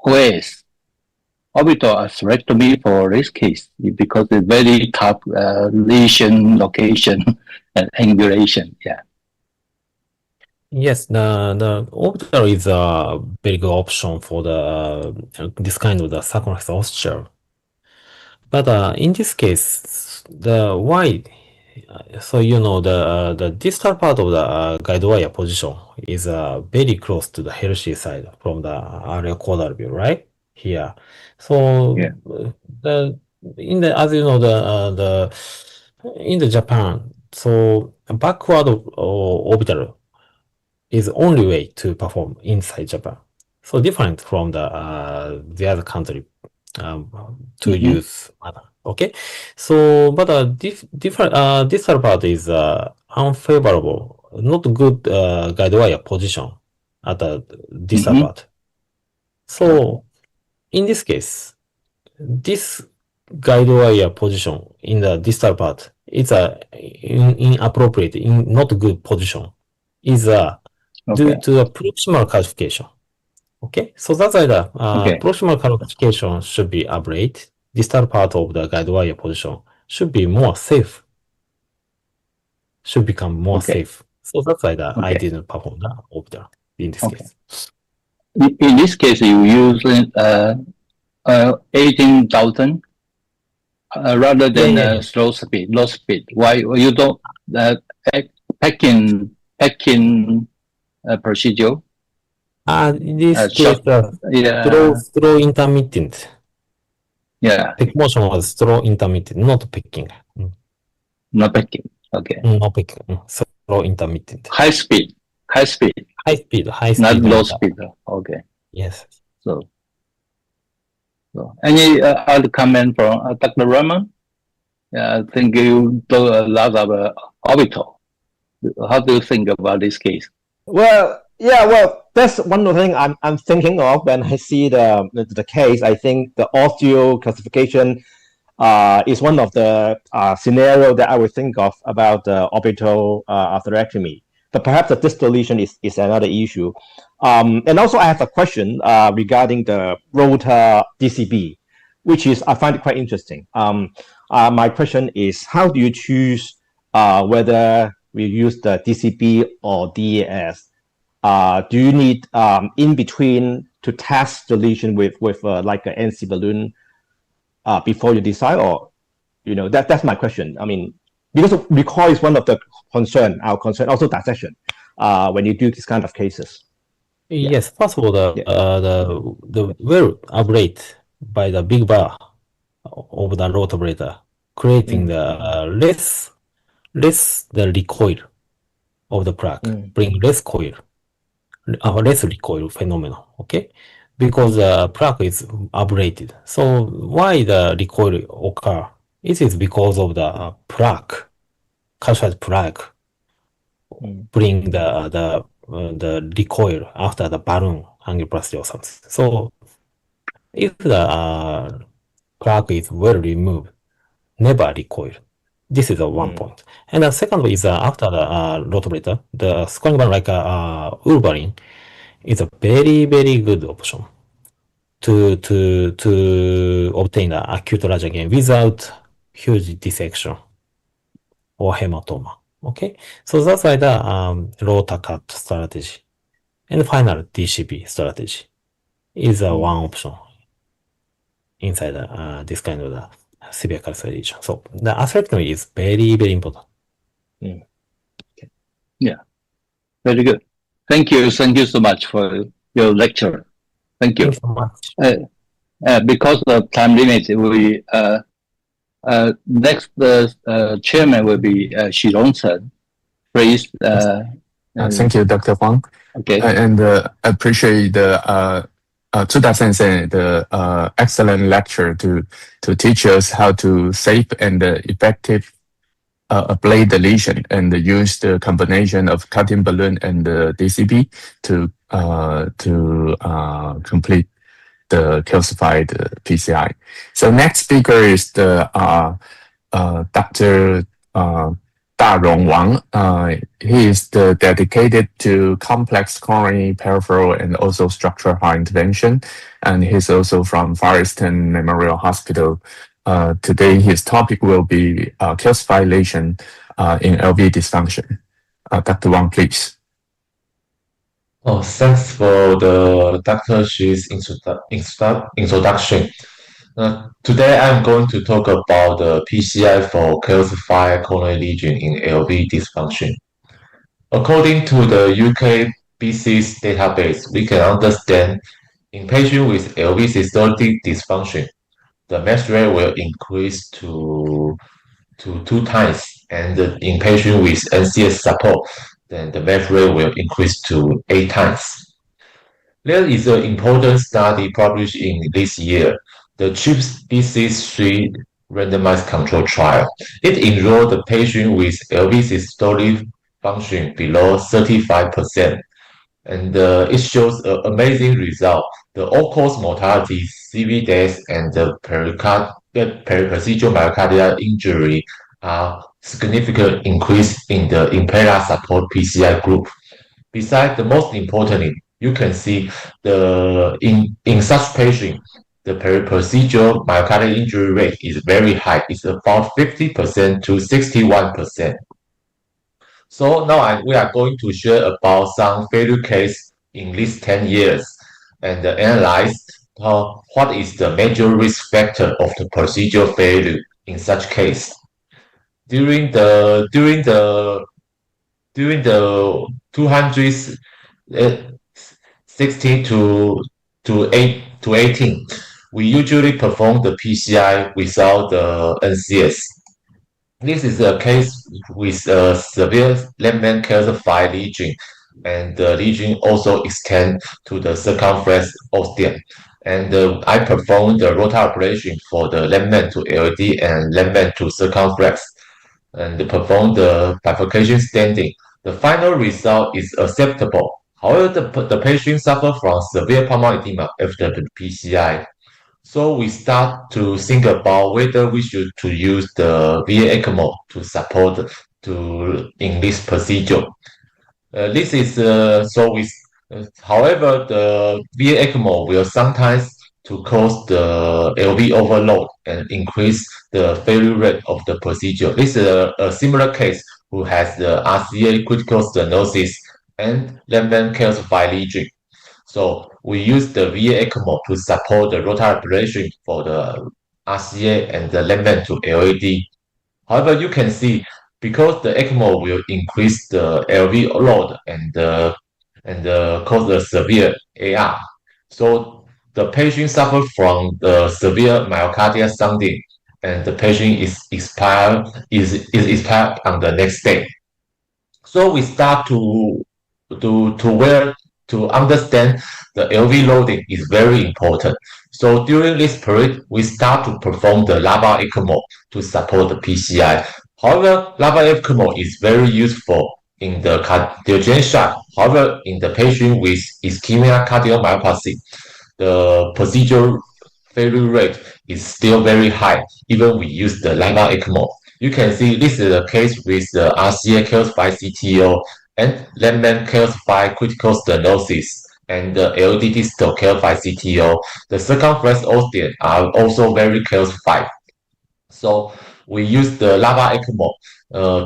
OS orbital atherectomy for this case because it's very tough lesion location and angulation. Yeah. Yes, the orbital is a very good option for the this kind of the sacroiliac ossuture. But in this case, the why? So you know the distal part of the guide wire position is very close to the healthy side from the area caudal view, right here. So yeah. As you know in the Japan, so backward orbital is only way to perform inside Japan. So different from the other country to use. Okay, so but different distal part is unfavorable, not good guide wire position at the distal part. So in this case, this guide wire position in the distal part is inappropriate, not good position, is due to the proximal calcification. Okay, so that's why the proximal calcification should be ablate. Distal part of the guide wire position should be more safe, should become more safe. So that's why I didn't perform the orbital in this case. In this case, you use 18,000 rather than low speed. Why you don't packing procedure? In this case, throw intermittent. Yeah. Peak motion was throw intermittent, not picking. Not picking. Okay. Not picking. Throw intermittent. High speed. Not low speed. Okay. Yes. So any other comment from Dr. Raymond? Yeah, I think you do a lot of orbital. How do you think about this case? Well, that's one of the things I'm thinking of when I see the case. I think the osteo calcification is one of the scenario that I would think of about the orbital atherectomy. But perhaps the distal lesion is another issue. And also I have a question regarding the Rota DCB, which is I find it quite interesting. My question is, how do you choose whether we use the DCB or DES? do you need in between to test the lesion with like an NC balloon before you decide, or that's my question. I mean, because recoil is one of the our concern, also dissection when you do this kind of cases. Yes, first of all, the well ablate by the big bar of the rotabrator, creating the less the recoil of the plaque, bring less coil, less recoil phenomenon. Okay, because the plaque is ablated. So why the recoil occur? It is because of the plaque, calcified plaque, bring the recoil after the balloon angioplasty or something. So if the plaque is well removed, never recoil. This is one point. And the second is after the rotabrator, the scoring band like Wolverine is a very, very good option to obtain the acute large gain without huge dissection or hematoma. Okay, so that's why the Rota cut strategy and final DCB strategy is one option inside this kind of the severe calcified lesion. So the atherectomy is very, very important. Yeah, very good. Thank you so much for your lecture. Thank you. Thanks so much. Because of time limit, we next chairman will be Shirong Chen. Please. Thank you, Dr. Fung. Okay. And appreciate the Tsuda Sensei the excellent lecture to teach us how to safe and effective ablate the lesion and use the combination of cutting balloon and the DCB to complete the calcified PCI. So next speaker is the Dr. Darong Wang. He is dedicated to complex coronary, peripheral, and also structural heart intervention. And he's also from Far Eastern Memorial Hospital. Today, his topic will be calcified lesion in LV dysfunction. Dr. Wang, please. Oh, thanks for the Dr. Shi's introduction. Today, I'm going to talk about the PCI for calcified coronary lesion in LV dysfunction. According to the UK BC's database, we can understand in patients with LV systolic dysfunction, the mass rate will increase to 2 times, and in patients with NCS support, then the mass rate will increase to 8 times. There is an important study published in this year, the CHIPS BC3 randomized control trial. It enrolled the patient with LV systolic function below 35%, and it shows an amazing result. The all-cause mortality, CV death, and the periprocedural myocardial injury are significant increase in the Impera support PCI group. Besides, the most importantly, you can see in such patients, the periprocedural myocardial injury rate is very high. It's about 50% to 61%. So now we are going to share about some failure case in these 10 years and analyze what is the major risk factor of the procedural failure in such case. During the 216 to 18, we usually perform the PCI without the NCS. This is a case with a severe lemon calcified lesion, and the lesion also extends to the circumflex ostium. And I performed the Rota operation for the lemon to LD and lemon to circumflex, and performed the bifurcation stenting. The final result is acceptable. However, the patient suffered from severe pulmonary edema after the PCI. So we start to think about whether we should to use the VA ECMO to support in this procedure. This is however, the VA ECMO will sometimes to cause the LV overload and increase the failure rate of the procedure. This is a similar case who has the RCA critical stenosis and lemon calcified lesion. So we use the VA ECMO to support the Rota ablation for the RCA and the lemon to LAD. However, you can see because the ECMO will increase the LV load and cause the severe AR. So the patient suffers from the severe myocardial sounding, and the patient is expired on the next day. So we start to understand the LV loading is very important. So during this period, we start to perform the LAVA ECMO to support the PCI. However, LAVA ECMO is very useful in the cardiogenic shock. However, in the patient with ischemia cardiomyopathy, the procedure failure rate is still very high, even we use the LAVA ECMO. You can see this is the case with the RCA calcified CTO and lemon calcified critical stenosis and the LD distal calcified CTO. The circumflex ostium are also very calcified. So we use the LAVA ECMO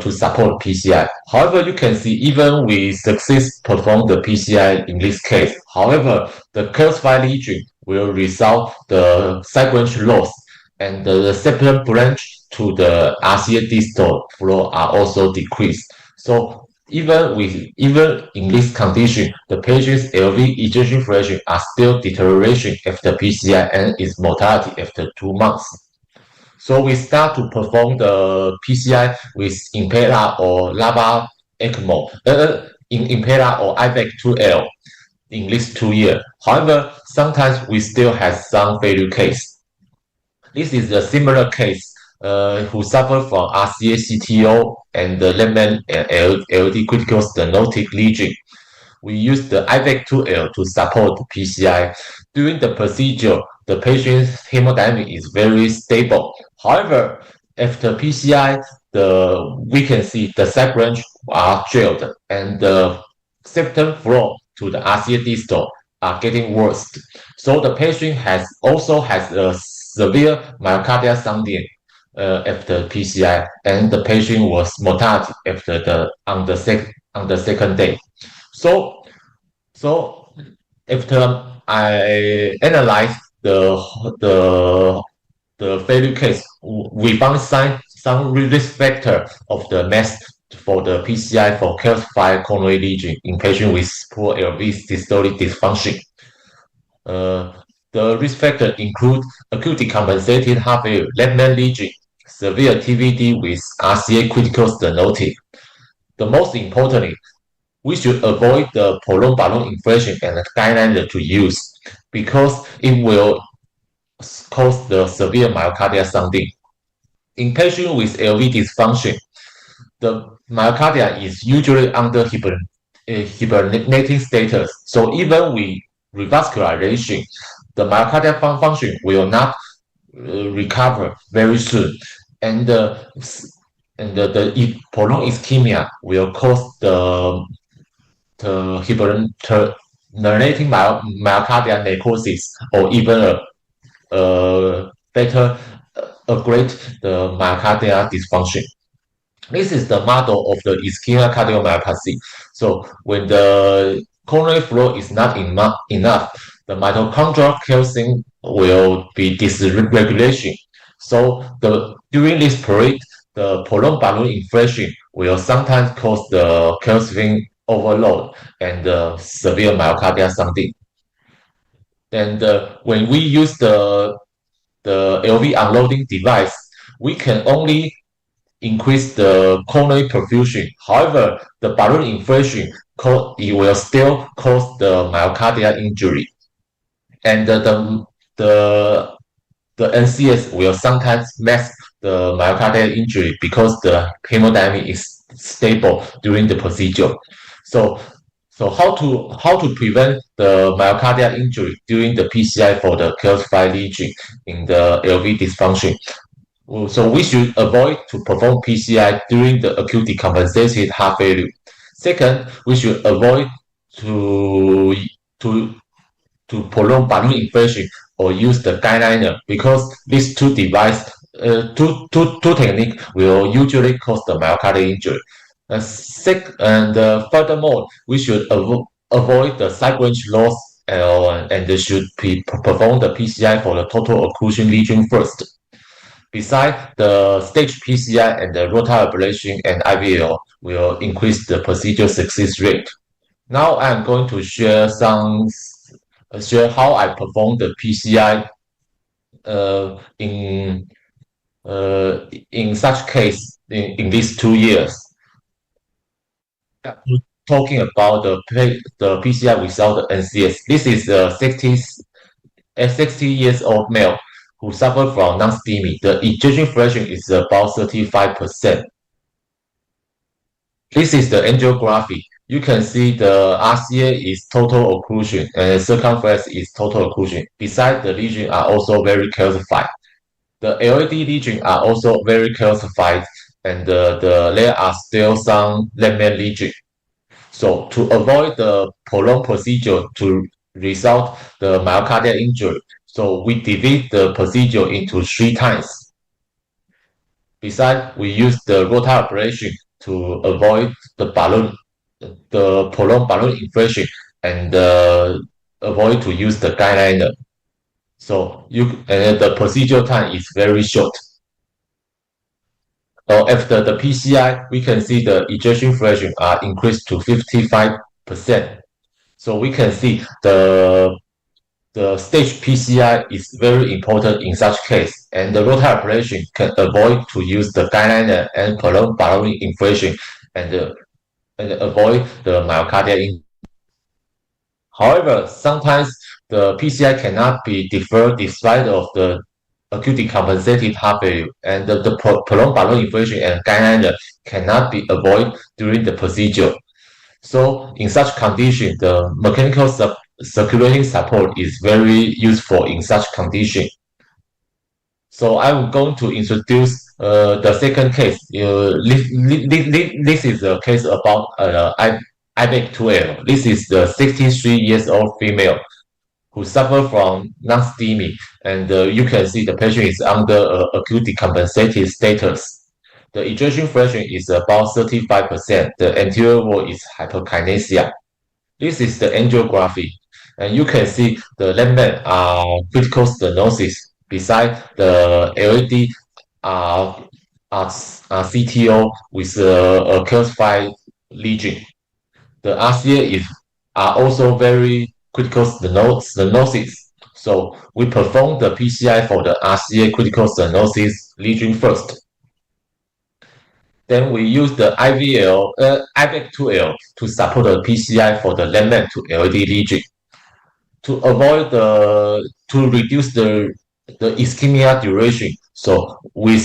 to support PCI. However, you can see even we success perform the PCI in this case. However, the calcified lesion will result the side branch loss, and the septum branch to the RCA distal flow are also decreased. So even in this condition, the patient's LV ejection fraction are still deterioration after PCI and is mortality after 2 months. So we start to perform the PCI with Impella or LAVA ECMO, Impella or IVEC 2L in this 2 years. However, sometimes we still have some failure case. This is a similar case who suffer from RCA CTO and the lemon LD critical stenotic lesion. We use the IVEC 2L to support the PCI. During the procedure, the patient's hemodynamic is very stable. However, after PCI, we can see the side branch are jailed and the septum flow to the RCA distal are getting worse. So the patient also has a severe myocardial sounding after PCI, and the patient was mortality on the second day. So after I analyzed the failure case, we found some risk factor of the mass for the PCI for calcified coronary lesion in patients with poor LV systolic dysfunction. The risk factor include acute decompensated heart failure, left-main lesion, severe TVD with RCA critical stenotic. The most importantly, we should avoid the prolonged balloon inflation and the guideline to use because it will cause the severe myocardial sounding. In patients with LV dysfunction, the myocardia is usually under hibernating status. So even with revascularization, the myocardial function will not recover very soon, and the prolonged ischemia will cause the hibernating myocardial necrosis, or even better grade the myocardial dysfunction. This is the model of the ischemia cardiomyopathy. So when the coronary flow is not enough, the mitochondrial calcium will be dysregulation. So during this period, the prolonged balloon inflation will sometimes cause the calcium overload and severe myocardial sounding. And when we use the LV unloading device, we can only increase the coronary perfusion. However, the balloon inflation it will still cause the myocardial injury, and the NCS will sometimes mask the myocardial injury because the hemodynamic is stable during the procedure. So how to prevent the myocardial injury during the PCI for the calcified lesion in the LV dysfunction? So we should avoid to perform PCI during the acute decompensated heart failure. Second, we should avoid to prolong balloon inflation or use the guideliner because these two techniques will usually cause the myocardial injury. Furthermore, we should avoid the side branch loss and should perform the PCI for the total occlusion lesion first. Besides, the stage PCI and the Rota ablation and IVL will increase the procedure success rate. Now I'm going to share how I perform the PCI in such case in these 2 years. Talking about the PCI without the NCS. This is a 60 years old male who suffered from non-STEMI. The ejection fraction is about 35%. This is the angiography. You can see the RCA is total occlusion and circumference is total occlusion. Besides, the lesions are also very calcified. The LAD lesions are also very calcified, and there are still some lemon lesions. So to avoid the prolonged procedure to result the myocardial injury, so we divide the procedure into 3 times. Besides, we use the Rota operation to avoid the prolonged balloon inflation and avoid to use the guideliner. So the procedure time is very short. After the PCI, we can see the ejection fraction are increased to 55%. So we can see the stage PCI is very important in such case, and the Rota operation can avoid to use the guideliner and prolonged balloon inflation and avoid the myocardial injury. However, sometimes the PCI cannot be deferred despite of the acute decompensated heart failure, and the prolonged balloon inflation and guideliner cannot be avoided during the procedure. So in such condition, the mechanical circulating support is very useful in such condition. So I'm going to introduce the second case. This is a case about IBEC2L. This is the 63 years old female who suffer from non-STEMI, and you can see the patient is under acute decompensated status. The ejection fraction is about 35%. The anterior wall is hyperkinesia. This is the angiography, and you can see the lemon are critical stenosis. Besides, the LAD are CTO with a calcified lesion. The RCA are also very critical stenosis. So we perform the PCI for the RCA critical stenosis lesion first. Then we use the IBEC2L to support the PCI for the lemon to LAD lesion. To reduce the ischemia duration, so we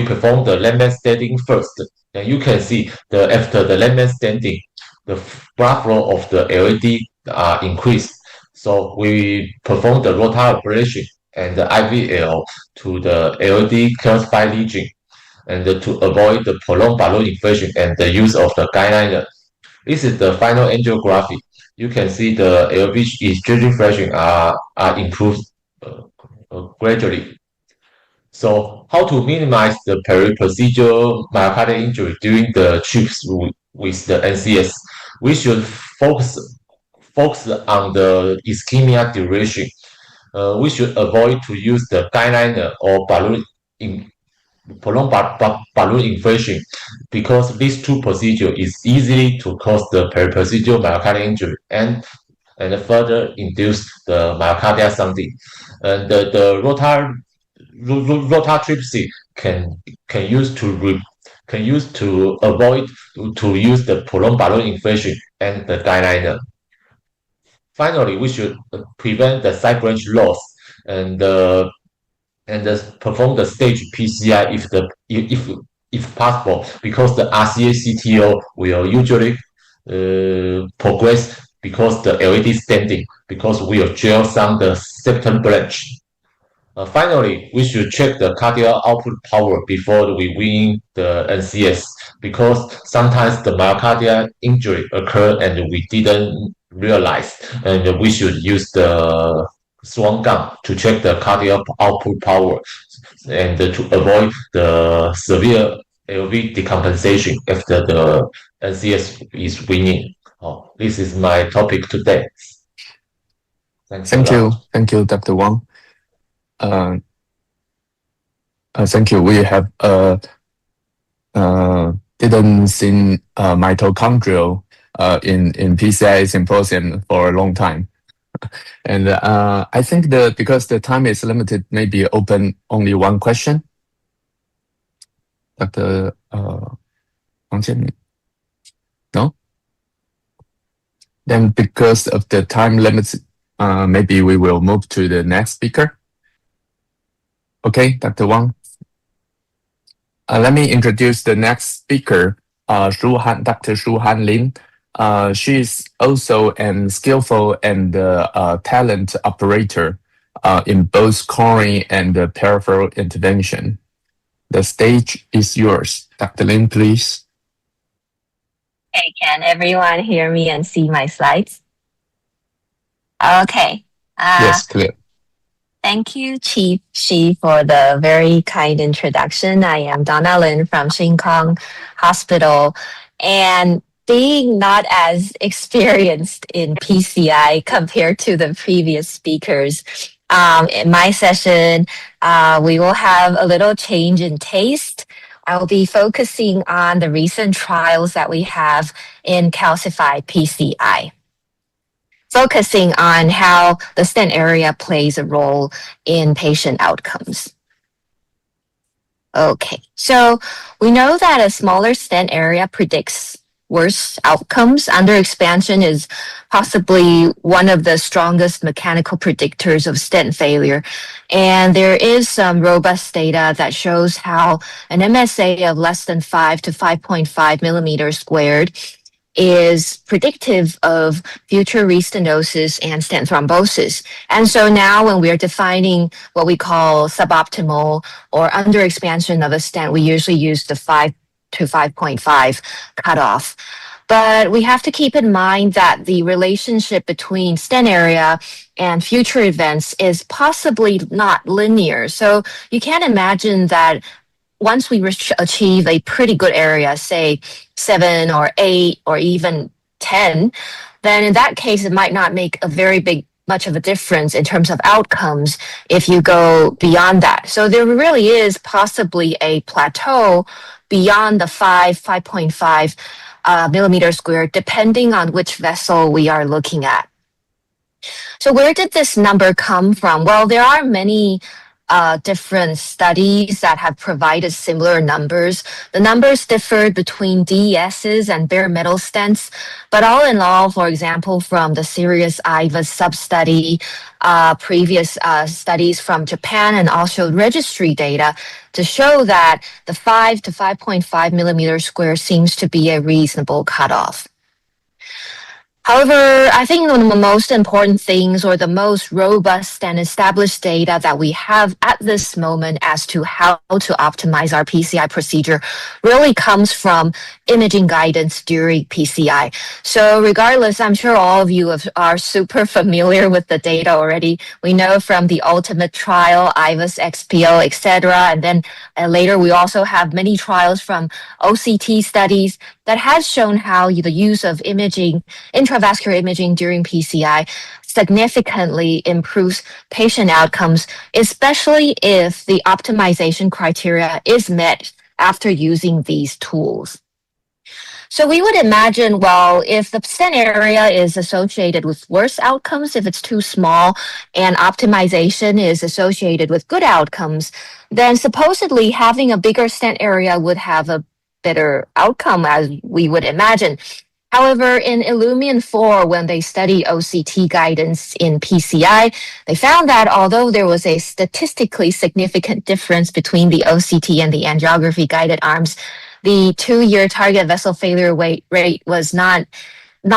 perform the lemon stenting first. And you can see after the lemon stenting, the blood flow of the LAD are increased. So we perform the Rota operation and the IVL to the LAD calcified lesion, and to avoid the prolonged balloon inflation and the use of the guideliner. This is the final angiography. You can see the LV ejection fraction are improved gradually. So how to minimize the peri-procedure myocardial injury during the trips with the NCS? We should focus on the ischemia duration. We should avoid to use the guideliner or prolonged balloon inflation, because these 2 procedures is easily to cause the peri-procedure myocardial injury and further induce the myocardial sounding. And the Rotatripsy can use to avoid to use the prolonged balloon inflation and the guideliner. Finally, we should prevent the side branch loss and perform the stage PCI if possible, because the RCA CTO will usually progress because the LAD standing, because we will gel some the septum branch. Finally, we should check the cardiac output power before we win the NCS, because sometimes the myocardial injury occur and we didn't realize, and we should use the swan gun to check the cardiac output power and to avoid the severe there will be decompensation after the NCS is winning. This is my topic today. Thank you. Thank you, Dr. Wang. Thank you. We have didn't see mitochondrial in PCI symposium for a long time. And I think because the time is limited, maybe open only one question. Dr. Wang Jianmin? No? Then because of the time limits, maybe we will move to the next speaker. Okay, Dr. Wang. Let me introduce the next speaker, Dr. Shuhan Lin. She is also a skillful and talent operator in both coronary and peripheral intervention. The stage is yours. Dr. Lin, please. Hey, can everyone hear me and see my slides? Okay. Yes, clear. Thank you, Chief Shi, for the very kind introduction. I am Donna Lin from Shin Kong Hospital, and being not as experienced in PCI compared to the previous speakers, in my session, we will have a little change in taste. I will be focusing on the recent trials that we have in calcified PCI, focusing on how the stent area plays a role in patient outcomes. Okay, so we know that a smaller stent area predicts worse outcomes. Underexpansion is possibly one of the strongest mechanical predictors of stent failure. And there is some robust data that shows how an MSA of less than 5 to 5.5 millimeters squared is predictive of future restenosis and stent thrombosis. And so now when we are defining what we call suboptimal or underexpansion of a stent, we usually use the 5 to 5.5 cutoff. But we have to keep in mind that the relationship between stent area and future events is possibly not linear. So you can't imagine that once we achieve a pretty good area, say 7 or 8 or even 10, then in that case, it might not make a very much of a difference in terms of outcomes if you go beyond that. So there really is possibly a plateau beyond the 5.5 millimeter squared, depending on which vessel we are looking at. So where did this number come from? Well, there are many different studies that have provided similar numbers. The numbers differed between DESs and bare metal stents, but all in all, for example, from the Sirius IVAS sub-study, previous studies from Japan, and also registry data to show that the 5 to 5.5 millimeter square seems to be a reasonable cutoff. However, I think one of the most important things, or the most robust and established data that we have at this moment as to how to optimize our PCI procedure really comes from imaging guidance during PCI. So regardless, I'm sure all of you are super familiar with the data already. We know from the ultimate trial, IVAS, XPO, etc. And then later we also have many trials from OCT studies that has shown how the use of imaging, intravascular imaging during PCI significantly improves patient outcomes, especially if the optimization criteria is met after using these tools. So we would imagine, well, if the stent area is associated with worse outcomes, if it's too small, and optimization is associated with good outcomes, then supposedly having a bigger stent area would have a better outcome, as we would imagine. However, in Illumin 4, when they studied OCT guidance in PCI, they found that although there was a statistically significant difference between the OCT and the angiography guided arms, the 2-year target vessel failure rate was not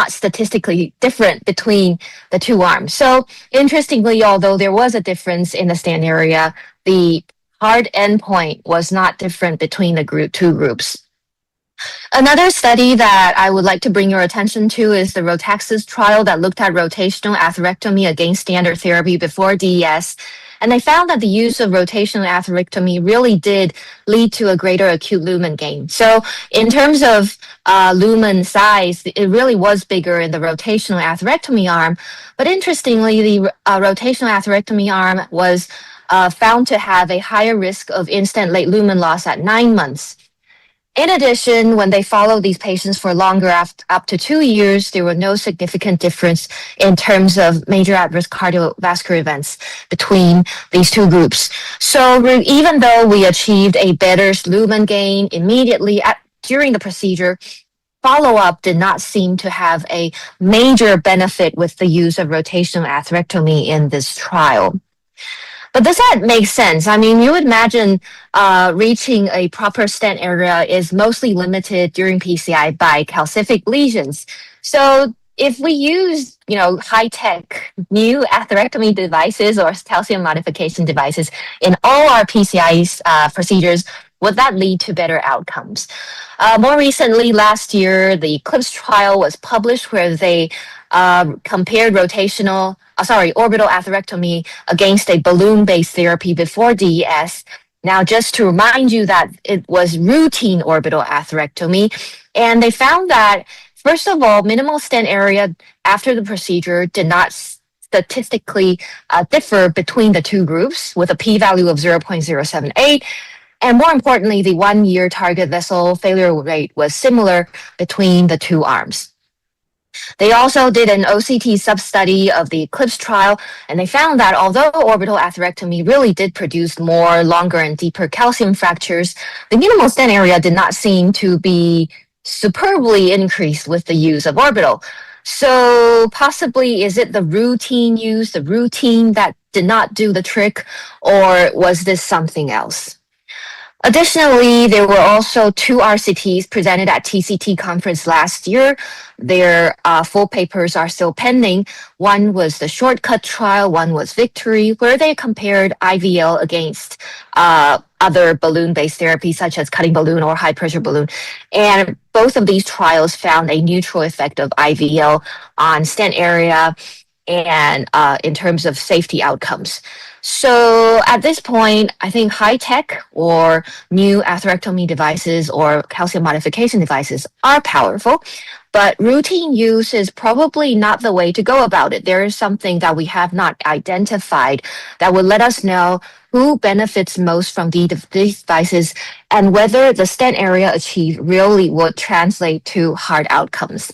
statistically different between the two arms. So interestingly, although there was a difference in the stent area, the hard endpoint was not different between the two groups. Another study that I would like to bring your attention to is the Rotaxis trial that looked at rotational atherectomy against standard therapy before DES. And they found that the use of rotational atherectomy really did lead to a greater acute lumen gain. So in terms of lumen size, it really was bigger in the rotational atherectomy arm. But interestingly, the rotational atherectomy arm was found to have a higher risk of in-stent late lumen loss at 9 months. In addition, when they followed these patients for longer, up to 2 years, there were no significant difference in terms of major at-risk cardiovascular events between these two groups. So even though we achieved a better lumen gain immediately during the procedure, follow-up did not seem to have a major benefit with the use of rotational atherectomy in this trial. But does that make sense? I mean, you would imagine reaching a proper stent area is mostly limited during PCI by calcific lesions. So if we use, high-tech new atherectomy devices or calcium modification devices in all our PCI procedures, would that lead to better outcomes? More recently, last year, the ECLIPSE trial was published where they compared orbital atherectomy against a balloon-based therapy before DES. Now, just to remind you that it was routine orbital atherectomy, and they found that, first of all, minimal stent area after the procedure did not statistically differ between the two groups with a p-value of 0.078. And more importantly, the 1-year target vessel failure rate was similar between the two arms. They also did an OCT sub-study of the ECLIPSE trial, and they found that although orbital atherectomy really did produce more longer and deeper calcium fractures, the minimal stent area did not seem to be superbly increased with the use of orbital. So possibly, is it the routine use, the routine that did not do the trick, or was this something else? Additionally, there were also 2 RCTs presented at TCT conference last year. Their full papers are still pending. One was the shortcut trial, one was Victory, where they compared IVL against other balloon-based therapies such as cutting balloon or high-pressure balloon. And both of these trials found a neutral effect of IVL on stent area and in terms of safety outcomes. So at this point, I think high-tech or new atherectomy devices or calcium modification devices are powerful, but routine use is probably not the way to go about it. There is something that we have not identified that would let us know who benefits most from these devices and whether the stent area achieved really would translate to hard outcomes.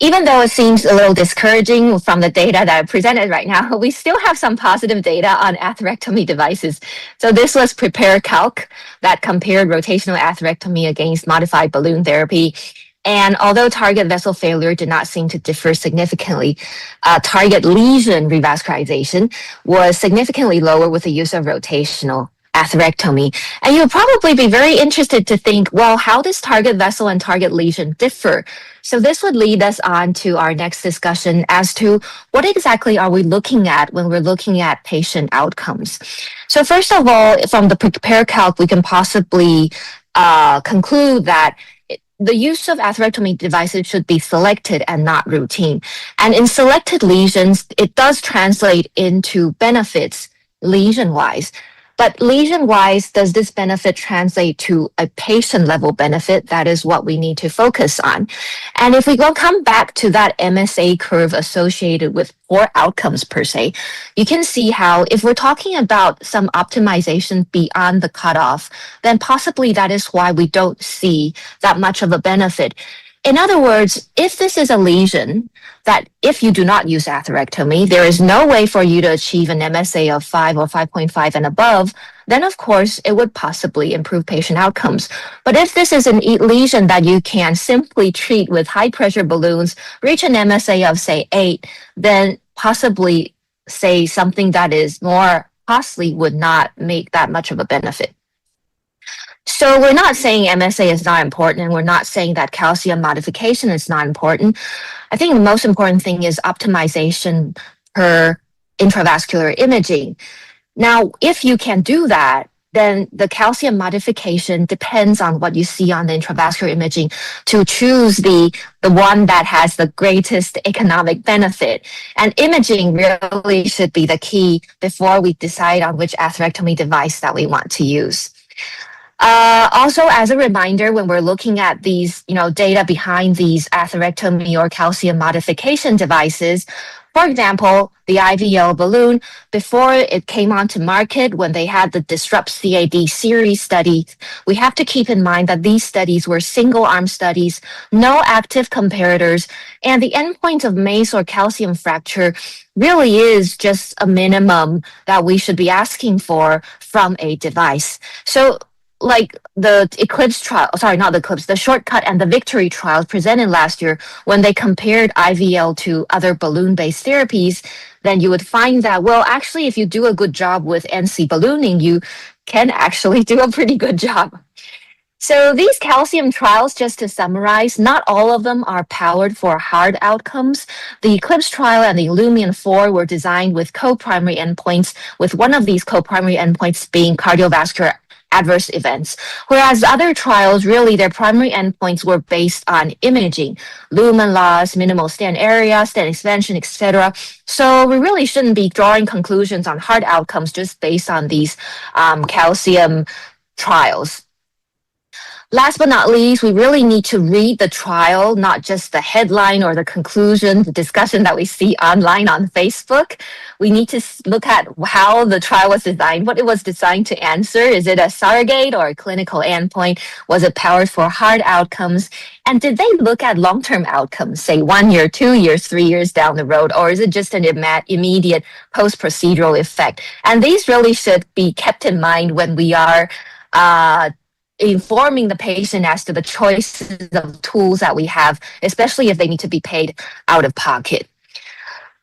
Even though it seems a little discouraging from the data that I presented right now, we still have some positive data on atherectomy devices. So this was Prepare Calc that compared rotational atherectomy against modified balloon therapy. And although target vessel failure did not seem to differ significantly, target lesion revascularization was significantly lower with the use of rotational atherectomy. And you'll probably be very interested to think, well, how does target vessel and target lesion differ? So this would lead us on to our next discussion as to what exactly are we looking at when we're looking at patient outcomes. So first of all, from the Prepare Calc, we can possibly conclude that the use of atherectomy devices should be selected and not routine. And in selected lesions, it does translate into benefits lesion-wise. But lesion-wise, does this benefit translate to a patient-level benefit? That is what we need to focus on. And if we come back to that MSA curve associated with poor outcomes per se, you can see how if we're talking about some optimization beyond the cutoff, then possibly that is why we don't see that much of a benefit. In other words, if this is a lesion that if you do not use atherectomy, there is no way for you to achieve an MSA of 5 or 5.5 and above, then of course it would possibly improve patient outcomes. But if this is a lesion that you can simply treat with high pressure balloons, reach an MSA of say 8, then possibly say something that is more costly would not make that much of a benefit. So we're not saying MSA is not important, and we're not saying that calcium modification is not important. I think the most important thing is optimization per intravascular imaging. Now, if you can do that, then the calcium modification depends on what you see on the intravascular imaging to choose the one that has the greatest economic benefit. And imaging really should be the key before we decide on which atherectomy device that we want to use. Also, as a reminder, when we're looking at these, data behind these atherectomy or calcium modification devices, for example, the IVL balloon, before it came onto market, when they had the Disrupt CAD series study, we have to keep in mind that these studies were single-arm studies, no active comparators, and the endpoint of MACE or calcium fracture really is just a minimum that we should be asking for from a device. So, like the Eclipse trial, the Shortcut and the Victory trials presented last year, when they compared IVL to other balloon-based therapies, then you would find that, well, actually, if you do a good job with NC ballooning, you can actually do a pretty good job. So these calcium trials, just to summarize, not all of them are powered for hard outcomes. The Eclipse trial and the Illumian 4 were designed with co-primary endpoints, with one of these co-primary endpoints being cardiovascular adverse events, whereas other trials, really their primary endpoints were based on imaging, lumen loss, minimal stent area, stent expansion, etc. So we really shouldn't be drawing conclusions on hard outcomes just based on these calcium trials. Last but not least, we really need to read the trial, not just the headline or the conclusion, the discussion that we see online on Facebook. We need to look at how the trial was designed, what it was designed to answer. Is it a surrogate or a clinical endpoint? Was it powered for hard outcomes? And did they look at long-term outcomes, say 1 year, 2 years, 3 years down the road? Or is it just an immediate post-procedural effect? And these really should be kept in mind when we are informing the patient as to the choices of tools that we have, especially if they need to be paid out of pocket.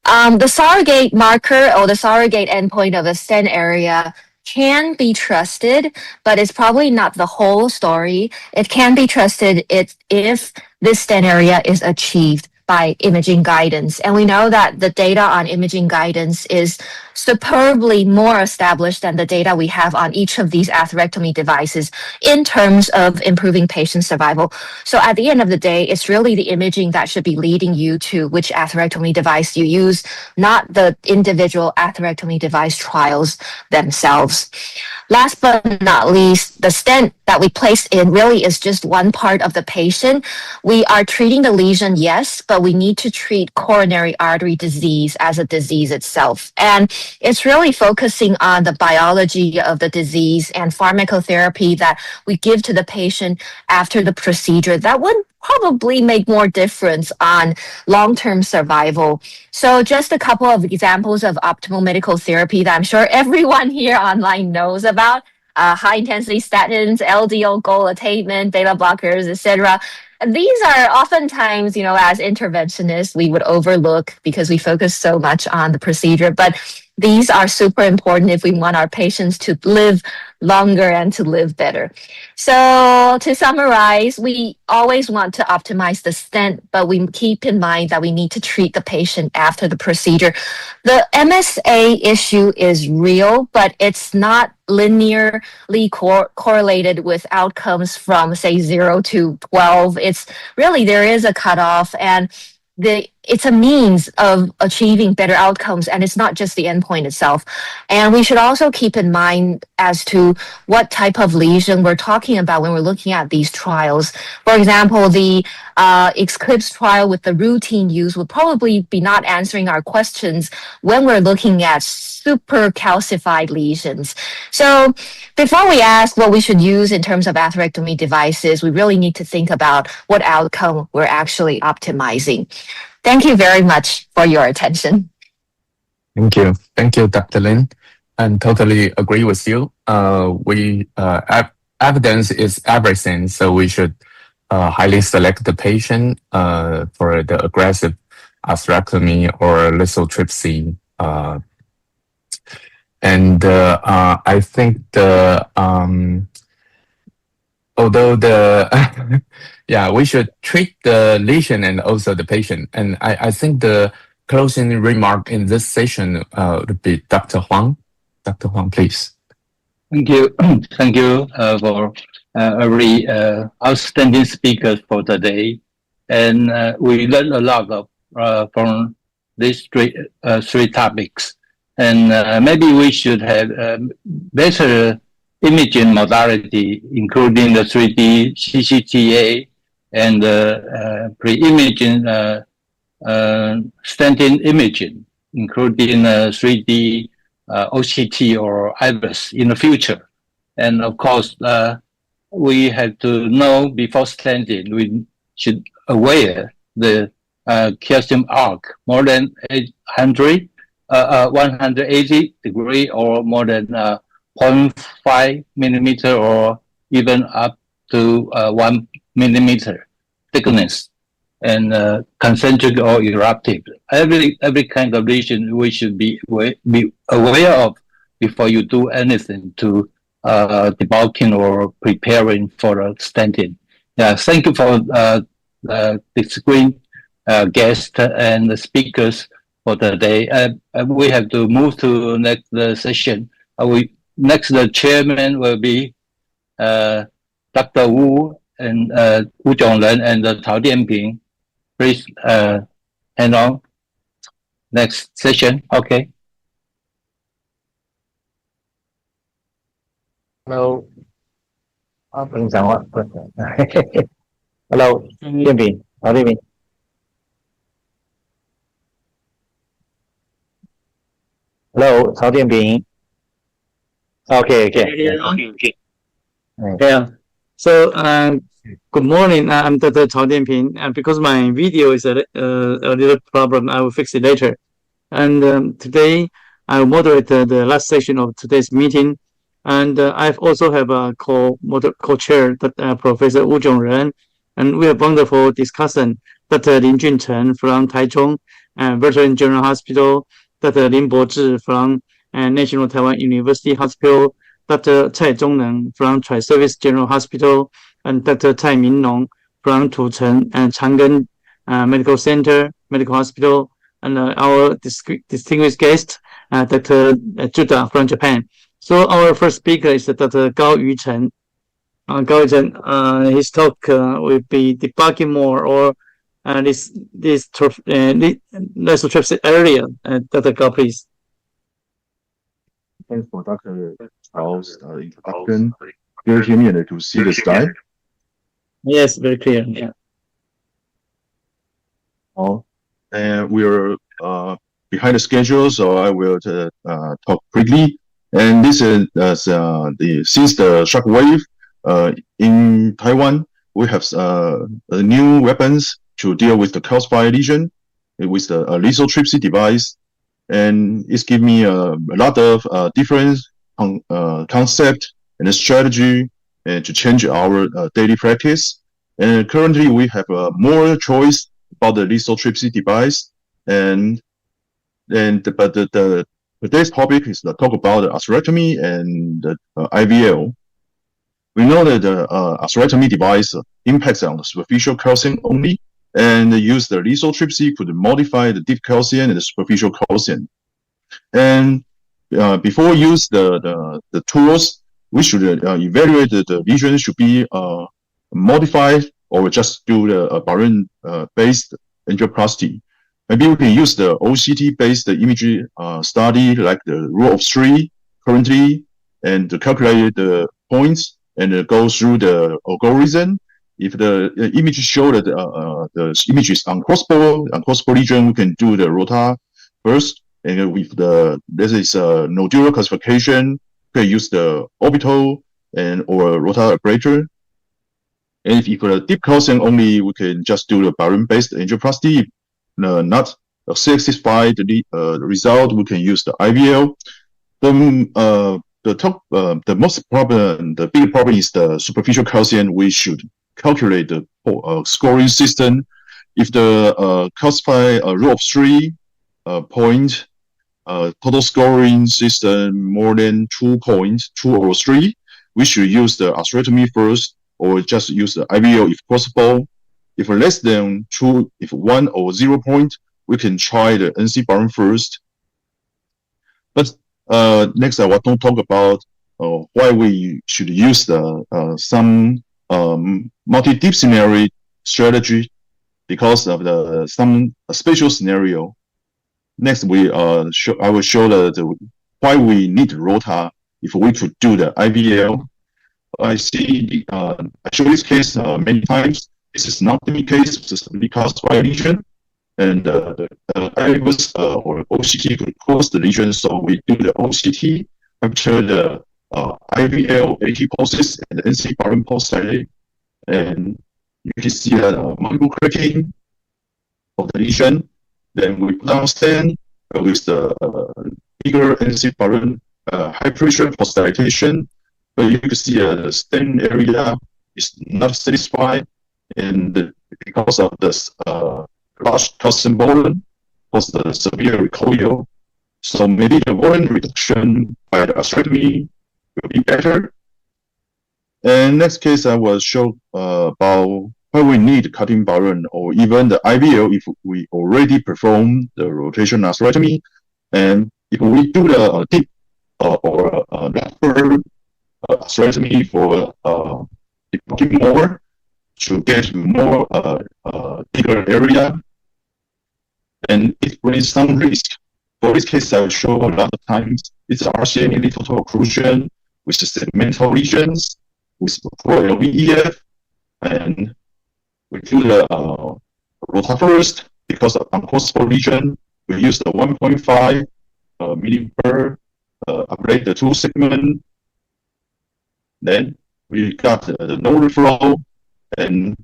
The surrogate marker or the surrogate endpoint of a stent area can be trusted, but it's probably not the whole story. It can be trusted if this stent area is achieved by imaging guidance. And we know that the data on imaging guidance is superbly more established than the data we have on each of these atherectomy devices in terms of improving patient survival. So at the end of the day, it's really the imaging that should be leading you to which atherectomy device you use, not the individual atherectomy device trials themselves. Last but not least, the stent that we place in really is just one part of the patient. We are treating the lesion, yes, but we need to treat coronary artery disease as a disease itself. And it's really focusing on the biology of the disease and pharmacotherapy that we give to the patient after the procedure that would probably make more difference on long-term survival. So just a couple of examples of optimal medical therapy that I'm sure everyone here online knows about. High-intensity statins, LDL goal attainment, beta blockers, etc. And these are oftentimes, as interventionists, we would overlook because we focus so much on the procedure. But these are super important if we want our patients to live longer and to live better. So to summarize, we always want to optimize the stent, but we keep in mind that we need to treat the patient after the procedure. The MSA issue is real, but it's not linearly correlated with outcomes from, say, 0 to 12. It's really, there is a cutoff, and it's a means of achieving better outcomes, and it's not just the endpoint itself. And we should also keep in mind as to what type of lesion we're talking about when we're looking at these trials. For example, the Eclipse trial with the routine use will probably be not answering our questions when we're looking at super calcified lesions. So before we ask what we should use in terms of atherectomy devices, we really need to think about what outcome we're actually optimizing. Thank you very much for your attention. Thank you. Thank you, Dr. Lin. And totally agree with you. Evidence is everything, so we should highly select the patient for the aggressive atherectomy or lithotripsy. I think although we should treat the lesion and also the patient. And I think the closing remark in this session would be Dr. Huang. Dr. Huang, please. Thank you. Thank you for a very outstanding speakers for today. And we learned a lot of from these three topics. And maybe we should have better imaging modality, including the 3D CCTA and pre-imaging stenting imaging, including 3D OCT or IVUS in the future. And of course, we have to know before stenting, we should aware the calcium arc more than 180 degree or more than 0.5 millimeter or even up to 1 millimeter thickness and concentric or eruptive. Every kind of lesion we should be aware of before you do anything to debulking or preparing for stenting. Yeah, thank you for the screen guests and the speakers for today. We have to move to next session. Next, the chairman will be Dr. Wu and Wu Zhongren and Cao Dianping. Please hand on. Next session. Okay. Hello. Hello, Dianping. Cao Dianping. Hello, Cao Dianping. Okay. Yeah. So, good morning. I'm Dr. Cao Dianping, and because my video is a little problem, I will fix it later. And today, I will moderate the last session of today's meeting. And I also have a co-chair, Professor Wu Zhongren, and we have wonderful discussion. Dr. Lin Junchen from Taichung Veteran General Hospital, Dr. Lin Bozhi from National Taiwan University Hospital, Dr. Cai Zhongneng from Tri-Service General Hospital, and Dr. Cai Minlong from Tucheng and Chang'an Medical Center, Medical Hospital, and our distinguished guest, Dr. Tsuda from Japan. So our first speaker is Dr. Gao Yuchen. Gao Yuchen, his talk will be debugging more or this lithotripsy area. Dr. Gao, please. Thanks for Dr. Chao's introduction. Do you hear me and to see the slide? Yes, very clear. Yeah. And we're behind the schedule, so I will talk quickly. And this is since the shockwave in Taiwan, we have new weapons to deal with the calcified lesion with the lithotripsy device. And it's given me a lot of different concept and strategy to change our daily practice. And currently we have more choice about the lithotripsy device. But today's topic is to talk about the atherectomy and the IVL. We know that the atherectomy device impacts on the superficial calcium only, and use the lithotripsy could modify the deep calcium and the superficial calcium. And before use the tools, we should evaluate the lesion should be modified or just do the burr based angioplasty. Maybe we can use the OCT based image study like the rule of three currently, and to calculate the points and go through the algorithm. If the image show that the image is uncrossable lesion, we can do the Rota first. And with this is nodular classification, we can use the Orbital or Rota operator. And if the deep calcium only, we can just do the burr-based angioplasty. If not satisfied the result, we can use the IVL. The big problem is the superficial calcium. We should calculate the scoring system. If the calcified rule of three point total scoring system more than 2 points, 2 or 3, we should use the atherectomy first, or just use the IVL if possible. If less than 2, if 1 or 0 point, we can try the NC burn first. But next I want to talk about why we should use some multidisciplinary strategy because of some special scenario. Next, I will show why we need Rota if we could do the IVL. I show this case many times. This is not the case. This is because by lesion, and the IVUS or OCT could cause the lesion. So we do the OCT after the IVL AT pulses and the NC burr pulse dilate, and you can see that multiple cracking of the lesion. Then we put down stent with the bigger NC burr high pressure pulse dilatation. But you can see the stent area is not satisfied, and because of this large calcium volume cause the severe recoil. So maybe the volume reduction by the atherectomy will be better. And next case, I will show about why we need cutting burr or even the IVL if we already perform the rotational atherectomy, and if we do the deep or lateral atherectomy for debulking more to get more bigger area, and it brings some risk. For this case, I will show a lot of times it's RCA lithotripsy occlusion with segmental lesions with poor LVEF, and we do the Rota first because of uncrossable lesion. We use the 1.5 millimeter ablate the 2 segment. Then we got the no reflow and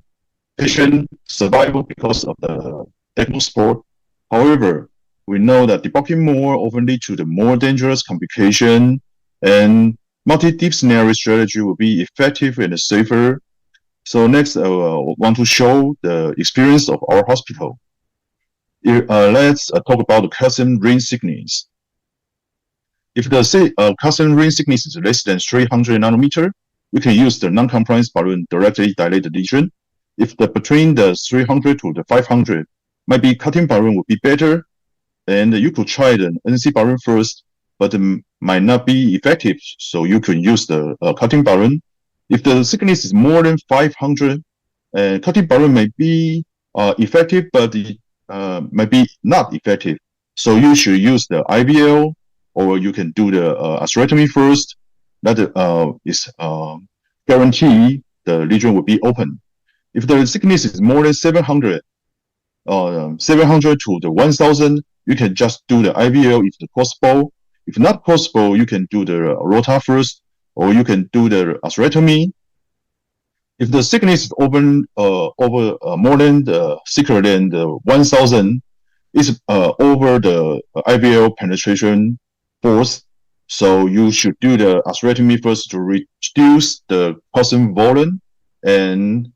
patient survival because of the ECMO support. However, we know that debulking more often lead to the more dangerous complication, and multidisciplinary strategy will be effective and safer. So next, I want to show the experience of our hospital. Let's talk about the calcium ring thickness. If the calcium ring thickness is less than 300 nanometer, we can use the non-compliance balloon directly dilate the lesion. If between the 300 to the 500, might be cutting balloon would be better, and you could try the NC balloon first, but might not be effective, so you can use the cutting balloon. If the thickness is more than 500, cutting balloon may be effective, but it might be not effective. So you should use the IVL, or you can do the atherectomy first. That is guarantee the lesion will be open. If the thickness is more than 700, 700 to the 1000, you can just do the IVL if it's possible. If not possible, you can do the Rota first, or you can do the atherectomy. If the thickness is open over more than thicker than the 1000, is over the IVL penetration force. So you should do the atherectomy first to reduce the calcium volume, and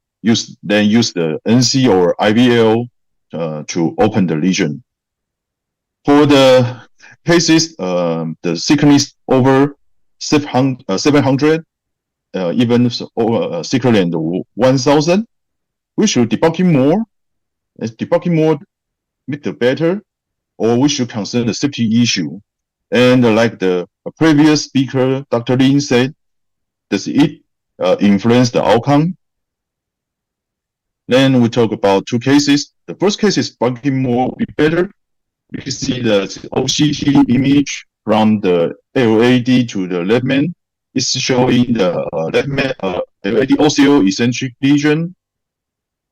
then use the NC or IVL to open the lesion. For the cases, the thickness over 700, even over thicker than the 1000, we should debulking more. As debulking more, make the better, or we should consider the safety issue. And like the previous speaker, Dr. Lin said, does it influence the outcome? Then we talk about 2 cases. The first case is debulking more will be better. You can see the OCT image from the LAD to the left main. It's showing the left main LAD OCO eccentric lesion.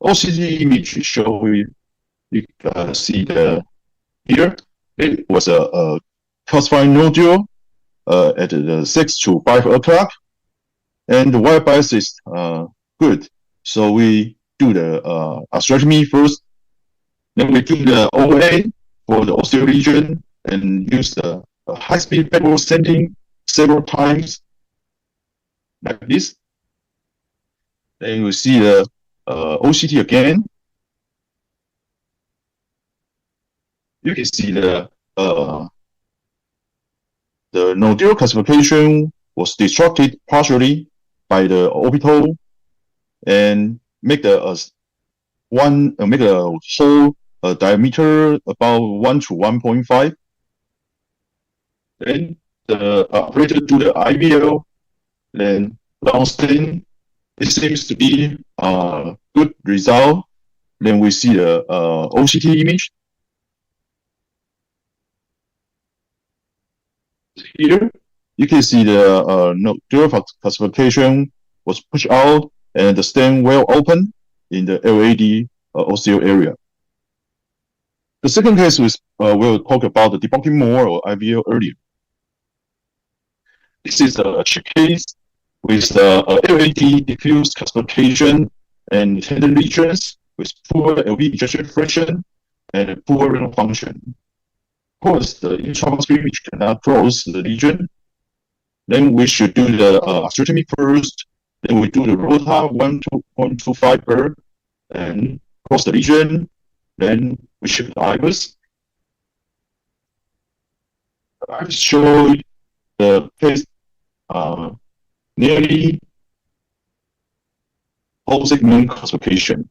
OCT image is showing, you see the here. It was a calcified nodule at the 6 to 5 o'clock, and the white bias is good. So we do the atherectomy first, then we do the OA for the OCO lesion, and use the high-speed backward sending several times, like this. Then you see the OCT again. You can see the nodule classification was disrupted partially by the orbital, and make the hole diameter about 1 to 1.5. Then the operator do the IVL then long stent, it seems to be good result. Then we see the OCT image. Here, you can see the dual calcification was pushed out and the stent well open in the LAD OCL area. The second case we'll talk about the debulking more or IVL earlier. This is a check case with LAD diffuse calcification and tender lesions with poor LV ejection fraction and poor renal function. Of course, the intravascular image cannot close the lesion. Then we should do the atherectomy first. Then we do the Rota 1.25 burr and close the lesion. Then we shift the IVUS. I've showed the case nearly whole segment calcification.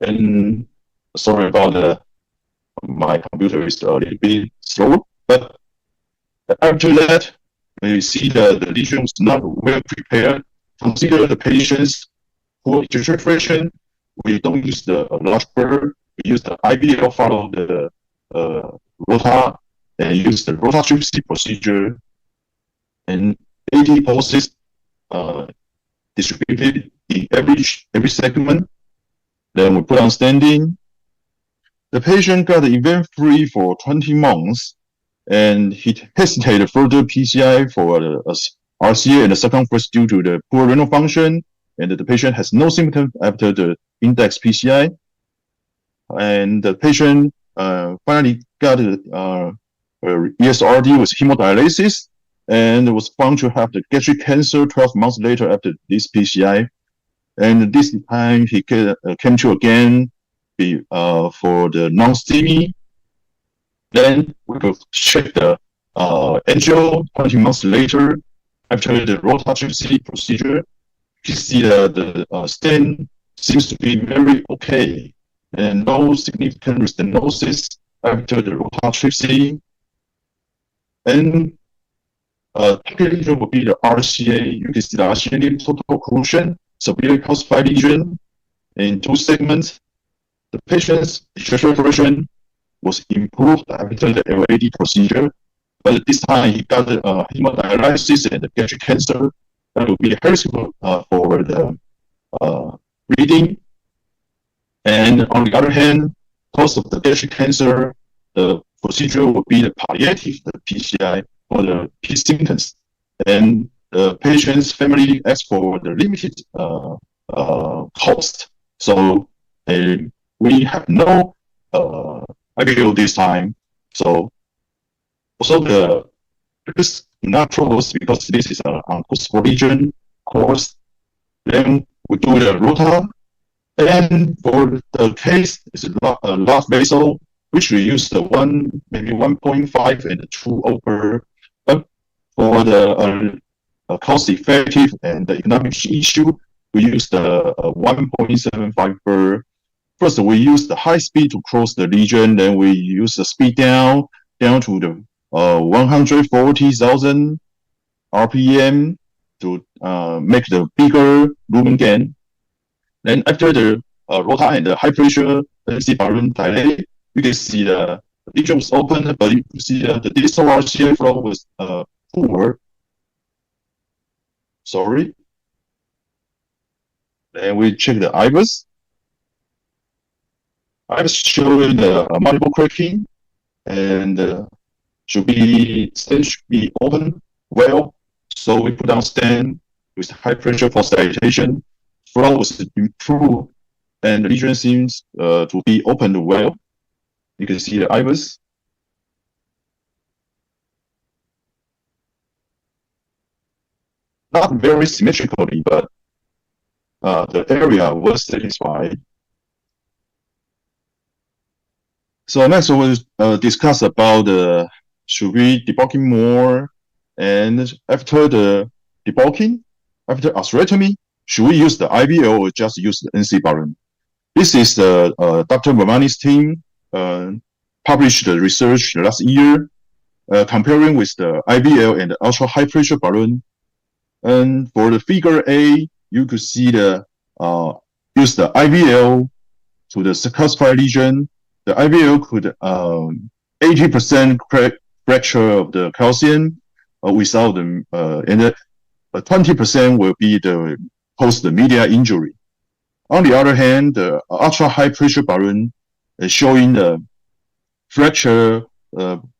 And sorry about my computer is a little bit slow, but after that, when you see the lesion is not well prepared, consider the patient's poor ejection fraction. We don't use the large burr. We use the IVL, follow the Rota, and use the Rotatripsy procedure. And 80 pulses distributed in every segment. Then we put on standing. The patient got event-free for 20 months, and he hesitated further PCI for RCA and the circumference due to the poor renal function, and the patient has no symptoms after the index PCI. And the patient finally got ESRD with hemodialysis, and was found to have the gastric cancer 12 months later after this PCI. And this time he came to again for the non-STEMI. Then we will check the angio 20 months later after the Rotatripsy procedure. You see the stent seems to be very okay and no significant restenosis after the Rotatripsy. And target lesion will be the RCA. You can see the RCA total occlusion, severe calcified lesion in 2 segments. The patient's ejection fraction was improved after the LAD procedure, but this time he got hemodialysis and the gastric cancer. That will be helpful for the reading. And on the other hand, because of the gastric cancer, the procedure will be the palliative, the PCI, for the P symptoms. And the patient's family asked for the limited cost. So we have no IVL this time. So also the this not close because this is an unclosable lesion course. Then we do the Rota. And for the case, it's a large vessel, which we use the maybe 1.5 and 2 over. But for the cost effective and the economic issue, we use the 1.75 burr. First, we use the high speed to close the lesion. Then we use the speed down to the 140,000 RPM to make the bigger lumen gain. Then after the Rota and the high pressure NC balloon dilate, you can see the lesion was open, but you can see the distal RCA flow was poor. Sorry. Then we check the IVUS. IVUS showing the multiple cracking, and stent should be open well. So we put down stent with high pressure for dilatation. Flow was improved, and the lesion seems to be opened well. You can see the IVUS. Not very symmetrically, but the area was satisfied. So next we'll discuss about should we debulking more, and after the debulking, after atherectomy, should we use the IVL or just use the NC balloon? This is the Dr. Mamani's team published the research last year comparing with the IVL and the ultra high pressure balloon. And for the figure A, you could see the use the IVL to the calcified lesion. The IVL could 80% fracture of the calcium without the and 20% will be the post the media injury. On the other hand, the ultra high pressure balloon is showing the fracture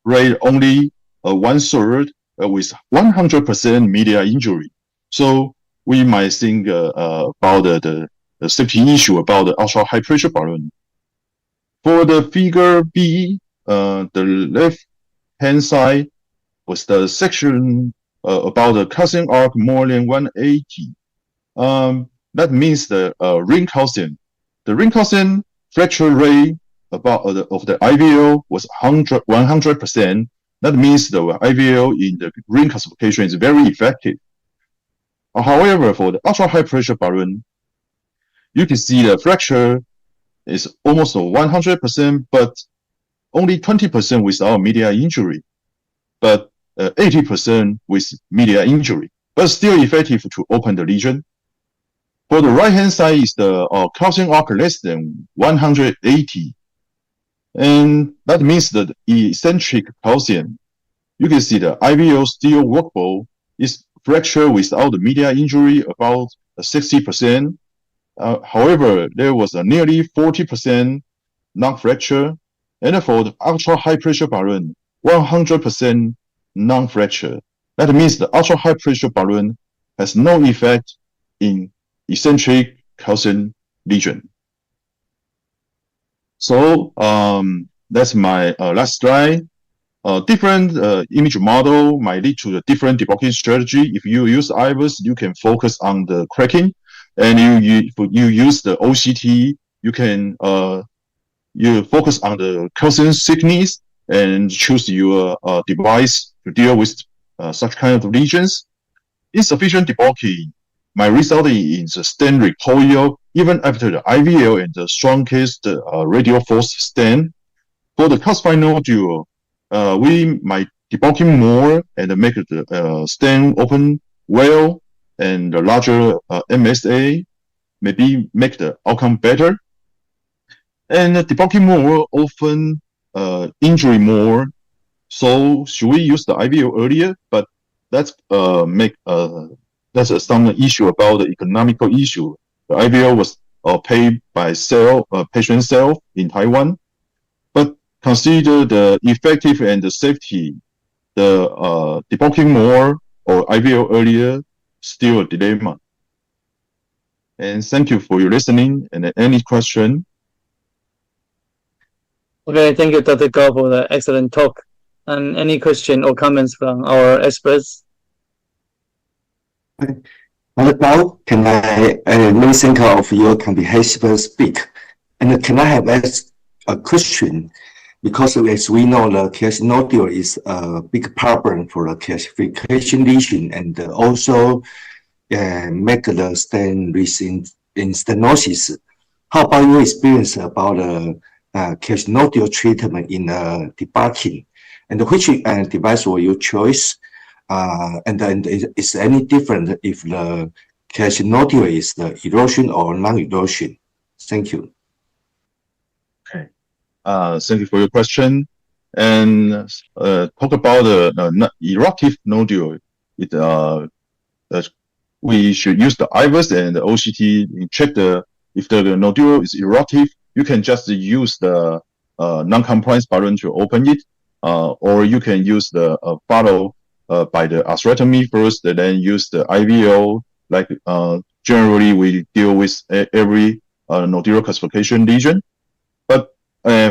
rate only 1/3 with 100% media injury. So we might think about the safety issue about the ultra high pressure balloon. For the figure B, the left hand side was the section about the calcium arc more than 180. That means the ring calcium. The ring calcium fracture rate about of the IVL was 100%. That means the IVL in the ring calcification is very effective. However, for the ultra high pressure balloon, you can see the fracture is almost 100%, but only 20% without media injury, but 80% with media injury, but still effective to open the lesion. For the right hand side is the calcium arc less than 180. And that means that eccentric calcium, you can see the IVL still workable, is fracture without the media injury about 60%. However, there was a nearly 40% non-fracture, and for the ultra high pressure balloon, 100% non-fracture. That means the ultra high pressure balloon has no effect in eccentric calcium lesion. So that's my last slide. Different image model might lead to a different debulking strategy. If you use IVUS, you can focus on the cracking, and if you use the OCT, you can you focus on the calcium thickness and choose your device to deal with such kind of lesions. Insufficient debulking might result in the stent recoil even after the IVL and the strongest radial force stent. For the calcified nodule, we might debulking more and make the stent open well, and the larger MSA maybe make the outcome better. And debulking more often injury more. So should we use the IVL earlier? But that's that's some issue about the economical issue. The IVL was paid by patient self in Taiwan, but consider the effective and the safety, the debulking more or IVL earlier still a dilemma. And thank you for your listening. And any question? Okay, thank you, Dr. Gao, for the excellent talk. And any question or comments from our experts? Dr. Gao, can I listen of your comprehensive speak? And can I have a question? Because as we know, the calcium nodule is a big problem for the calcification lesion, and also make the stent in stenosis. How about your experience about the calcium nodule treatment in debulking? And which device will you choose? And then is any different if the calcium nodule is the erosion or non-erosion? Thank you. Okay. Thank you for your question. And talk about the eruptive nodule. We should use the IVUS and the OCT. Check if the nodule is eruptive. You can just use the non-compliance balloon to open it, or you can use the follow by the atherectomy first, and then use the IVL. Like generally, we deal with every nodular calcification lesion. But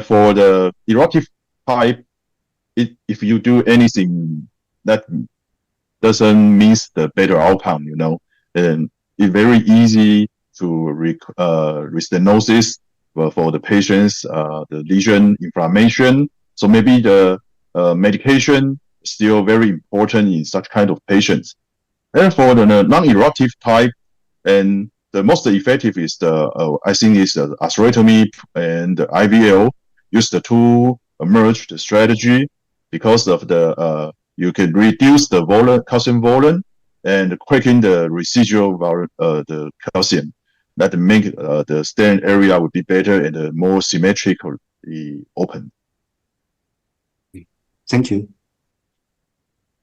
for the eruptive type, if you do anything that doesn't mean the better outcome, you know, and it's very easy to restenosis for the patients, the lesion inflammation. So maybe the medication is still very important in such kind of patients. And for the non-eruptive type, and the most effective is I think is the atherectomy and the IVL. Use the two merged strategy because of the you can reduce the calcium volume, and cracking the residual the calcium that make the stent area would be better and more symmetrically open. Thank you.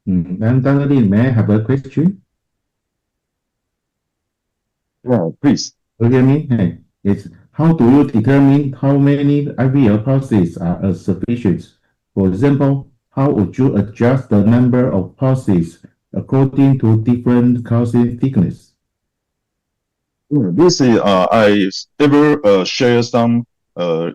And Dr. Lin, may I have a question? Yeah, please. You hear me? Hey, it's how do you determine how many IVL pulses are sufficient? For example, how would you adjust the number of pulses according to different calcium thickness? This is I ever share some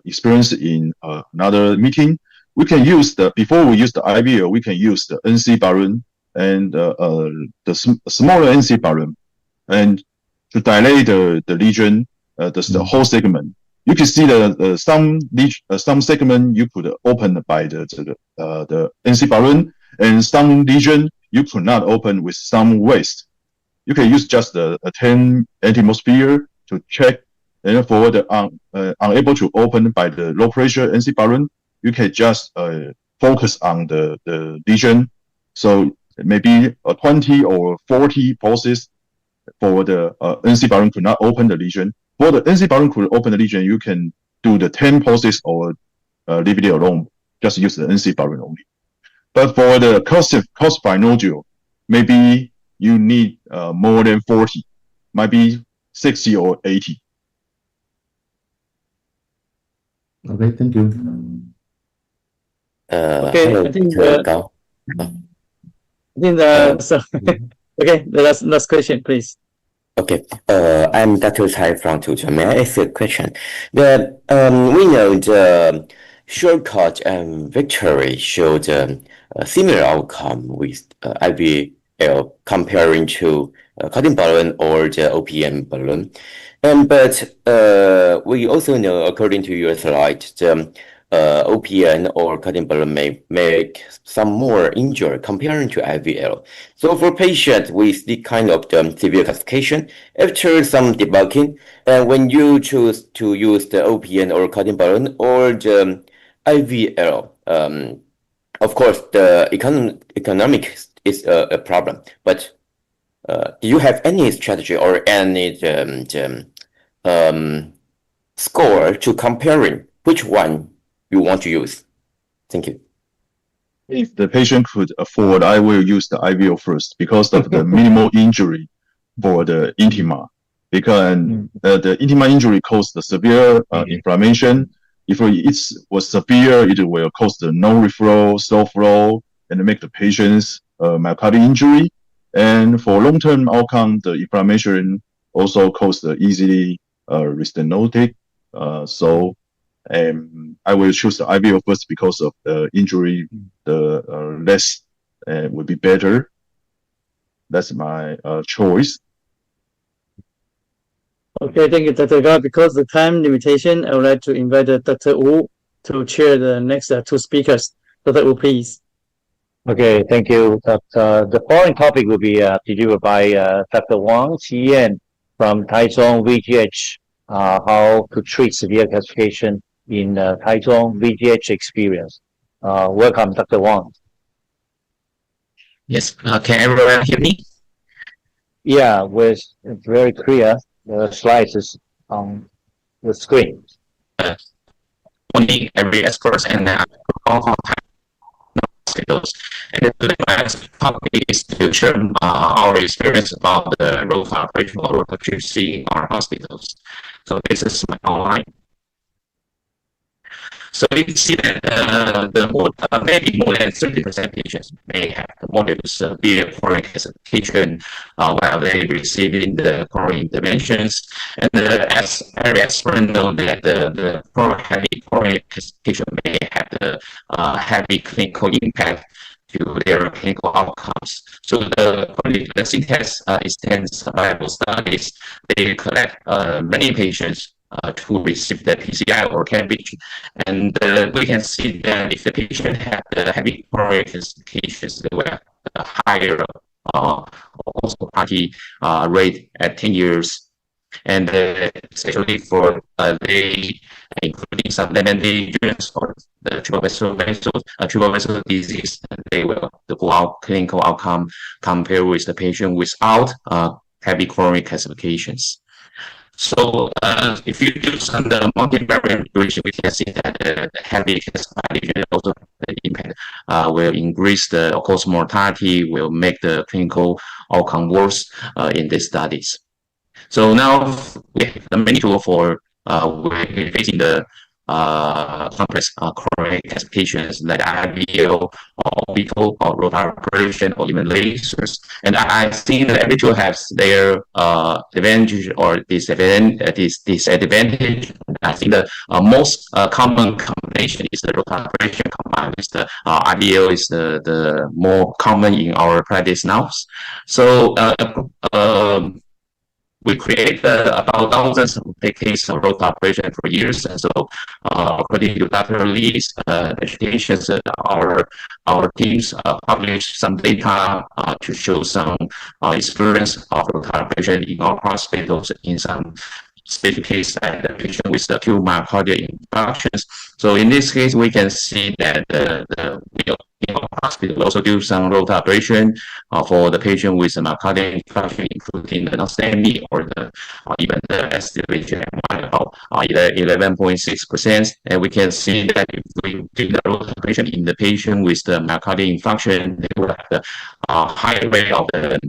experience in another meeting. We can use before we use the IVL, we can use the NC balloon and the smaller NC balloon, and to dilate the lesion, the whole segment. You can see some segment you could open by the NC balloon, and some lesion you could not open with some waste. You can use just a 10 atmosphere to check, and for the unable to open by the low pressure NC balloon, you can just focus on the lesion. So maybe 20 or 40 pulses for the NC balloon could not open the lesion. For the NC balloon could open the lesion, you can do the 10 pulses or leave it alone. Just use the NC balloon only. But for the calcified nodule, maybe you need more than 40, might be 60 or 80. Okay, thank you. Okay, hello, I think so. Okay, the last question, please. Okay, I'm Dr. Tai from Taichung. May I ask a question? We know the shortcut and victory showed a similar outcome with IVL comparing to cotton balloon or the OPM balloon. But we also know, according to your slide, the OPN or cotton balloon may make some more injury comparing to IVL. So for patients with the kind of severe calcification, after some debulking, and when you choose to use the OPN or cotton balloon or the IVL, of course the economic is a problem. But do you have any strategy or any score to comparing which one you want to use? Thank you. If the patient could afford, I will use the IVL first because of the minimal injury for the intima. Because the intima injury caused the severe inflammation. If it was severe, it will cause the no-reflow, slow flow, and make the patient's myocardial injury. And for long-term outcome, the inflammation also cause the easily restenotic. So I will choose the IVL first because of the injury, the less would be better. That's my choice. Okay, thank you, Dr. Gao. Because of the time limitation, I would like to invite Dr. Wu to chair the next two speakers. Dr. Wu, please. Okay, thank you. The following topic will be delivered by Dr. Wang Qiyan from Taichung VGH, how to treat severe calcification in Taichung VGH experience. Welcome, Dr. Wang. Yes, can everyone hear me? Yeah, it's very clear. The slides is on the screen. Only every experts and all hospitals. And my topic is to share our experience about the Rota operation or Lithotripsy in our hospitals. So this is my online. So you can see that maybe more than 30% patients may have moderate to severe coronary calcification while they receiving the coronary interventions. And as every expert know that the heavy coronary calcification may have the heavy clinical impact to their clinical outcomes. So the Stent extends survival studies. They collect many patients to receive the PCI or Cambridge, and we can see that if the patient had the heavy coronary calcifications, they will have a higher also party rate at 10 years, and especially for they including some lesions or the triple vessel disease, they will the clinical outcome compared with the patient without heavy coronary calcifications. So if you do some multivariate integration, we can see that the heavy calcified lesion also the impact will increase the of-course mortality, will make the clinical outcome worse in these studies. So now we have the many tools for we're facing the complex coronary calcifications like IVL or Orbital or Rota operation or even lasers. And I think that every tool has their advantage or disadvantage. I think the most common combination is the Rota operation combined with the IVL is the more common in our practice now. So we create about thousands of cases of Rota operation for years, and so according to Dr. Lee's educations, our teams published some data to show some experience of Rota operation in our hospitals in some specific case and the patient with acute myocardial infarctions. So in this case, we can see that in our hospital also do some Rota operation for the patient with a myocardial infarction, including the non-STEMI or even the SDH about 11.6%. And we can see that if we do the Rota operation in the patient with the myocardial infarction, they will have the higher rate of the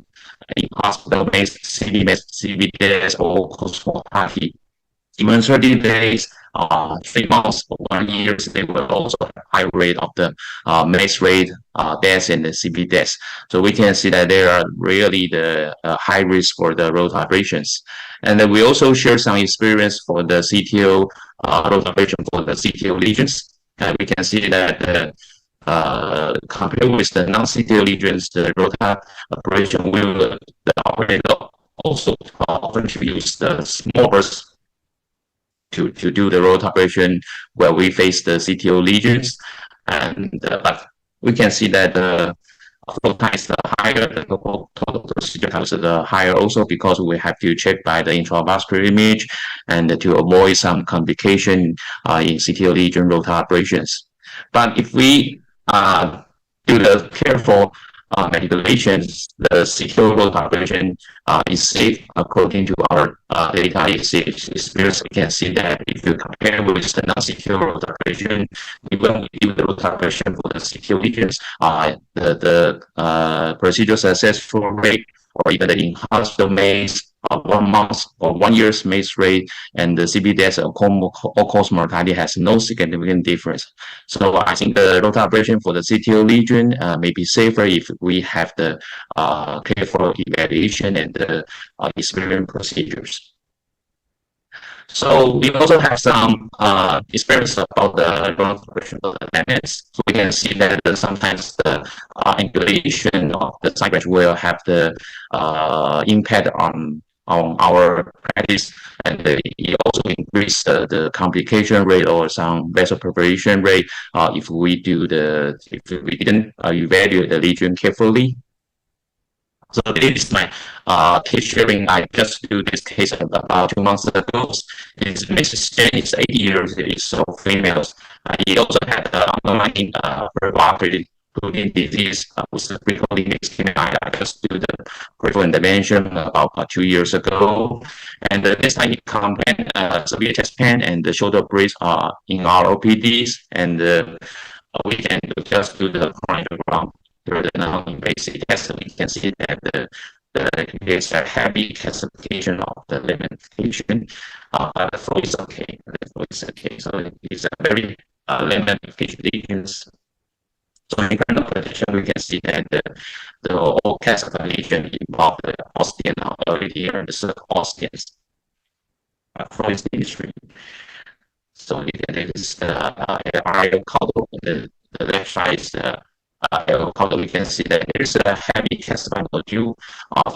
in hospital-based CVDs or cause mortality. Even 30 days, 3 months, or 1 year, they will also have high rate of the MACE rate deaths and the CV deaths. So we can see that there are really the high risk for the Rota operations. And then we also share some experience for the CTO Rota operation for the CTO lesions. And we can see that compared with the non-CTO lesions, the Rota operation will the operator also often use the small bursts to do the Rota operation where we face the CTO lesions, and but we can see that the flow time is higher, the total procedure time is higher also because we have to check by the intravascular image and to avoid some complication in CTO lesion Rota operations. But if we do the careful manipulations, the CTO Rota operation is safe according to our data experience. We can see that if you compare with the non-CTO Rota operation, even we do the Rota operation for the CTO lesions, the procedure successful rate or even the in-hospital MACE 1 month or 1 year's MACE rate and the CVDs or all-cause mortality has no significant difference. So I think the Rota operation for the CTO lesion may be safer if we have the careful evaluation and the experiment procedures. So we also have some experience about the Rota operation of the limits. So we can see that sometimes the angulation of the side branch will have the impact on our practice, and it also increase the complication rate or some vessel preparation rate if we didn't evaluate the lesion carefully. So this is my case sharing. I just do this case about 2 months ago. Mrs. Stent is 80 years, it's so females. He also had underlying peripheral including disease with the frequently mixed ischemia. I just do the peripheral intervention about 2 years ago. And this time he complained severe chest pain and the shoulder brace in our OPDs. And we can just do the coronarogram through the non-invasive test. We can see that there's a heavy calcification of the limitation, but the flow is okay. The flow is okay. So it's a very limited lesions. So in kind of protection, we can see that the all calcification involve the osteon already and the subosteons from the industry. So you can take this aerial column, the left side is the aerial column. We can see that there's a heavy calcified nodule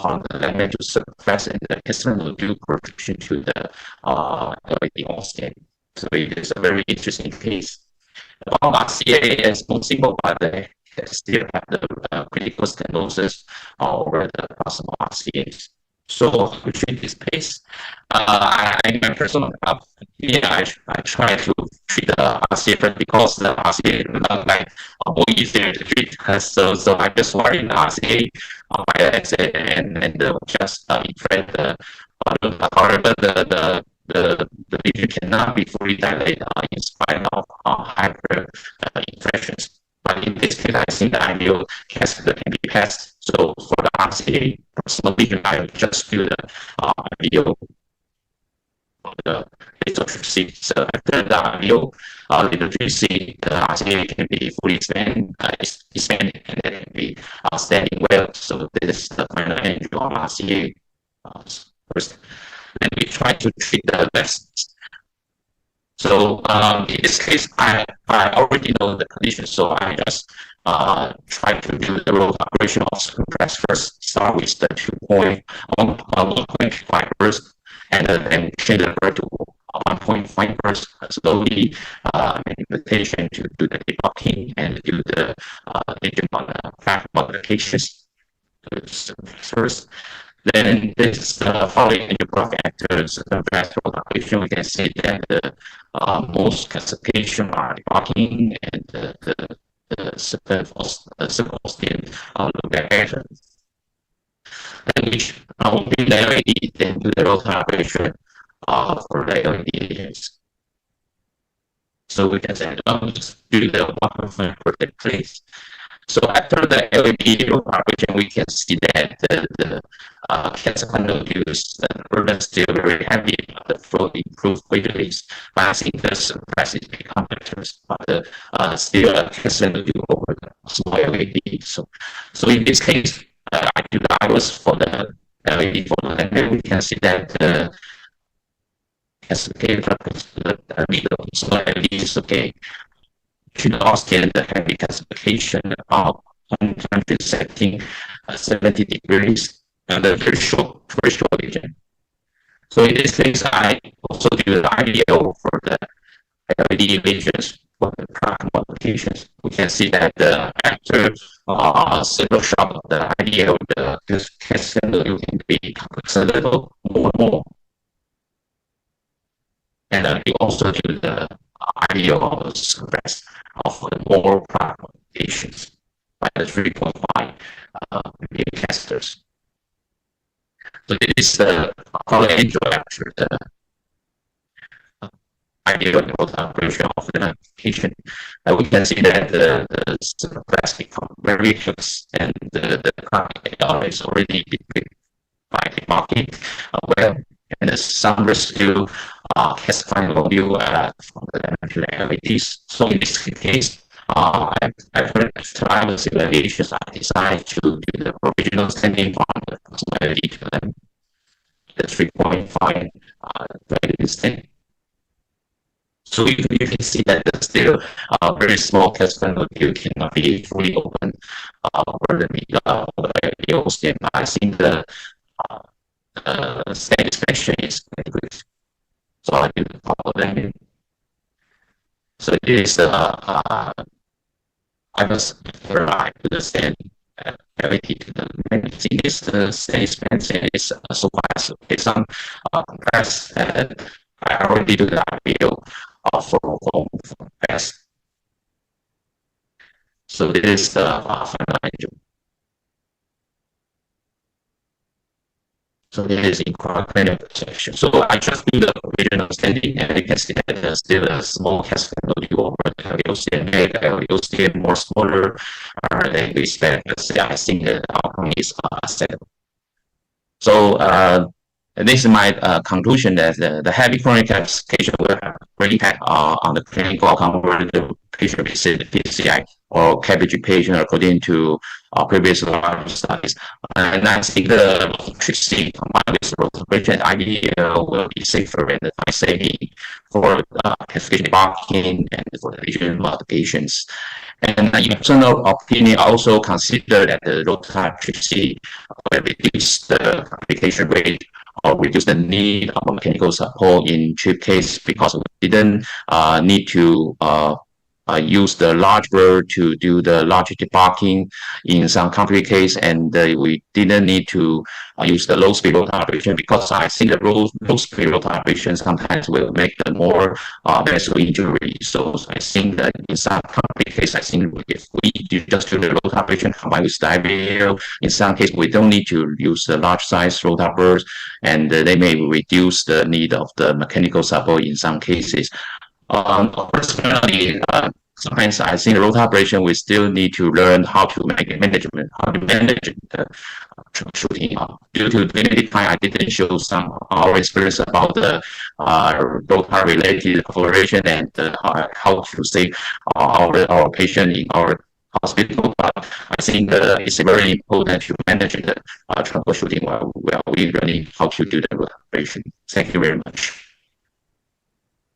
from the lateral surface and the calcified nodule protrusion to the osteon. So it is a very interesting case. About RCA is possible, but they still have the critical stenosis over the proximal RCAs. So to treat this case, in my personal opinion, I try to treat the RCA first because the RCA is not like more easier to treat. So I just worry the RCA by the XA and just inflate the however the lesion cannot be fully dilated in spite of hyper infections. But in this case, I think the ideal catheter can be passed. So for the RCA personal lesion, I will just do the ideal for the lithotripsy. So after the ideal lithotripsy, the RCA can be fully expanded and then can be standing well. So this is the final end of RCA first. And we try to treat the lesions. So in this case, I already know the condition, so I just try to do the Rota operation of compress first. Start with the 1.5 burrs, and then change the burr to 1.5 burrs slowly. Manipulation to do the debulking and do the lesion modifications first. Then this following angiographic after vascular operation, we can see that the most calcification are debulking and the circle skin look better. And we do the LED, then do the Rota operation for the LED lesions. So we can say, just do the 1.5 for the place. So after the LED operation, we can see that the calcified nodules, the burden is still very heavy, but the flow improved greatly. But I think the suppress is become better, but still calcified nodule over the small LED. So in this case, I do the IOS for the LED photo, and then we can see that the calcified the small LED is okay. Should also the heavy calcification of 100 setting 70 degrees and a very short region. So in this case, I also do the IDO for the LED lesions for the crack modifications. We can see that after several shots of the IDO, the calcium can be complex a little more and more. And we also do the IDO suppress of more crack modifications by the 3.5 catheters. So this is the angel after the ideal operation of the patient. We can see that the suppress become very close and the crack is already by the market well, and some residue calcifying nodule from the LEDs. So in this case, after I was evaluations, I decided to do the provisional standing on the LED to them, the 3.5 value stent. So you can see that there's still very small calcified nodule cannot be fully open over the LEO stem. I think the stent expansion is very good. So I do the follow them in. So it is I was right to the stent gravity to the main thing is the stent expansion is so fast. Based on compress, and I already do the video for compress. So this is the final engine. So this is in cranial protection. So I just do the original standing, and you can see that there's still a small calcified nodule over the LEOCM more smaller than we expect. I think the outcome is settled. So this is my conclusion that the heavy coronary calcification will have great impact on the clinical outcome whether the patient received PCI or CABG patient according to previous large studies. And I think the Lithotripsy combined with Rotational IVL will be safer and time saving for calcification debulking and for the lesion modifications. And in personal opinion, I also consider that the Rotatripsy will reduce the complication rate or reduce the need of mechanical support in chip case because we didn't need to use the large burr to do the large debulking in some concrete case, and we didn't need to use the low speed Rota operation, because I think the low speed Rota operation sometimes will make the more vessel injury. So I think that in some concrete case, I think if we just do the Rota operation combined with the IVL, in some case we don't need to use the large size Rota burrs, and they may reduce the need of the mechanical support in some cases. Personally, sometimes I think the Rota operation we still need to learn how to manage the troubleshooting. Due to limited time, I didn't show some our experience about the Rota related collaboration and how to save our patient in our hospital. But I think it's very important to manage the troubleshooting while we learning how to do the Rota operation. Thank you very much.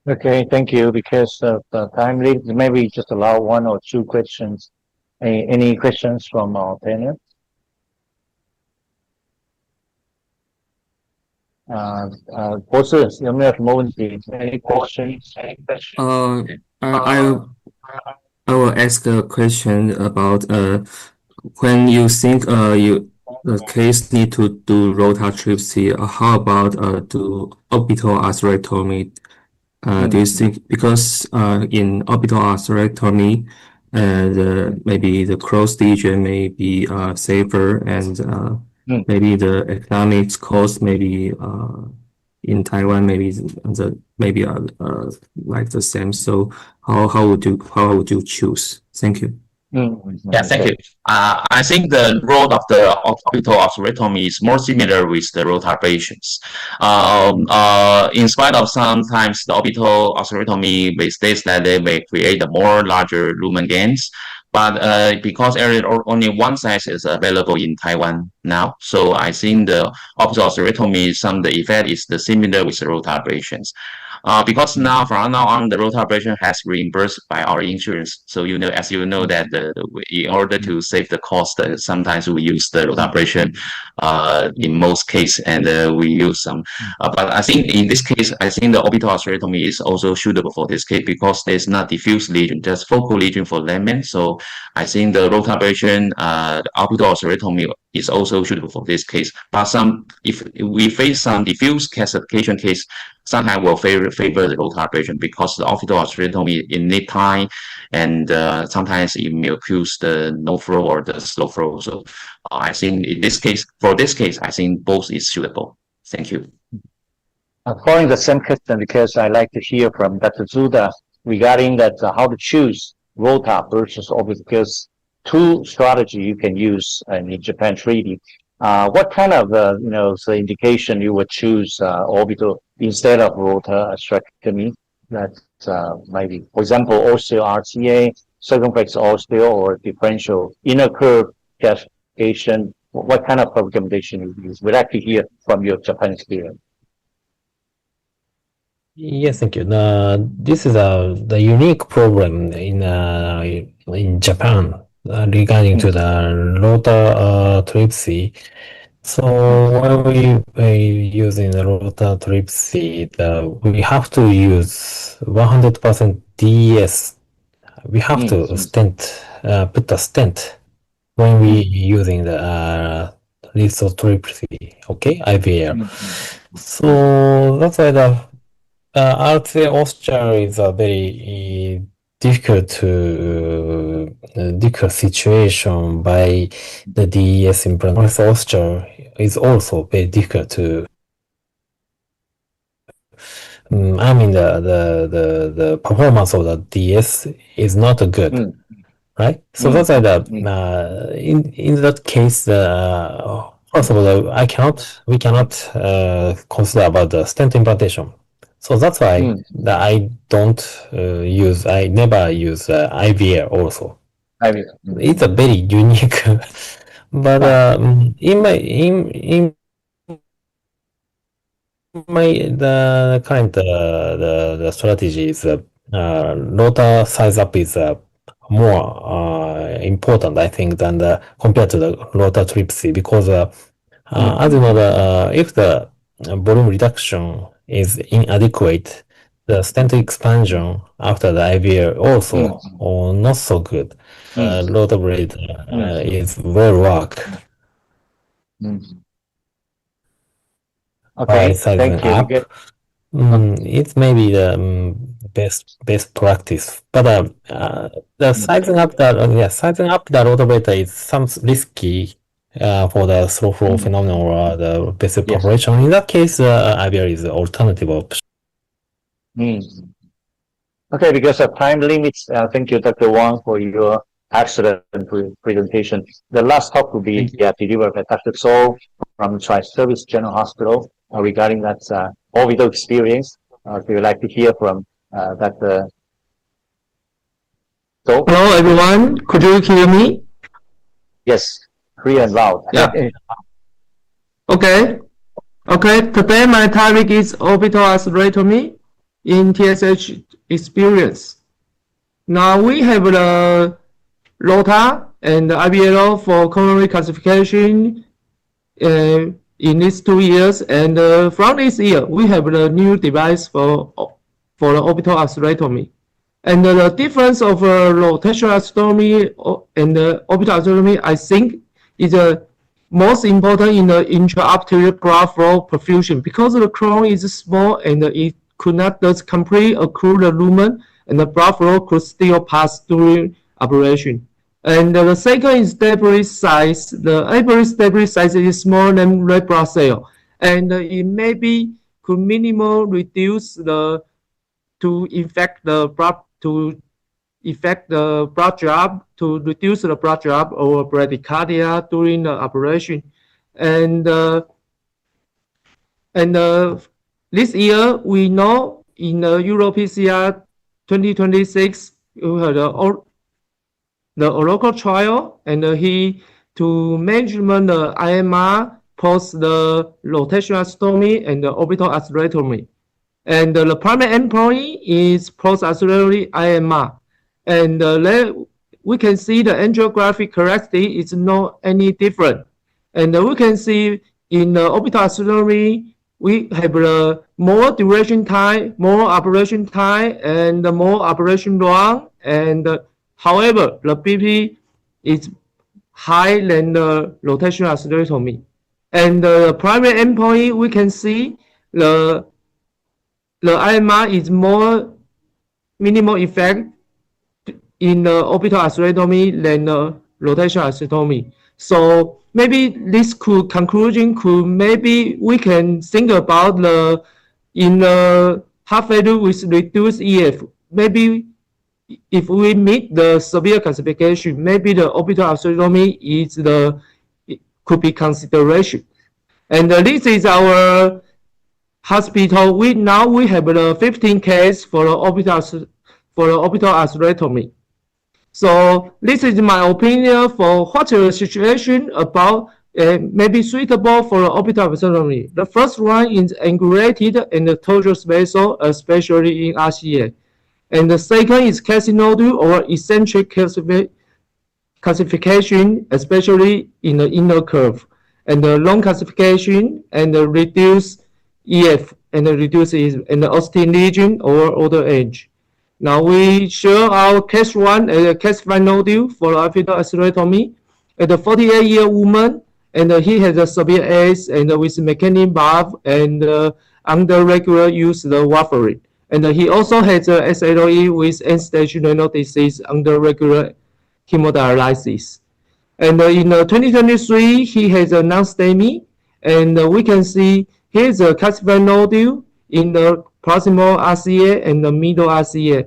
Okay, thank you. Because of the time limit, maybe just allow one or two questions. Any questions from our panel? Any questions? I will ask a question about when you think the case need to do rotatripsy, how about do orbital atherectomy? Do you think, because in orbital atherectomy, maybe the cross lesion may be safer, and maybe the economics cost maybe in Taiwan maybe like the same. So how would you choose? Thank you. Yeah, thank you. I think the role of the orbital atherectomy is more similar with the Rota operations. In spite of sometimes the orbital atherectomy may states that they may create a more larger lumen gains, but because only one size is available in Taiwan now, so I think the orbital atherectomy, the effect is similar with the Rota operations. Because from now on, the Rota operation has reimbursed by our insurance. So as you know that in order to save the cost, sometimes we use the Rota operation in most cases, and we use some. But I think in this case, I think the orbital atherectomy is also suitable for this case because there's not diffuse lesion, just focal lesion for layman. So I think the Rota operation, the orbital atherectomy is also suitable for this case. But if we face some diffuse calcification case, sometimes we'll favor the Rota operation because the orbital atherectomy in need time, and sometimes it may accuse the no flow or the slow flow. So I think in this case, I think both is suitable. Thank you. Following the same question, because I like to hear from Dr. Tsuda regarding that how to choose Rota versus orbital, because two strategy you can use in Japan treaty. What kind of indication you would choose orbital instead of Rota atherectomy? That maybe, for example, osteo RTA, circumflex osteo, or differential inner curve calcification. What kind of recommendation you use? We'd like to hear from your Japan experience. Yes, thank you. This is the unique problem in Japan regarding to the rotatripsy. So when we using the rotatripsy, we have to use 100% DES. We have to stent, put the stent when we using the lithotripsy, okay, IVL. So that's why the RTA oscar is a very difficult situation by the DES implant. Oscar is also very difficult to. I mean the performance of the DS is not good, right? So that's why in that case, first of all, we cannot consider about the stent implantation. So that's why I never use IVL also. It's a very unique, but in the current the strategy is Rota size up is more important, I think, than compared to the rotatripsy, because as you know, if the volume reduction is inadequate, the stent expansion after the IVL also or not so good. Rotabrator is very weak. Okay, thank you. It's maybe the best practice, but the sizing up the rotabrator is some risky for the slow flow phenomenon or the basic population. In that case, IVL is the alternative option. Okay, because of time limits, thank you, Dr. Wang, for your excellent presentation. The last talk will be delivered by Dr. So from Tri-Service General Hospital regarding that orbital experience. We would like to hear from Dr. So. Hello, everyone. Could you hear me? Yes, clear and loud. Yeah. Okay. Today my topic is orbital atherectomy in TSGH experience. Now we have the Rota and the IVL for coronary calcification in these 2 years, and from this year we have the new device for the orbital atherectomy. And the difference of rotational atherectomy and the orbital atherectomy, I think, is most important in the intra-arterial blood flow perfusion, because the crown is small and it could not just completely occlude the lumen, and the blood flow could still pass during operation. And the second is debris size. The average debris size is smaller than red blood cell, and it maybe could minimally reduce to reduce the blood drop or bradycardia during the operation. And this year we know in the EuroPCR 2026 we had the Oracle trial, and to measurement the IMR post the rotational atherectomy and the orbital atherectomy. And the primary endpoint is post-atherectomy IMR. And we can see the angiographic characteristic is not any different. And we can see in the orbital atherectomy, we have more duration time, more operation time, and more operation run. And however, the BP is higher than the rotational atherectomy. And the primary endpoint, we can see the IMR is more minimal effect in the orbital atherectomy than the rotational atherectomy. So maybe this conclusion could maybe we can think about in the heart failure with reduced EF. Maybe if we meet the severe calcification, maybe the orbital atherectomy could be consideration. And this is our hospital. Now we have the 15 cases for the orbital atherectomy. So this is my opinion for what the situation about maybe suitable for the orbital atherectomy. The first one is angulated and the tortuous vessel, especially in RCA. And the second is calcinodule or eccentric calcification, especially in the inner curve. And the long calcification and the reduced EF and the reduced and the Austin lesion or older age. Now we show our case 1 and calcified nodule for orbital atherectomy. And the 48-year woman, and he has a severe AS and with mechanical valve and under regular use the warfarin. And he also has a SLE with end-stage renal disease under regular hemodialysis. And in 2023, he has a non-STEMI, and we can see here's a calcified nodule in the proximal RCA and the middle RCA.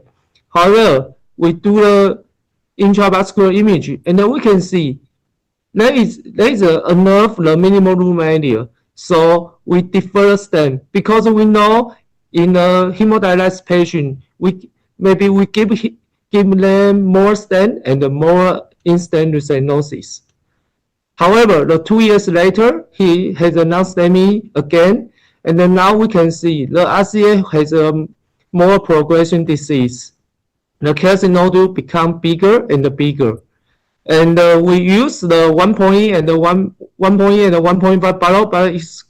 However, we do the intravascular image, and we can see there is enough the minimal lumen area. So we defer stent because we know in a hemodialysis patient, we give them more stent and more instant restenosis. However, 2 years later, he has a non-STEMI again, and then now we can see the RCA has a more progression disease. The calcium nodule become bigger and bigger. And we use the 1.8 and the 1.8 and the 1.5 bottle, but it's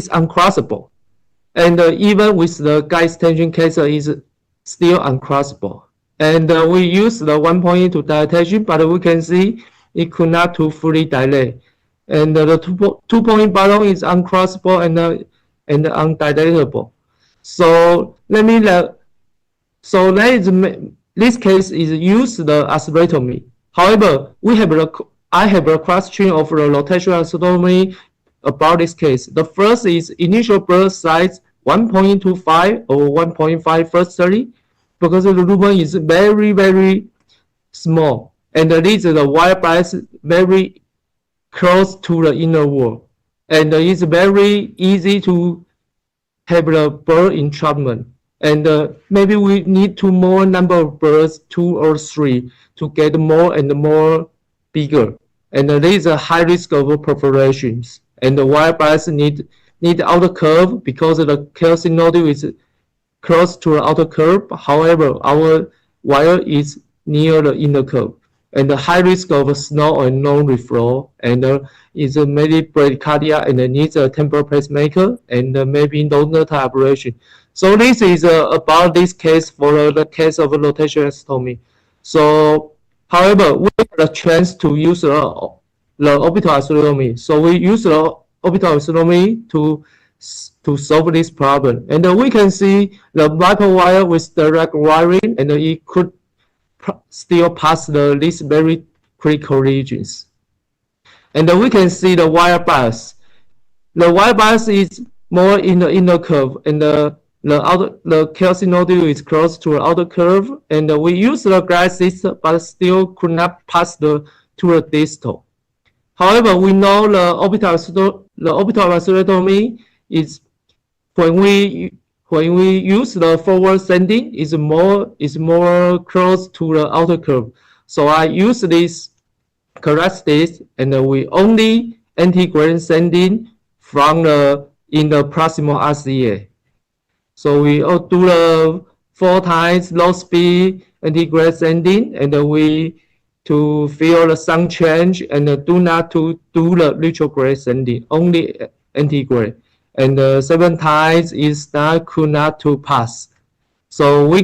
uncrossable. And even with the guide extension case is still uncrossable. And we use the 1.2 dilatation, but we can see it could not to fully dilate. And the 2-point balloon is uncrossable and undilatable. So so this case is use the atherectomy. However, I have a question of the rotational atherectomy about this case. The first is initial burr size 1.25 or 1.5 first study, because the lumen is very, very small, and leads the wire bias very close to the inner wall, and it's very easy to have the burr entrapment. And maybe we need more number of burrs, 2 or 3, to get more and more bigger. And there is a high risk of perforations. And the wire bias need outer curve because the calcium nodule is close to the outer curve. However, our wire is near the inner curve. And the high risk of snow and non-reflow, and is maybe bradycardia and needs a temporal pacemaker and maybe donor aberration. So this is about this case for the case of rotational atherectomy. So, however, we have a chance to use the orbital atherectomy. So we use the orbital atherectomy to solve this problem. And we can see the vital wire with direct wiring, and it could still pass these very critical regions. And we can see the wire bias. The wire bias is more in the inner curve, and the calcium nodule is close to the outer curve. And we use the glasses, but still could not pass to the distal. However, we know the orbital atherectomy is when we use the forward sending is more close to the outer curve. So I use this characteristics, and we only anti-gradient sending from in the proximal RCA. So we do the 4 times low speed anti-gradient sending, and we to feel the sound change, and do not to do the retrograde sending, only anti-gradient. And 7 times is not could not to pass. So we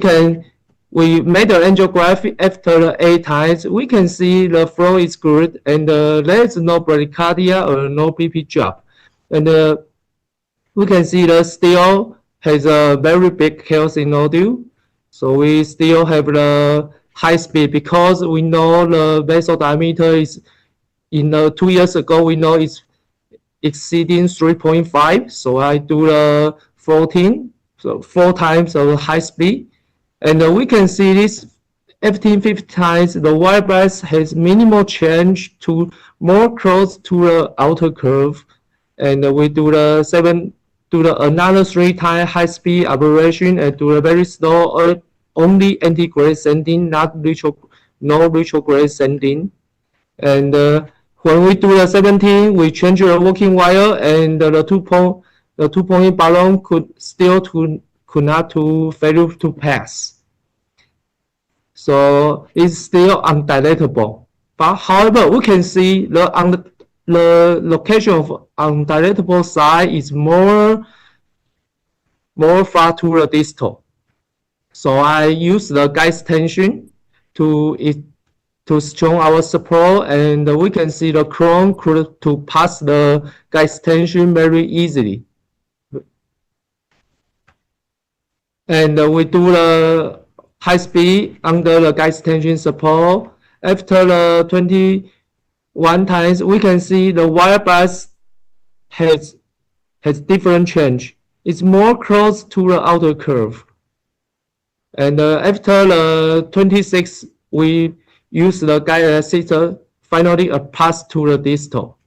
made the angiography after the 8 times. We can see the flow is good, and there is no bradycardia or no BP drop. And we can see the still has a very big calcium nodule. So we still have the high speed because we know the vessel diameter is 2 years ago we know it's exceeding 3.5. So I do the 14, so 4 times of high speed. And we can see this 15 times the wire bias has minimal change to more close to the outer curve. And we do another 3 times high speed aberration, and do a very slow only anti-gradient sending, no retrograde sending. And when we do the 17, we change the working wire, and the 2-point balloon could not to fail to pass. So it's still undilatable. But however, we can see the location of undilatable side is more far to the distal. So I use the guide extension to strong our support, and we can see the chrome could to pass the guide extension very easily. And we do the high speed under the guide extension support. After the 21 times, we can see the wire bias has different change. It's more close to the outer curve. And after the 26, we use the guide assistor, finally a pass to the distal.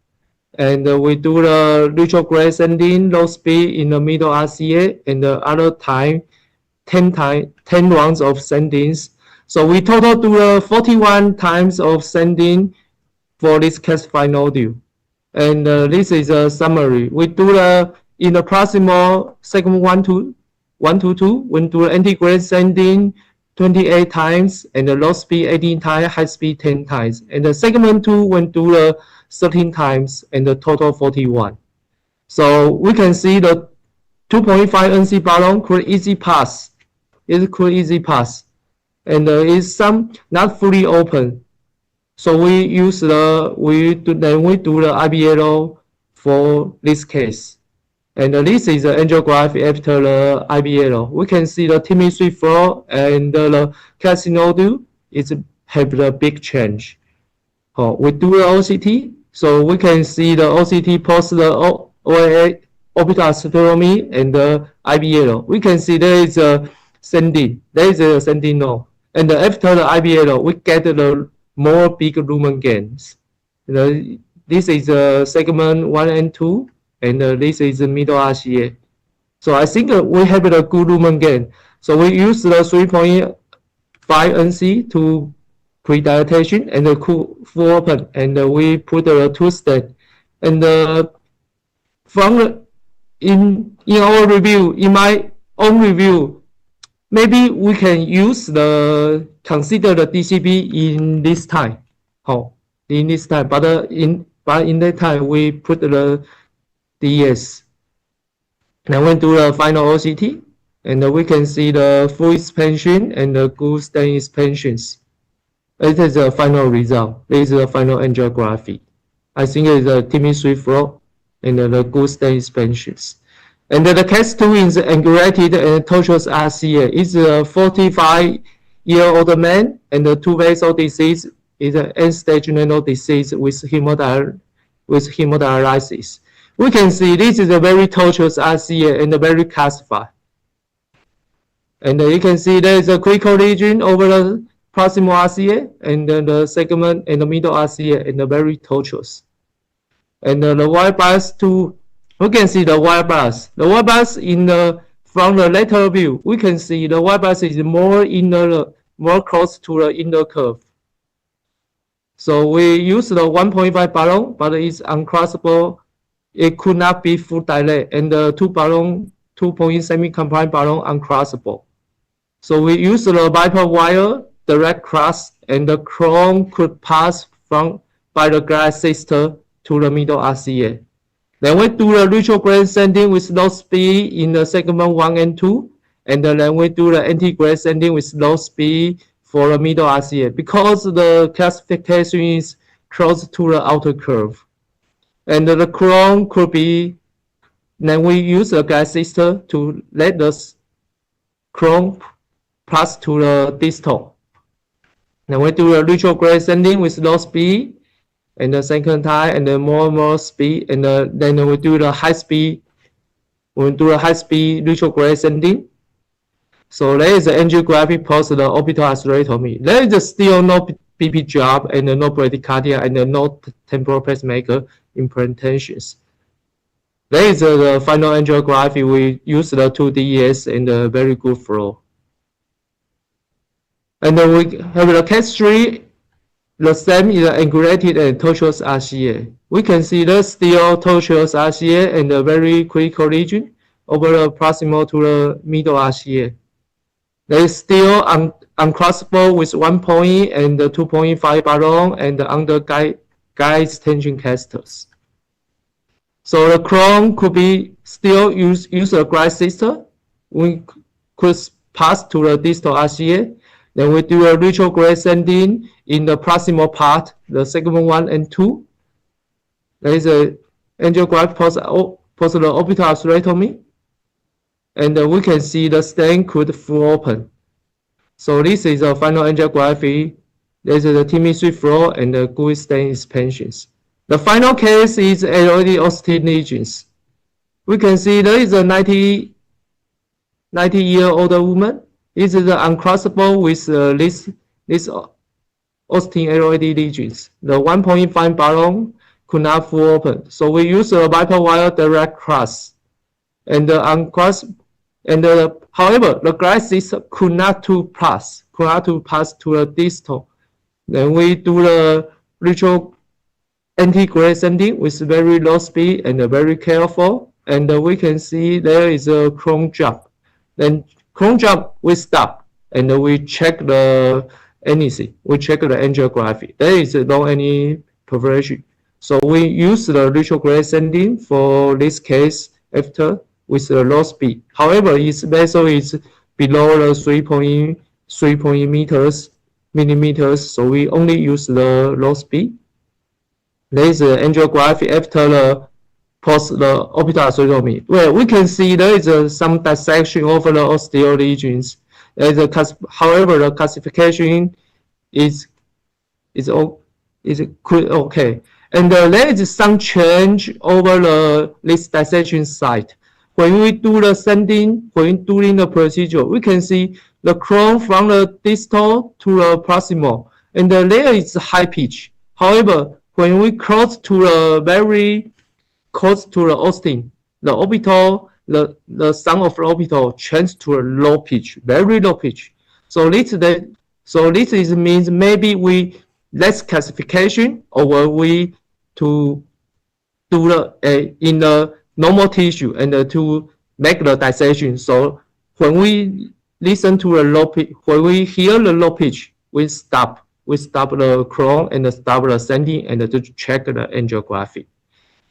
And we do the retrograde sending, low speed in the middle RCA, and the other time, 10 rounds of sendings. So we total do 41 times of sending for this calcified nodule. And this is a summary. We do in the proximal segment 1 to 2, when do anti-gradient sending 28 times, and the low speed 18 times, high speed 10 times. And the segment 2, when do 13 times, and the total 41. So we can see the 2.5 NC balloon could easy pass. It could easy pass, and is some not fully open. So we use the we do the IBLO for this case. And this is the angiography after the IBLO. We can see the chemistry flow and the calcium nodule is have a big change. We do the OCT, so we can see the OCT post the OA orbital atherectomy and the IBLO. We can see there is a sending. There is a sending node. And after the IBLO, we get the more big lumen gains. This is segment 1 and 2, and this is the middle RCA. So I think we have a good lumen gain. So we use the 3.5 NC to pre-dilatation and the full open, and we put the 2 stent. And from in our review, in my own review, maybe we can use consider the DCB in this time. In this time, but in that time we put the DS. Then we do the final OCT, and we can see the full expansion and the good stent expansions. This is the final result. This is the final angiography. I think it's the chemistry flow and the good stent expansions. And the case 2 is angulated and tortuous RCA. It's a 45-year-old man, and the 2 vessel disease is an end-stage renal disease with hemodialysis. We can see this is a very tortuous RCA and very calcified. And you can see there is a critical lesion over the proximal RCA, and the segment in the middle RCA, and very tortuous. And the wire bias too. We can see the wire bias. The wire bias from the lateral view, we can see the wire bias is more close to the inner curve. So we use the 1.5 balloon, but it's uncrossable. It could not be full dilate, and the 2.0 semi-compliant balloon uncrossable. So we use the bipolar wire direct cross, and the chrome could pass by the glass sister to the middle RCA. Then we do the retrograde sending with low speed in the segment 1 and 2, and then we do the anti-grade sending with low speed for the middle RCA because the classification is close to the outer curve. And the chrome could be, then we use the glass sister to let the chrome pass to the distal. Then we do the retrograde sending with low speed, and the second time, and then more speed, and then we do the high speed. We do the high speed retrograde sending. So there is the angiography post the orbital atherectomy. There is still no BP job, and no bradycardia, and no temporal pacemaker implantations. There is the final angiography. We use the 2DS and the very good flow. And then we have the case 3. The same is angulated and tortuous RCA. We can see the still tortuous RCA and the very critical region over the proximal to the middle RCA. They is still uncrossable with 1 point and the 2.5 balloon and the under guide extension casters. So the chrome could be still use a glass sister. We could pass to the distal RCA. Then we do a retrograde sending in the proximal part, the segment 1 and 2. There is a angiograph post the orbital atherectomy, and we can see the stent could full open. So this is a final angiography. There is the chemistry flow and the good stent expansions. The final case is LOD Austin lesions. We can see there is a 90-year-old woman. This is uncrossable with this Austin LOD lesions. The 1.5 balloon could not full open. So we use a bipolar wire direct cross. And however, the glass system could not pass to the distal. Then we do the retro anti-grade sending with very low speed and very careful. And we can see there is a chrome drop. Then chrome drop, we stop and we check the anything. We check the angiography. There is no any perforation. So we use the retrograde sending for this case after with the low speed. However, its vessel is below the 3.3 millimeters, so we only use the low speed. There is an angiography after the orbital atherectomy. Well, we can see there is some dissection over the osteo lesions. However, the classification is okay. And there is some change over this dissection site. When we do the sending, when doing the procedure, we can see the crown from the distal to the proximal, and there is high pitch. However, when we close to the very close to the Austin, the orbital, the sum of the orbital change to a low pitch, very low pitch. So this means maybe we less classification, or we to do in the normal tissue and to make the dissection. So when we listen to the low pitch, when we hear the low pitch, we stop the crown and stop the sending and to check the angiography.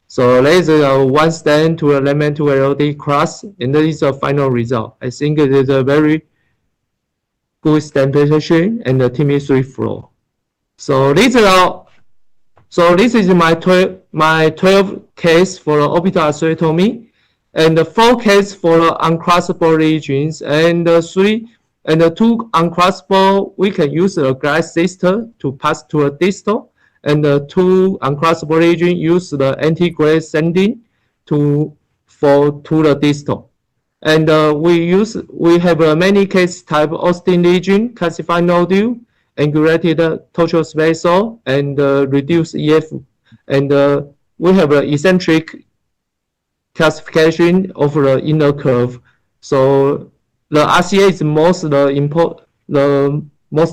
So there is one stent to the Raymond to LD class, and that is a final result. I think it is a very good stent position and the TME3 flow. So this is my 12 case for the orbital atherectomy, and the 4 case for the uncrossable regions, and the 2 uncrossable we can use a glass sister to pass to a distal, and the 2 uncrossable region use the anti-grace sending to the distal. And we have many case type Austin lesion, calcified nodule, angulated tortuous vessel, and reduced EF, and we have an eccentric classification of the inner curve. So the RCA is the most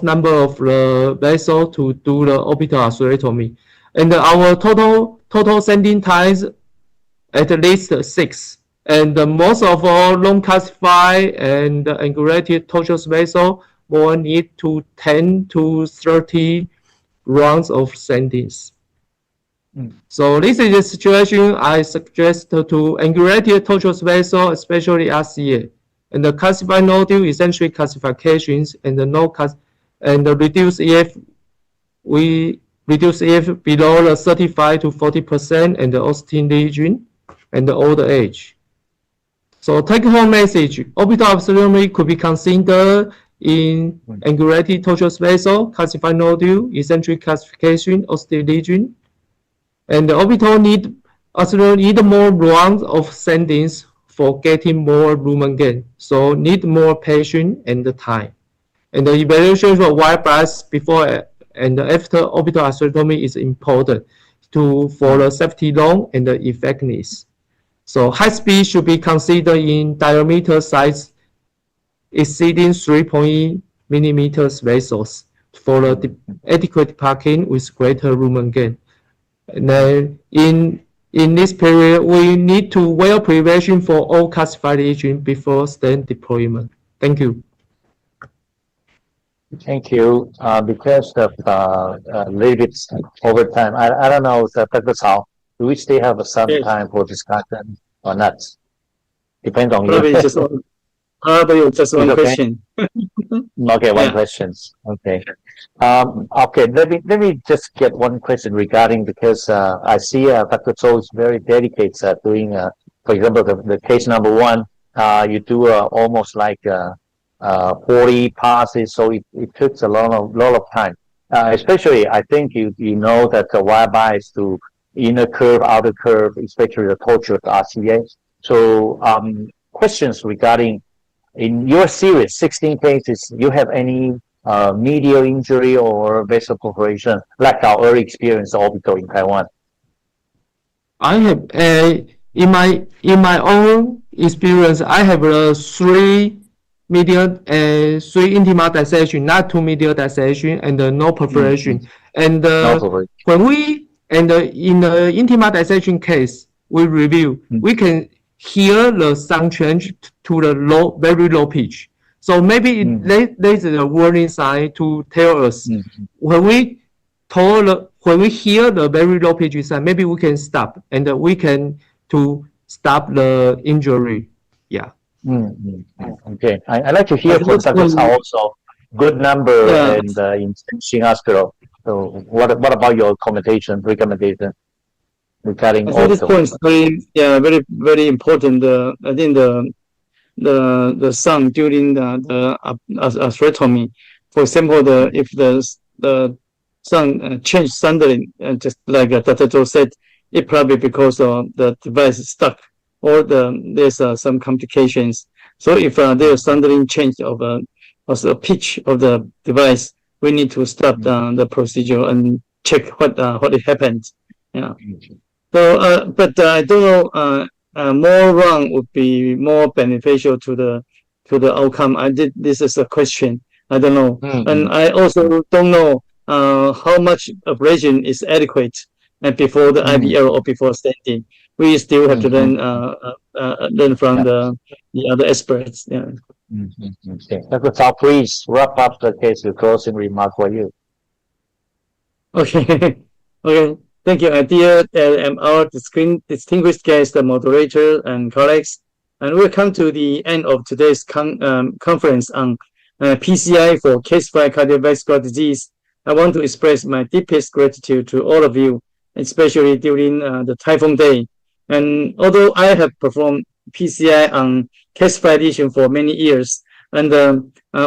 number of the vessel to do the orbital atherectomy, and our total sending times at least 6. And most of all long calcified and angulated tortuous vessel will need to 10 to 30 rounds of sendings. So this is the situation I suggest to angulated tortuous vessel, especially RCA, and the calcified nodule eccentric classifications, and the reduced EF. We reduce EF below the 35 to 40%, and the Austin lesion, and the older age. So take home message: orbital atherectomy could be considered in angulated tortuous vessel, calcified nodule, eccentric classification, Austin lesion, and the orbital need more rounds of sendings for getting more lumen gain. So need more patience and time. And the evaluation for white bias before and after orbital atherectomy is important for the safety long and the effectiveness. So high speed should be considered in diameter size exceeding 3 millimeters vessels for the adequate parking with greater lumen gain. And then in this period, we need to well prevention for all calcified lesion before stent deployment. Thank you. Thank you. Because of little bit over time, I don't know, Dr. Cao, do we still have some time for discussion or not? Depends on probably you. just one question. Okay, one question. Okay. Okay, let me just get one question regarding, because I see Dr. Zhou is very dedicated at doing, for example, the case number 1, you do almost like 40 passes, so it takes a lot of time. Especially, I think you know that the wire bias to inner curve, outer curve, especially the tortuous RCA. So questions regarding, in your series, 16 cases, you have any medial injury or vessel perforation, like our early experience orbital in Taiwan? I have in my own experience, I have 3 medial 3 intima dissection, not 2 medial dissection, and no perforation. And when we in the intima dissection case, we review, we can hear the sound change to the very low pitch. So maybe there's a warning sign to tell us when we hear the very low pitch sound, maybe we can stop, and we can to stop the injury. Yeah. Okay, I'd like to hear from Dr. Cao also. Good number and in Xinjiang Hospital. So what about your recommendation regarding I think this point is very, very important. I think the son during the atherectomy, for example, if the son changed suddenly, just like Dr. Zhou said, it probably because the device is stuck or there's some complications. So if there's suddenly change of the pitch of the device, we need to stop the procedure and check what happened. Yeah. So, but I don't know. More run would be more beneficial to the outcome. This is a question. I don't know, and I also don't know how much ablation is adequate before the IVL or before stenting. We still have to learn from the other experts. Yeah. Okay. Dr. Cao, please wrap up the case with closing remark for you. Okay. Okay. Thank you, dear our distinguished guest, the moderator, and colleagues. And we'll come to the end of today's conference on PCI for calcified cardiovascular disease. I want to express my deepest gratitude to all of you, especially during the Typhoon Day. And although I have performed PCI on calcified lesion for many years, and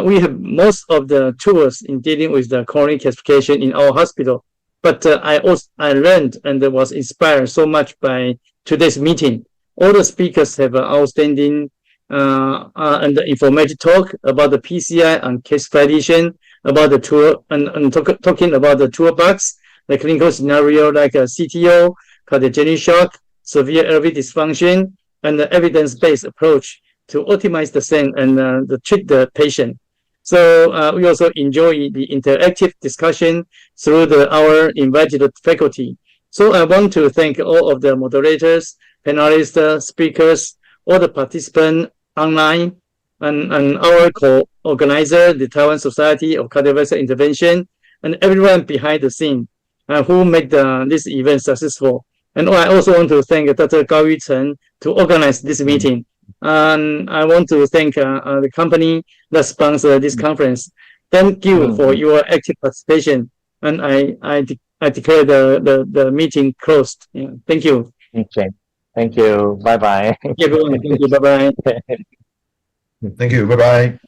we have most of the tools in dealing with the coronary calcification in our hospital. But I learned and was inspired so much by today's meeting. All the speakers have an outstanding and informative talk about the PCI and calcified lesion, about the tool and talking about the toolbox, the clinical scenario like CTO, cardiogenic shock, severe LV dysfunction, and the evidence-based approach to optimize the stent and treat the patient. So we also enjoy the interactive discussion through our invited faculty. So I want to thank all of the moderators, panelists, speakers, all the participants online, and our co-organizer, the Taiwan Society of Cardiovascular Intervention, and everyone behind the scene who made this event successful. And I also want to thank Dr. Gao Yuchen to organize this meeting. And I want to thank the company that sponsored this conference. Thank you for your active participation. And I declare the meeting closed. Yeah. Thank you. Okay. Thank you. Bye-bye. Thank you, everyone. Thank you. Bye-bye. Thank you. Bye-bye.